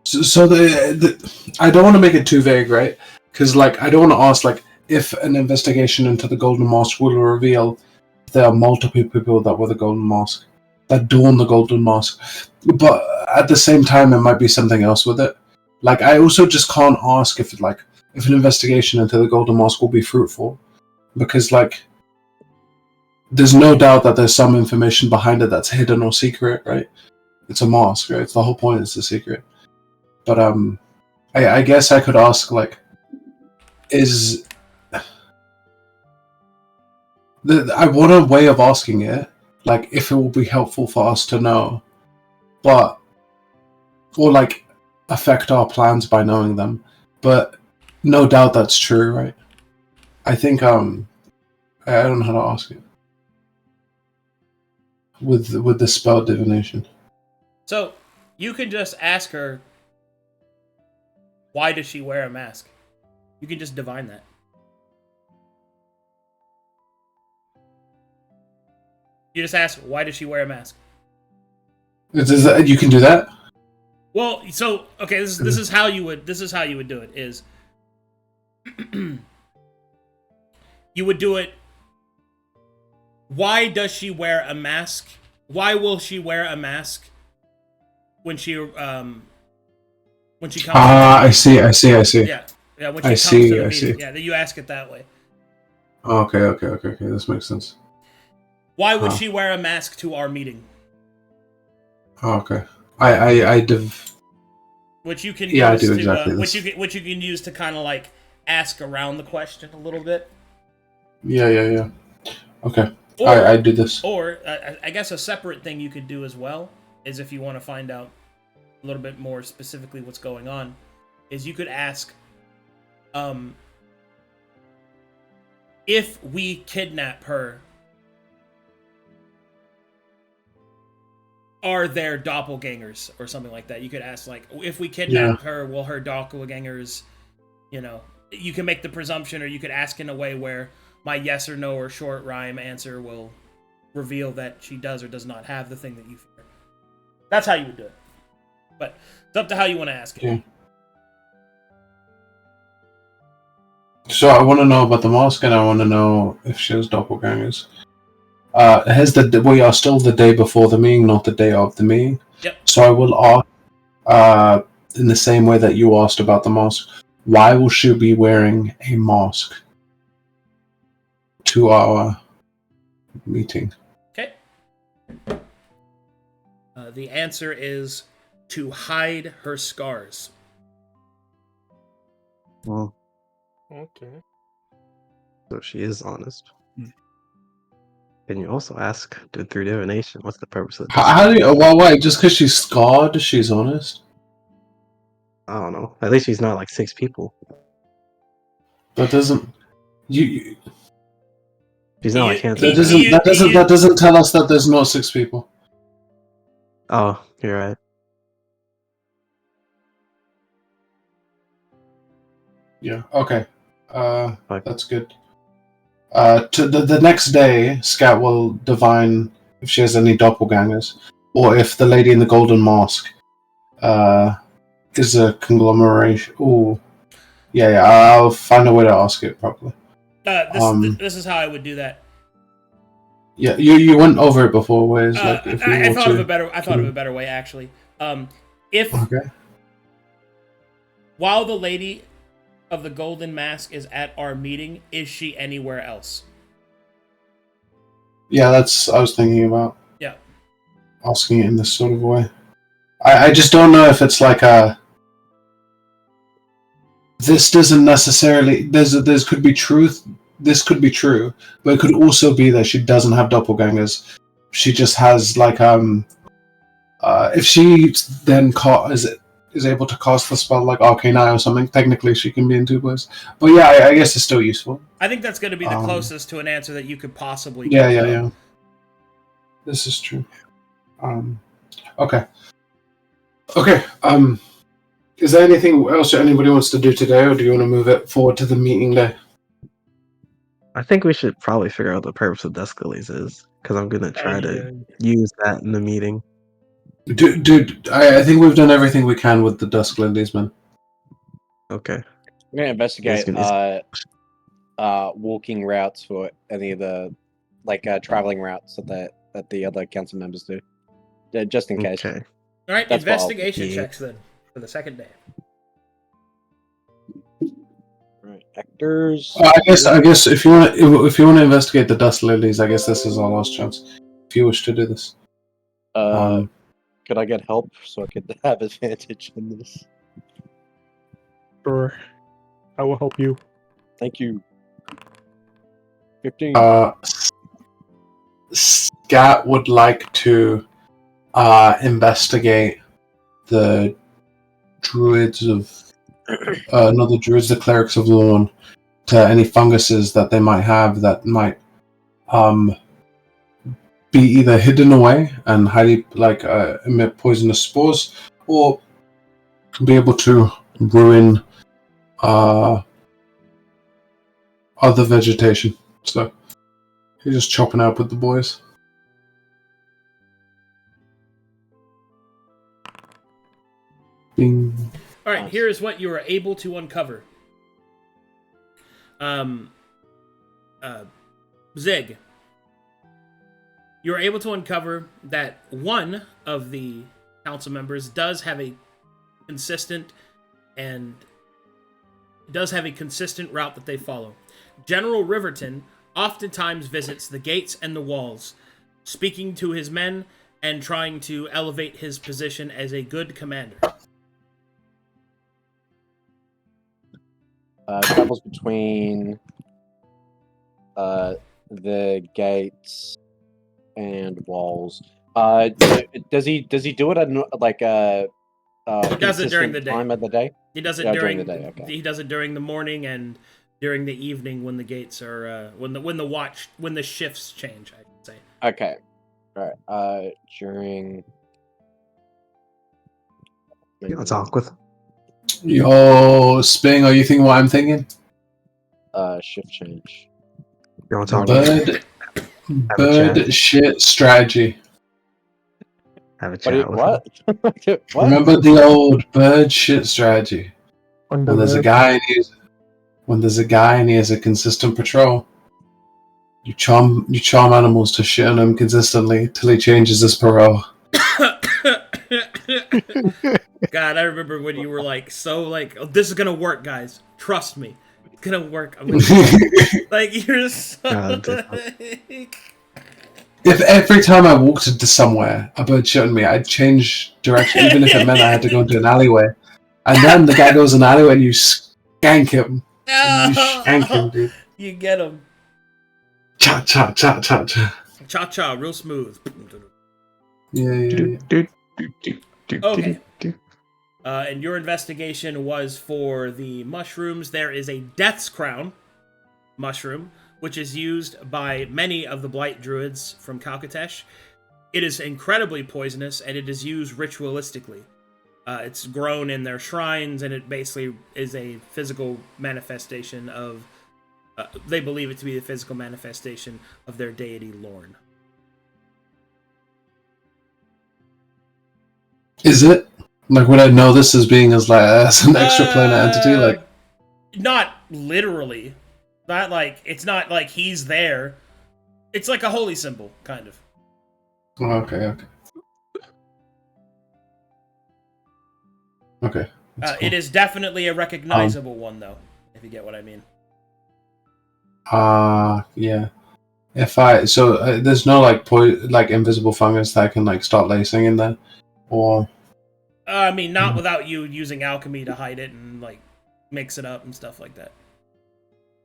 So I don't want to make it too vague, right? Because like I don't want to ask like if an investigation into the Golden Mask will reveal there are multiple people that wear the Golden Mask, that adorn the Golden Mask, but at the same time it might be something else with it. Like I also just can't ask if an investigation into the Golden Mask will be fruitful, because like there's no doubt that there's some information behind it that's hidden or secret, right? It's a mask, right? It's the whole point. It's a secret. But I guess I could ask like, I want a way of asking it, like if it will be helpful for us to know, or like affect our plans by knowing them. But no doubt that's true, right? I think I don't know how to ask it with the spell divination. So you can just ask her, why does she wear a mask? You can just divine that. You just ask, why does she wear a mask? You can do that? Well, so okay, this is how you would do it is you would do it. Why does she wear a mask? Why will she wear a mask? when she comes. Ah, I see. Yeah, when she comes to the I meeting. see. Yeah, that you ask it that way. Okay. This makes sense. Why would she wear a mask to our meeting? Oh, okay. Which you can Yeah, use I do to exactly which this. you can use to kind of like ask around the question a little bit. Yeah. Okay. Or, I do this. Or I guess a separate thing you could do as well is if you want to find out a little bit more specifically what's going on, is you could ask, if we kidnap her, are there doppelgangers or something like that? You could ask, like, if we kidnap her, will her doppelgangers, you can make the presumption, or you could ask in a way where my yes or no or short rhyme answer will reveal that she does or does not have the thing that you fear. That's how you would do it. But it's up to how you want to ask it. Yeah. So I want to know about the mask, and I want to know if she has doppelgangers. We are still the day before the meeting, not the day of the meeting. Yep. So I will ask, in the same way that you asked about the mask, why will she be wearing a mask to our meeting? Okay. The answer is to hide her scars. Well, Okay. so she is honest. Can you also ask, through divination, what's the purpose of this? How do you? Well, wait. Just because she's scarred, she's honest. I don't know. At least she's not like 6 people. That doesn't. You. She's not like hands. That doesn't tell us that there's not 6 people. Oh, you're right. Yeah. Okay. That's good. To the next day, Scat will divine if she has any doppelgangers, or if the lady in the golden mask is a conglomeration. Ooh. Yeah. I'll find a way to ask it properly. This is how I would do that. Yeah, you went over it before. Ways like if you I thought of a better way actually. If while the lady of the golden mask is at our meeting, is she anywhere else? Yeah, that's I was thinking about. Yeah. Asking it in this sort of way. I just don't know if it's like a. This doesn't necessarily. There's could be truth. This could be true, but it could also be that she doesn't have doppelgangers. She just has like if she then is able to cast the spell like Arcane Eye or something, technically she can be in 2 places. But yeah, I guess it's still useful. I think that's going to be the closest to an answer that you could possibly get. Yeah. Yeah. This is true. Okay. Is there anything else that anybody wants to do today, or do you want to move it forward to the meeting day? I think we should probably figure out the purpose of Desk Lilies is, because I'm gonna try to use that in the meeting. Dude, I think we've done everything we can with the Dusk Lilies, man. Okay. I'm gonna investigate walking routes for any of the traveling routes that the other council members do, just in case. Okay. All right, That's investigation checks then for the second day. Right, actors. I guess if you want to investigate the Dust Lilies, I guess this is our last chance. If you wish to do this. Could I get help so I could have advantage in this? Sure. I will help you. Thank you. 15. Scat would like to investigate the druids of not the druids, the clerics of Lorne, to any funguses that they might have that might be either hidden away and highly emit poisonous spores, or be able to ruin other vegetation. So he's just chopping up with the boys. Bing. All right, here is what you are able to uncover. Zig, you are able to uncover that one of the council members does have a consistent route that they follow. General Riverton oftentimes visits the gates and the walls, speaking to his men and trying to elevate his position as a good commander. Travels between the gates and walls. Does he do it at he does it during the day. Time of the day? He does it during the day. Okay. He does it during the morning and during the evening when the gates are when the shifts change, I should say. Okay. All right. During. Yeah, let's talk with. Yo, Sping, are you thinking what I'm thinking? Shift change. You want to talk? Bird shit strategy. Have a chat with What? What? Remember the old bird shit strategy? When there's a guy and he has a consistent patrol, you charm animals to shit on him consistently till he changes his parole. God, I remember when you were like, oh, this is gonna work, guys. Trust me, it's gonna work. Like you're so. If every time I walked into somewhere, a bird shit on me, I'd change direction, even if it meant I had to go into an alleyway. And then the guy goes in an alleyway and you skank him. You skank him, dude. You get him. Cha cha cha cha cha. Cha cha, real smooth. Yeah. Okay. And your investigation was for the mushrooms. There is a Death's Crown mushroom, which is used by many of the Blight Druids from Calcatesh. It is incredibly poisonous, and it is used ritualistically. It's grown in their shrines, and it basically is a physical manifestation of... they believe it to be the physical manifestation of their deity, Lorn. Is it? Like, would I know this as being as an extra-planar entity? Like, not literally. Not like, it's not like he's there. It's like a holy symbol, kind of. Okay. Okay. Cool. It is definitely a recognizable one, though, if you get what I mean. Yeah. There's no invisible fungus that I can start lacing in there, or. I mean, not without you using alchemy to hide it and mix it up and stuff like that.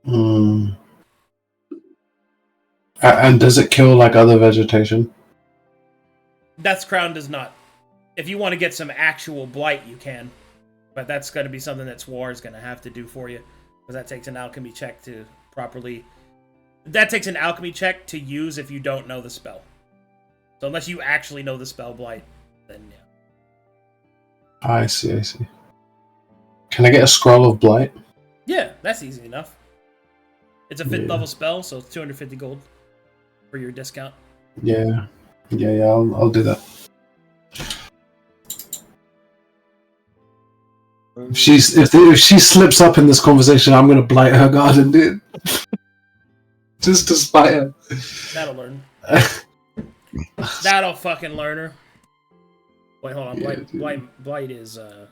And does it kill other vegetation? Death's Crown does not. If you want to get some actual blight, you can. But that's going to be something that Swar is going to have to do for you. Because that takes an alchemy check to properly... That takes an alchemy check to use if you don't know the spell. So unless you actually know the spell blight, then yeah. I see. Can I get a scroll of blight? Yeah, that's easy enough. It's a 5th level spell, so it's 250 gold for your discount. Yeah, I'll do that. If she slips up in this conversation, I'm gonna blight her garden, dude. Just to spite her. That'll learn. That'll fucking learn her. Wait, hold on. Blight is I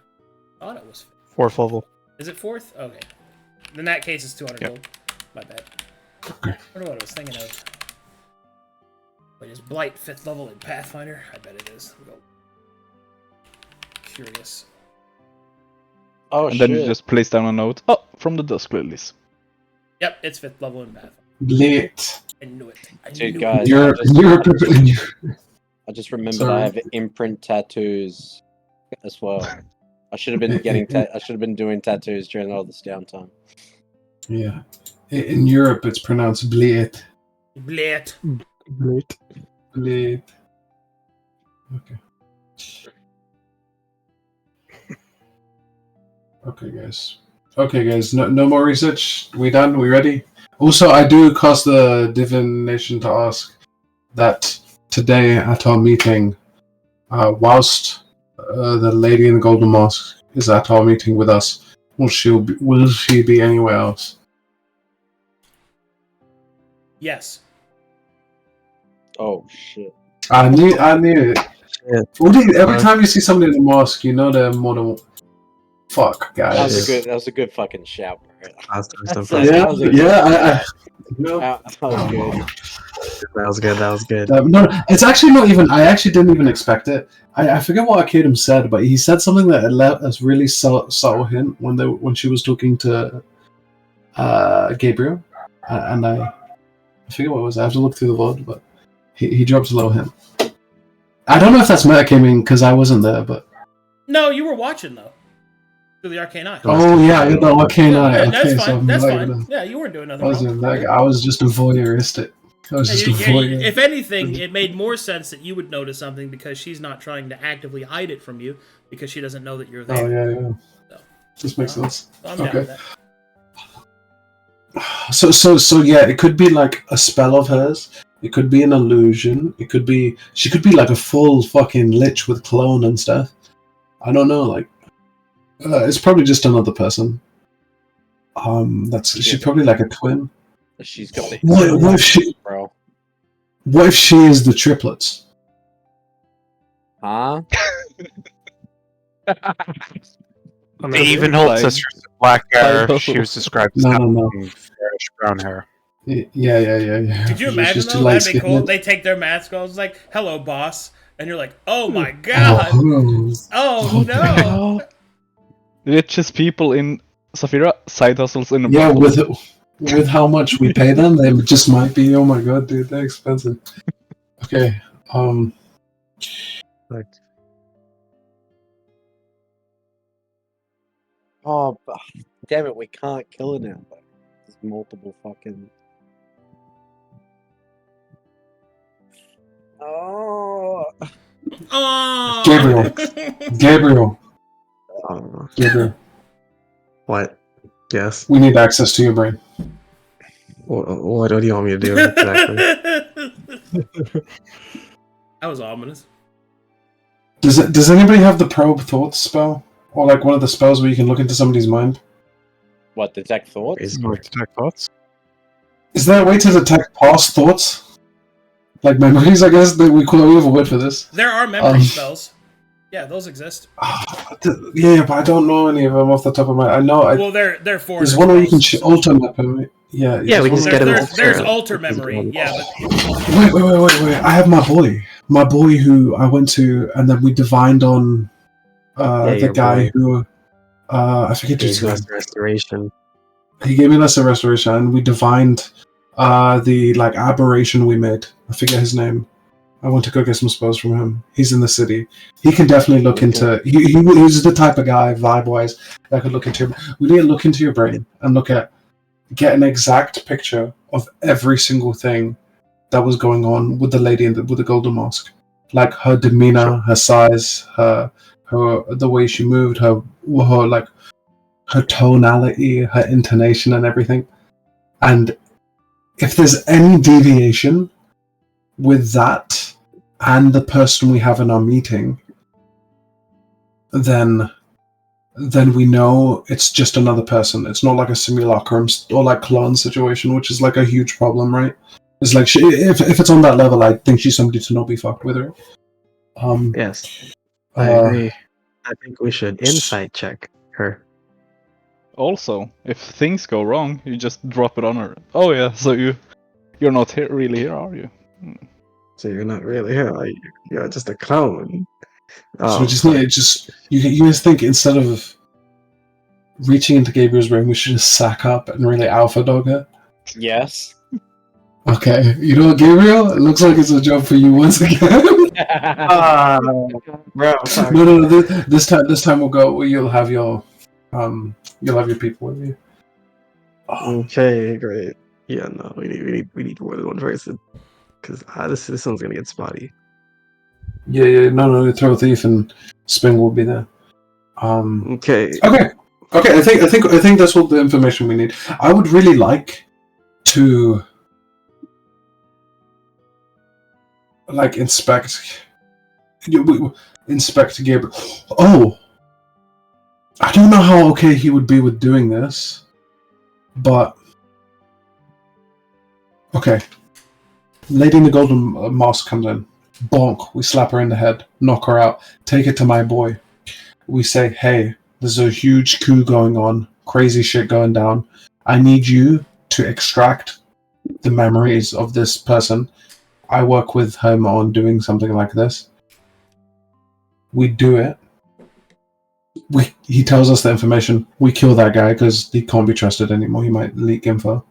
thought it was 4th level. Is it 4th? Okay. In that case, it's 200 gold. My bad. Okay. I wonder what I was thinking of. Wait, is Blight 5th level in Pathfinder? I bet it is. We'll go. Curious. Oh, and then you just place down a note. Oh, from the Dusk Lilies. Yep, it's 5th level in Pathfinder. Lit. I knew it. Dude, guys, I just remembered I have imprint tattoos as well. I should have been I should have been doing tattoos during all this downtime. Yeah. In Europe, it's pronounced blit. Blit. Okay. Okay, guys. No more research. We done? We ready? Also, I do cast the divination to ask that today at our meeting, whilst the lady in the golden mask is at our meeting with us, will she be anywhere else? Yes. Oh shit! I knew it. Woody, every time you see somebody in a mask, you know they're more than. Fuck, guys. That was a good fucking shout, bro. Yeah, yeah. That was good. That was good. No, it's actually not even. I actually didn't even expect it. I forget what Arcadum said, but he said something that left a really subtle hint when she was talking to Gabriel, and I forget what it was. I have to look through the VOD, but he drops a little hint. I don't know if that's metagaming because I wasn't there, but No, you were watching though. Through the arcane eye. oh yeah, the arcane eye. Yeah, that's Okay, fine. so I'm That's like, fine. Yeah, you weren't doing nothing I was wrong. I was just a voyeuristic. I was just a voyeur. If anything, it made more sense that you would notice something because she's not trying to actively hide it from you because she doesn't know that you're there. Oh yeah. So, This makes sense. So I'm down Okay. with that. So yeah, it could be like a spell of hers. It could be an illusion. It could be she could be like a full fucking lich with clone and stuff. I don't know. Like, it's probably just another person. She's probably like a twin. She's got the What if she? bro. What if she is the triplets? Huh? They even hold sisters with black hair. She was described as having fairish brown hair. Yeah. Could you imagine She's too though? That'd be light-skinned. cool. They take their mask off. It's like, "Hello, boss," and you're like, "Oh my god! Oh no!" Richest people in Saphira, side hustles in the Yeah, with how much we pay them, they just might be. Oh my god, dude, they're expensive. Okay. Oh, damn it, we can't kill her now. There's multiple fucking. Oh. Oh. Gabriel. What? Yes. We need access to your brain. What do you want me to do exactly? That was ominous. Does anybody have the probe thoughts spell, or like one of the spells where you can look into somebody's mind? What, detect thoughts? Detect thoughts? Is there a way to detect past thoughts, like memories? I guess that we have a word for this. There are memory spells. Yeah, those exist. Yeah, but I don't know any of them off the top of my. I know. Well, they're for. There's one where you can alter memory. Yeah. Yeah, we can just get him. There's alter memory. Yeah, but Wait. I have my boy who I went to, and then we divined on the guy who I forget his name. Restoration. He gave me lesser restoration, and we divined the like aberration we made. I forget his name. I want to go get some spells from him. He's in the city. He can definitely look into. He's the type of guy, vibe-wise, that could look into. We need to look into your brain and get an exact picture of every single thing that was going on with the lady with the golden mask, like her demeanor, her size, her the way she moved, her tonality, her intonation, and everything. And if there's any deviation with that and the person we have in our meeting, then we know it's just another person. It's not like a simulacrum or like clone situation, which is like a huge problem, right? It's like if it's on that level, I think she's somebody to not be fucked with her. Yes, I agree. I think we should insight check her. Also, if things go wrong, you just drop it on her. Oh yeah, so you're not really here, are you? So you're not really here. You're just a clone. So we just need you guys think instead of reaching into Gabriel's brain, we should just sack up and really alpha dog her? Yes. Okay, you know what, Gabriel? It looks like it's a job for you once again. Bro, No. This time we'll go. You'll have your people with you. Okay, great. Yeah, no, we need more than one person because this one's gonna get spotty. Yeah. No. ThroatThief and Sping will be there. Okay. I think that's all the information we need. I would really like to inspect Gabriel. Oh, I don't know how okay he would be with doing this, but okay. Lady in the Golden Mask comes in. Bonk. We slap her in the head, knock her out, take it to my boy. We say, hey, there's a huge coup going on, crazy shit going down. I need you to extract the memories of this person. I work with him on doing something like this. We do it. He tells us the information. We kill that guy because he can't be trusted anymore. He might leak info.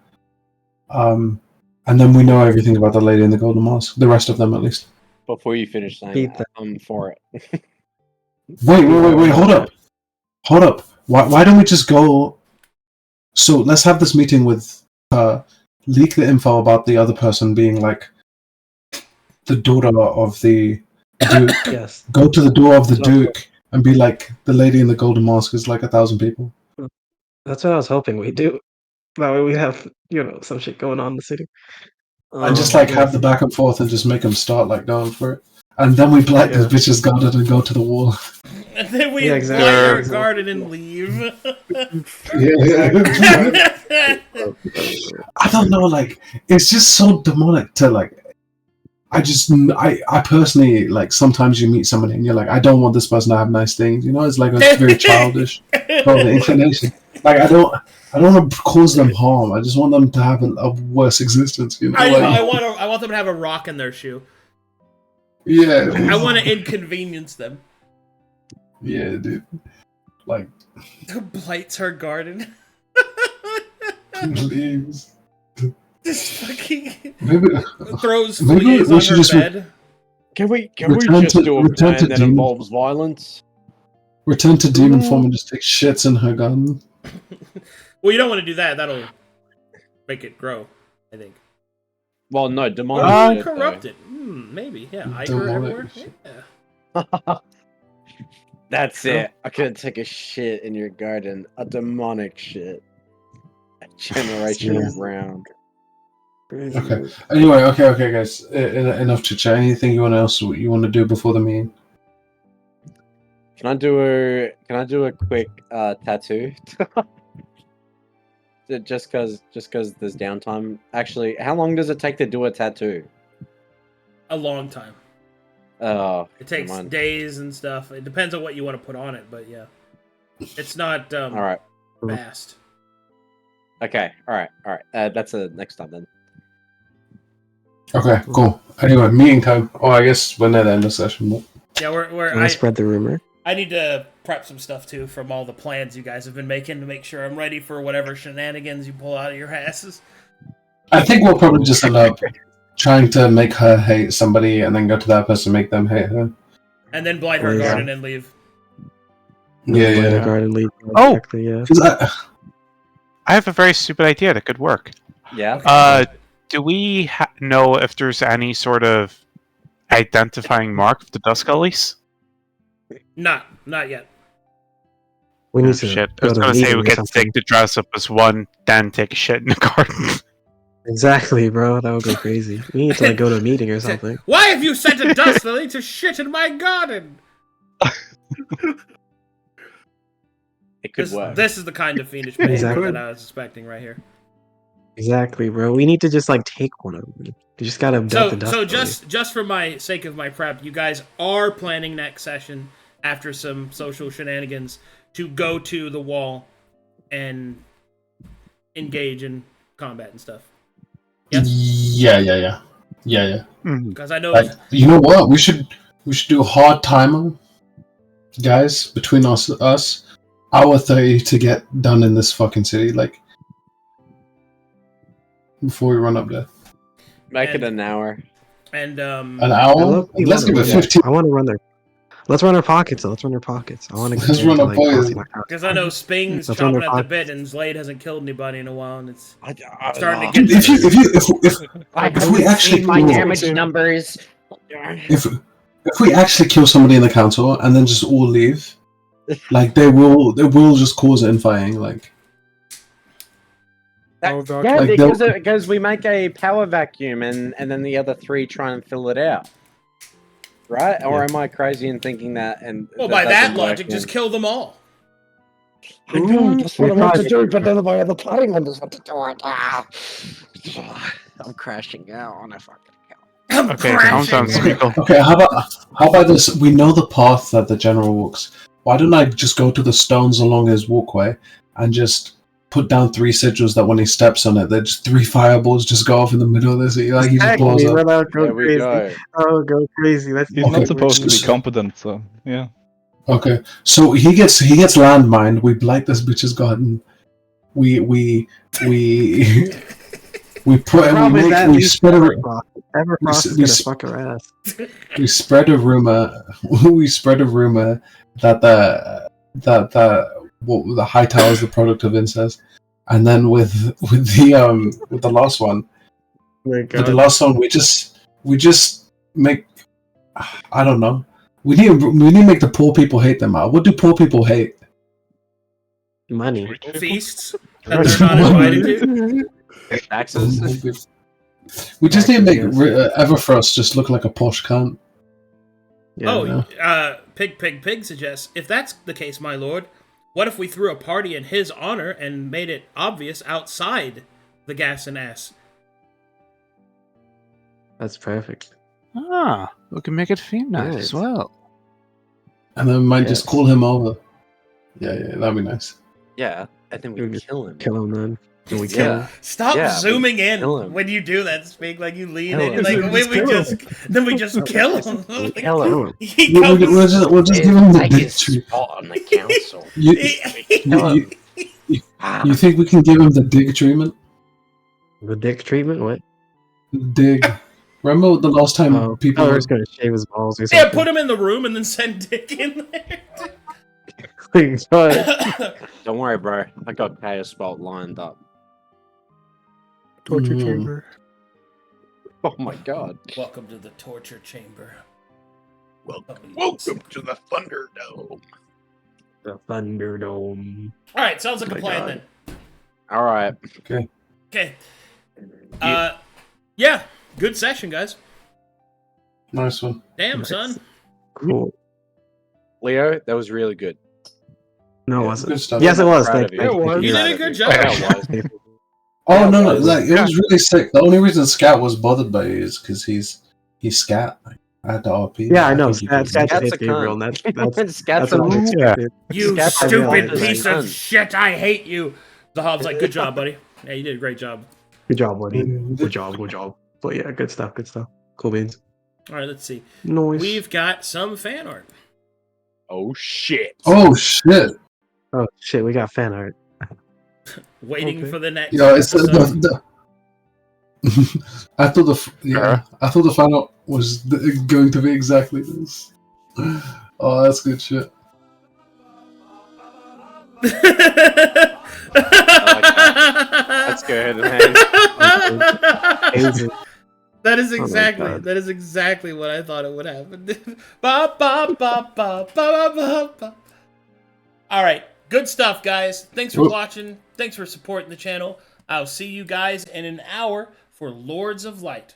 And then we know everything about the lady in the golden mask. The rest of them, at least. Before you finish saying Beat that, I'm for it. Wait, hold up. Why don't we just go? So let's have this meeting with leak the info about the other person being like the daughter of the Duke. Yes. Go to the door of the Duke and be like, the lady in the golden mask is like 1,000 people. That's what I was hoping we'd do. That way we have, some shit going on in the city. And just like have the back and forth and just make them start like going for it. And then we blight the bitch's garden and go to the wall. And then we blight our garden and leave. I don't know, like, it's just so demonic to like. I personally, like, sometimes you meet somebody and you're like, I don't want this person to have nice things, it's like a very childish inclination. Like, I don't want to cause them harm. I just want them to have a worse existence, I want them to have a rock in their shoe. Yeah. I want to inconvenience them. Yeah, dude. Like, blights her garden. Leaves. Just fucking throws fleas on her bed. Can we just do a plan that involves violence? Return to demon form and just take shits in her garden. Well, you don't want to do that. That'll make it grow, I think. Well, no, demonic shit, corrupt it. Maybe, yeah. Iger everywhere. Yeah. That's it. I couldn't take a shit in your garden. A demonic shit. A generation round. Okay. Anyway, okay, guys. Enough chit chat. Anything you want to do before the meeting? Can I do a quick tattoo? just cause there's downtime. Actually, how long does it take to do a tattoo? A long time. Oh, it takes days and stuff. It depends on what you want to put on it, but yeah, it's not all right. Fast. Okay, all right. That's a next time then. Okay, cool. Anyway, meeting time. Oh, I guess we're near the end of the session. But... Yeah, I spread the rumor. I need to prep some stuff too from all the plans you guys have been making to make sure I'm ready for whatever shenanigans you pull out of your asses. I think we'll probably just end up trying to make her hate somebody and then go to that person and make them hate her. And then blight her garden and leave. Yeah. Blight her garden and leave. Oh! Exactly, yeah. I have a very stupid idea that could work. Yeah? Do we know if there's any sort of identifying mark of the Dusk Gullies? Not yet. We need to. Shit. I was going to say we could take the dress up as one, then take a shit in the garden. Exactly, bro. That would go crazy. We need to go to a meeting or something. Why have you sent a dust lily to shit in my garden? It could work. This is the kind of fiendish behavior that I was expecting right here. Exactly, bro. We need to just take one of them. You just gotta abduct the dust. So just for my sake of my prep, you guys are planning next session after some social shenanigans to go to the wall and engage in combat and stuff. Yes? Yeah. Because I know you know what? We should do a hard timer, guys, between us. Hour 30 to get done in this fucking city, before we run up there. Make it an hour. And an hour? Let's give it 15. I want to run there. Let's run our pockets. Let's run our pockets. I want to. Let's run our pockets. Because I know Sping's chomping at the bit, and Zlade hasn't killed anybody in a while, and it's starting to get. If we actually my damage numbers. If we actually kill somebody in the council and then just all leave, they will just cause infighting. Because we make a power vacuum and then the other three try and fill it out. Right? Yeah. Or am I crazy in thinking that? Well, by that logic, just kill them all. I know, that's what I want to do, but none of my other party members want to do it. I'm crashing out on a fucking account. Okay, calm down, Smeagol. Okay, how about this? We know the path that the general walks. Why don't I just go to the stones along his walkway and just put down 3 sigils that when he steps on it, that just 3 fireballs just go off in the middle of this. Like he just blows up. Go There we crazy. go. Oh, go crazy. Let's He's Okay, not supposed to be just- competent, so yeah. Okay, so he gets landmined. We blight this bitch's garden. We put Problem is that we least spread a Everfrost is we gonna s- fuck her ass. we spread a rumor that the high tower is the product of incest, and then with the last one, My with the God. last one we just make, I don't know. We need to make the poor people hate them out. What do poor people hate? Money. Feasts that they're not invited to. Taxes? We just need to make Yes. Everfrost just look like a posh cunt. Yeah. Pig suggests, if that's the case, my lord, what if we threw a party in his honor and made it obvious outside the gas and ass? That's perfect. Ah, we can make it theme night Nice. as well. And then we might just Yes. call him over. Yeah, that'd be nice. Yeah, I think we We just kill him. Kill him then. Can we kill Yeah. him? Stop Yeah, zooming in kill him. when you do that, Speak. Like you lean Kill in, him. like Just we kill just then we just kill him. Kill him. He We'll comes. just give him the Take dick his treatment. spot on the council. You, Kill him. you think we can give him the dig treatment? The dick treatment? What? Dig. Remember the last time Oh, people I were was gonna shave his balls or Yeah, something. put him in the room and then send Dick in there. Please, go ahead. Don't worry, bro. I got Chaos Bolt lined up. Torture Mhm. chamber. Oh my god. Welcome to the torture chamber. Welcome to the Thunderdome. The Thunderdome. All right, sounds like Oh a my plan God. then. All right. Okay. Yeah, good session, guys. nice one. Damn, Nice. son. Cool. Leo, that was really good. No, it Good wasn't. stuff. Yes, it was. Proud Thank of you. you. Thank you. You Proud did a of good you. job. Yeah, it was. Thank you. Oh Yeah, no, it no, was. like it was really sick. The only reason Scat was bothered by you is because he's Scat. I had to RP. Yeah, I know. think you Scat could- just Scat's a hit Gabriel, and cunt. that's Scott's what I a expected. You Scat I stupid realized piece that. of shit! I hate you. Zahaab's like, good job, buddy. Yeah, you did a great job. Good job, buddy. Mhm. Good job. Good job. But yeah, good stuff. Good stuff. Cool beans. All right, let's see. Noise. We've got some fan art. Oh shit. Oh shit! Oh shit, we got fan art. Waiting Okay. for the next Yeah, it's episode. I thought the final was going to be exactly this. Oh, that's good shit. That's good, man. Amazing. That is my exactly God. that is exactly what I thought it would happen. Ba, ba, ba, ba, ba, ba, ba. All right, good stuff, guys. Thanks for Whoop. watching. Thanks for supporting the channel. I'll see you guys in an hour for Lords of Light.